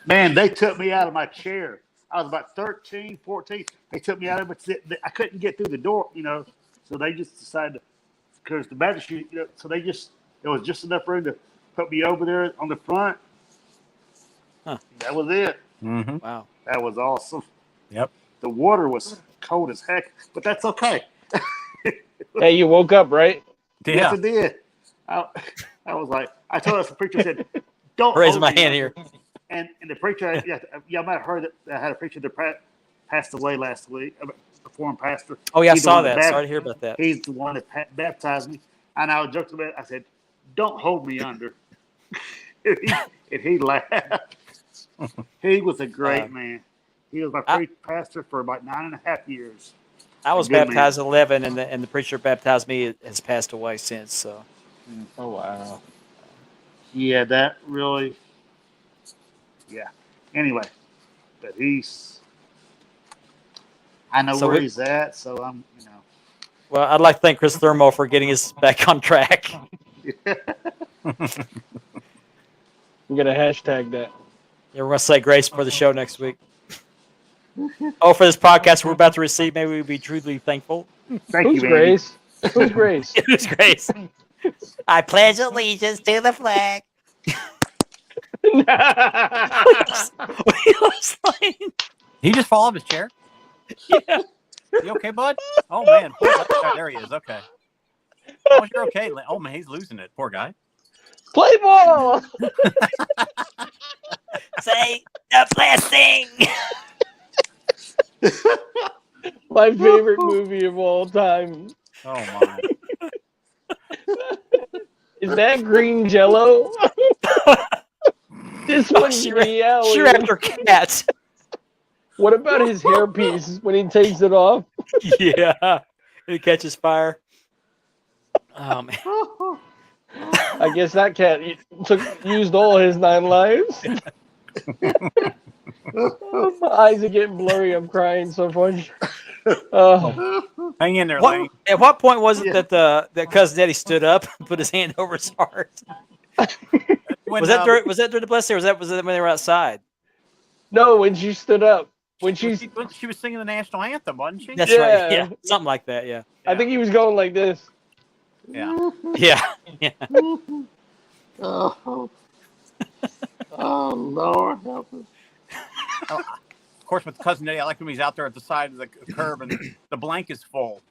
Man, they took me out of my chair. I was about 13, 14. They took me out of it. I couldn't get through the door, So they just decided, because the magistrate, so there was just enough room to put me over there on the front. Huh. That was it. Mm-hmm. Wow. That was awesome. Yep. The water was cold as heck, but that's okay. Hey, you woke up, right? Yeah. Yes, it did. I was like, I told us the preacher said, "Don't Raise hold my me hand under." here. And the preacher, y'all might have heard that I had a preacher that passed away last week, a foreign pastor. Oh yeah, I He's the saw one that. Sorry to hear about that. He's the one that baptized me. And I was joking about it. I said, "Don't hold me under." and he laughed. He was a great man. He was my pastor for about 9.5 years. I was Good baptized at 11, and the preacher who baptized me has passed away since. So Oh, wow. Yeah, that really. Yeah. Anyway, but I know So where we- he's at, so I'm, well, I'd like to thank Chris Thermo for getting us back on track. I'm going to hashtag that. Yeah, we're gonna say grace for the show next week. Oh, for this podcast we're about to receive, may we be truly thankful. Thank Who's you, Andy. Grace? Who's Grace? It was grace. I pledge allegiance to the flag. We was like, He just fall off his chair. yeah. You okay, bud? Oh man, there he is. Okay. Oh, you're okay. Oh man, he's losing it. Poor guy. Play ball! Say the blessing. My favorite movie of all time. Oh my. Is that green jello? This Oh, one's she reality. wrapped her cat. What about his hairpiece when he takes it off? Yeah. It catches fire. Oh man. I guess that cat used all his 9 lives. My eyes are getting blurry. I'm crying so much. Hang in there, Lane. At what point was it that cousin Eddie stood up and put his hand over his heart? When, Was that during the blessing, or was that when they were outside? No, when she stood up. When she was singing the national anthem, wasn't she? That's Yeah. right. Yeah, something like that. Yeah. I think he was going like this. Yeah. Yeah. Yeah. Oh, Lord help us. Of course, with cousin Eddie, I like when he's out there at the side of the curb and the blank is full.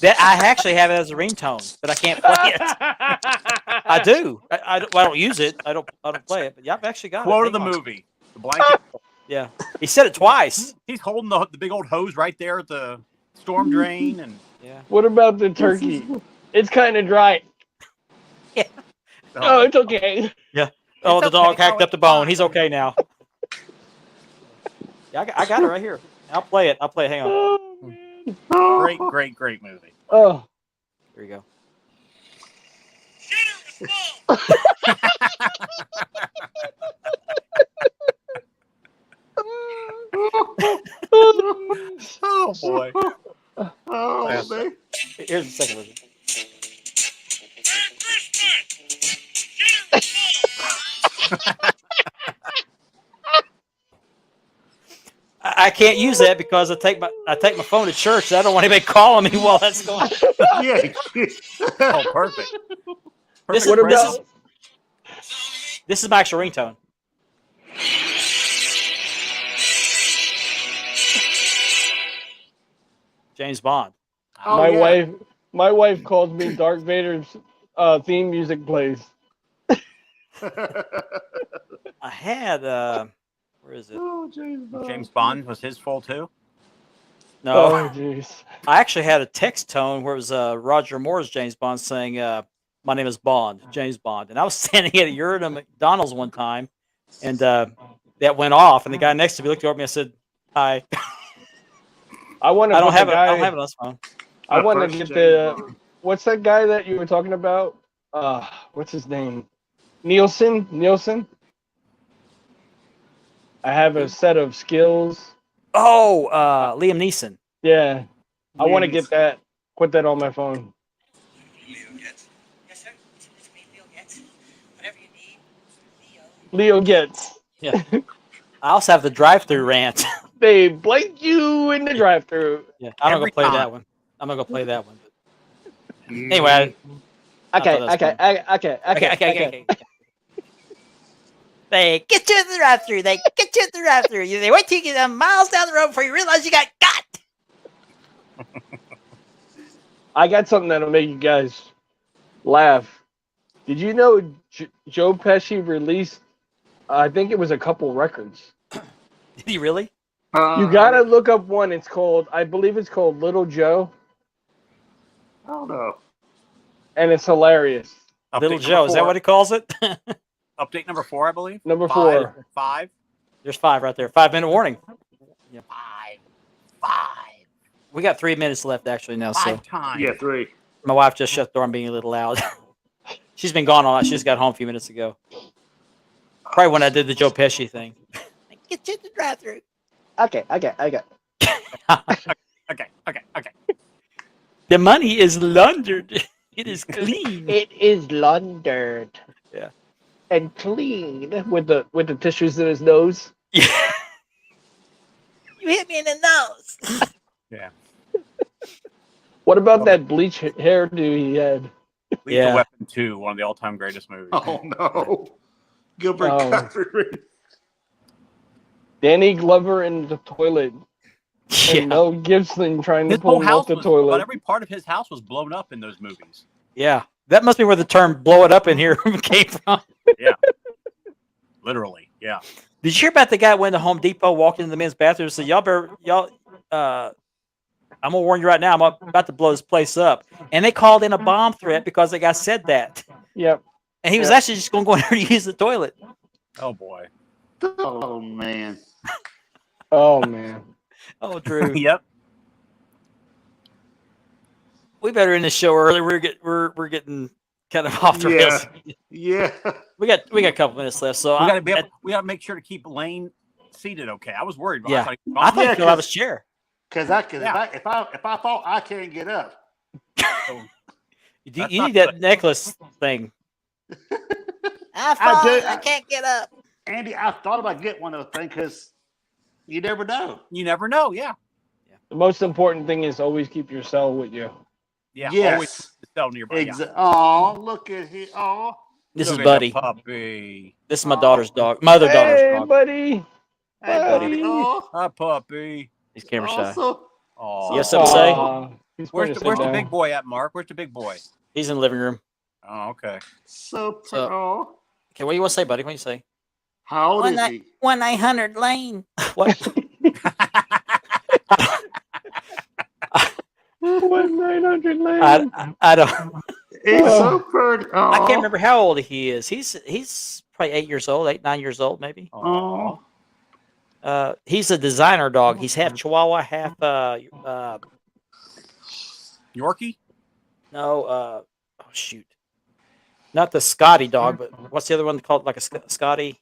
That I actually have it as a ringtone, but I can't play it. I do. I don't use it. I don't play it. But yeah, I've actually got Quote it. of the Hang on. movie: the blank is full. Yeah. He said it twice. He's holding the big old hose right there at the storm drain, and Yeah. What about the turkey? It's kind of dry. Yeah. Oh, it's okay. Yeah. Oh, the dog hacked up the bone. He's okay now. Yeah, I got it right here. I'll play it. Hang on. Oh, man. great movie. Oh. Here you go. Oh boy. Oh, man. Here's the second version. I can't use that because I take my phone to church. And I don't want anybody calling me while that's going. Yeah. Oh, perfect. This What about? This is my actual ringtone. James Bond. Oh, my yeah. wife calls me Darth Vader's theme music plays. I had where is it? Oh, James Bond. James Bond was his full too. No, Oh, jeez. I actually had a text tone where it was Roger Moore's James Bond saying, "My name is Bond, James Bond," and I was standing at a urinal at McDonald's one time, and that went off, and the guy next to me looked over at me and said, "Hi." I want to I don't put the have it. I don't guy. have it on this phone. I want to First get James the. Bond. What's that guy that you were talking about? What's his name? Nielsen. I have a set of skills. Oh, Liam Neeson. Yeah, I want to Yes. get that. Put that on my phone. Yes, sir. It's me, Leo Getz. Whatever you need, Leo gets. Yeah. I also have the drive-through rant. They blank you in the drive-through. Yeah, I'm not Every gonna play time. that one. I'm not gonna play that one. But anyway, I thought Okay. that was funny. Okay. They get you in the drive-through. They get you in the drive-through. They wait till you get miles down the road before you realize you got got. I got something that'll make you guys laugh. Did you know Joe Pesci released? I think it was a couple records. Did he really? You gotta look up one. It's called, I believe it's called Little Joe, I don't know. and it's hilarious. Update Little number Joe. Is that 4. what he calls it? Update number 4, I believe. Number 5. 4. 5. There's 5 right there. 5-minute warning. 5. We got 3 minutes left actually now. So 5 times. Yeah, 3. my wife just shut the door. I'm being a little loud. She's been gone all night. She just got home a few minutes ago. Probably when I did the Joe Pesci thing. Get you in the drive-through. Okay. Okay. The money is laundered. It is clean. It is laundered. Yeah. And clean with the tissues in his nose. Yeah. You hit me in the nose. Yeah. What about that bleach hairdo he had? Lethal Yeah. Weapon 2, one of the all-time greatest movies. Oh no. Gilbert Oh. Gottfried. Danny Glover in the toilet. Yeah. And Mel Gibson trying to His pull whole him off house the was, toilet. but every part of his house was blown up in those movies. Yeah. That must be where the term "blow it up" in here came from. Yeah. Literally. Yeah. Did you hear about the guy who went to Home Depot, walked into the men's bathroom, and said, I'm gonna warn you right now, I'm about to blow this place up. And they called in a bomb threat because the guy said that. Yep. And he was actually just gonna go in there and use the toilet. Oh boy. Oh man. Oh man. Oh, Drew. Yep. We better end the show early. We're getting kind of off the rails. Yeah. We got a couple minutes left, so We gotta make sure to keep Lane seated. Okay. I was worried. Yeah. I I thought thought Yeah, he fell out of his chair. Because if I fall, I can't get up. You That's need not that good. necklace thing. I can't get up. Andy, I thought about getting one of those things because you never know. you never know. Yeah. The most important thing is always keep your cell with you. Yeah. Yes. Always cell nearby. Yeah. Oh, look at him. Oh. This is Look at Buddy. the puppy. This is my daughter's dog. My other daughter's Hey, dog. buddy. Hey, Buddy. Oh. Hi, puppy. He's camera shy. Also, Oh. You have something to say? Aw, he's Where's going the, to where's sit the down. big boy at, Mark? Where's the big boy? He's in the living room. Oh, okay. so So- oh. Okay, what do you want to say, buddy? What do you say? How old is he? 1-800 Lane. What? 1-900 Lane. I don't. It's Oh. so pretty. Oh. I can't remember how old he is. He's probably 8 years old, 8-9 years old, maybe. Oh. He's a designer dog. He's half Chihuahua, half Yorkie? oh shoot, not the Scotty dog, but what's the other one called? Like a Scotty.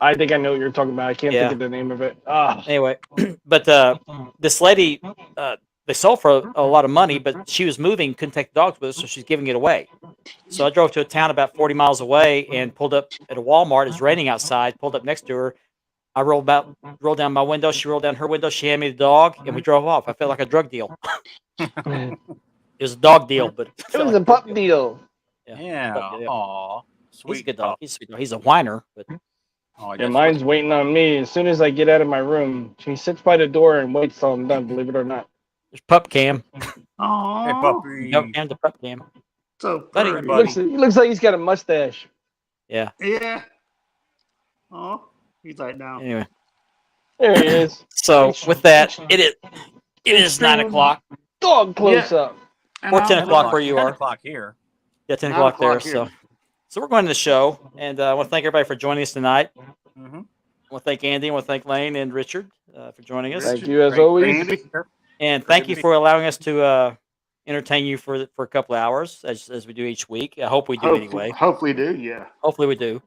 I think I know what you're talking about. I can't Yeah. think of the name of it. Ah. Anyway, but this lady, they sold for a lot of money, but she was moving, couldn't take the dogs with her, so she's giving it away. So I drove to a town about 40 miles away and pulled up at a Walmart. It's raining outside. Pulled up next to her. I rolled down my window. She rolled down her window. She handed me the dog, and we drove off. I felt like a drug deal. It was a dog deal, but It was a pup deal. Yeah. Pup deal. Aw. Sweet. He's a good dog. He's a sweet dog. He's a whiner, but Oh, Yeah, mine's waiting on me. As soon as I get out of my room, she sits by the door and waits till I'm done, believe it or not. there's Pup Cam. Oh. Hey, puppy. No, Cam to Pup Cam. So Buddy, pretty. buddy. He looks like he's got a mustache. Yeah. Yeah. Oh. He's like now. Anyway, There he is. So with that, it is 9 o'clock Dog close up. And or I'm 10 o'clock where 10 you are. o'clock here. Yeah, 10 9 o'clock there. o'clock here. So we're going to the show, and I want to thank everybody for joining us tonight. Mm-hmm. I want to thank Andy, I want to thank Lane and Richard for joining us. Thank you as Great. always. Andy, And thank you for allowing us to entertain you for a couple of hours as we do each week. I hope we do anyway. hopefully do, yeah. Hopefully we do.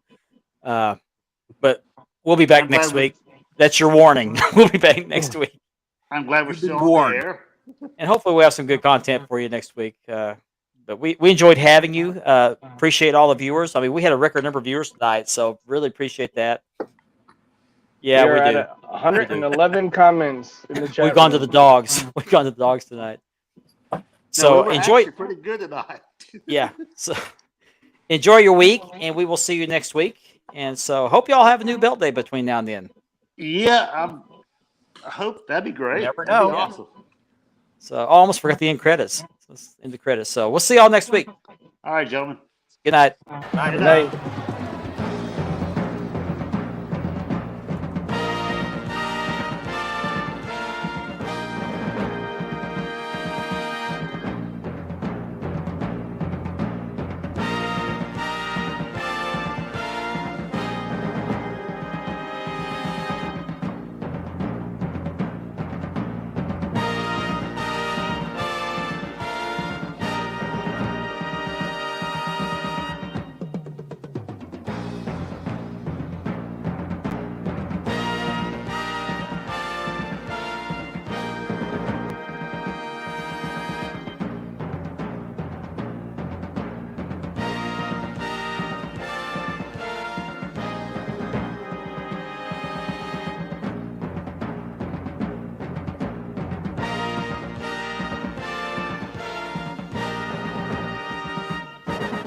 But we'll be back I'm glad next week. That's your warning. We'll be back next week. I'm glad we're You've been still on warned. the air. And hopefully we'll have some good content for you next week. But we enjoyed having you. Appreciate all the viewers. I mean, we had a record number of viewers tonight, so really appreciate that. Yeah, we we are do. at 111 comments in the chat. We've gone to room. the dogs. We've gone to the dogs tonight. No, So we were enjoy. actually pretty good tonight. Yeah. So enjoy your week, and we will see you next week. And so hope you all have a new belt day between now and then. Yeah, I hope that'd be great. Never That'd be know. awesome. So I almost forgot the end credits. So let's end the credits. So we'll see y'all next week. All right, gentlemen. Good night. Bye. Good Good night.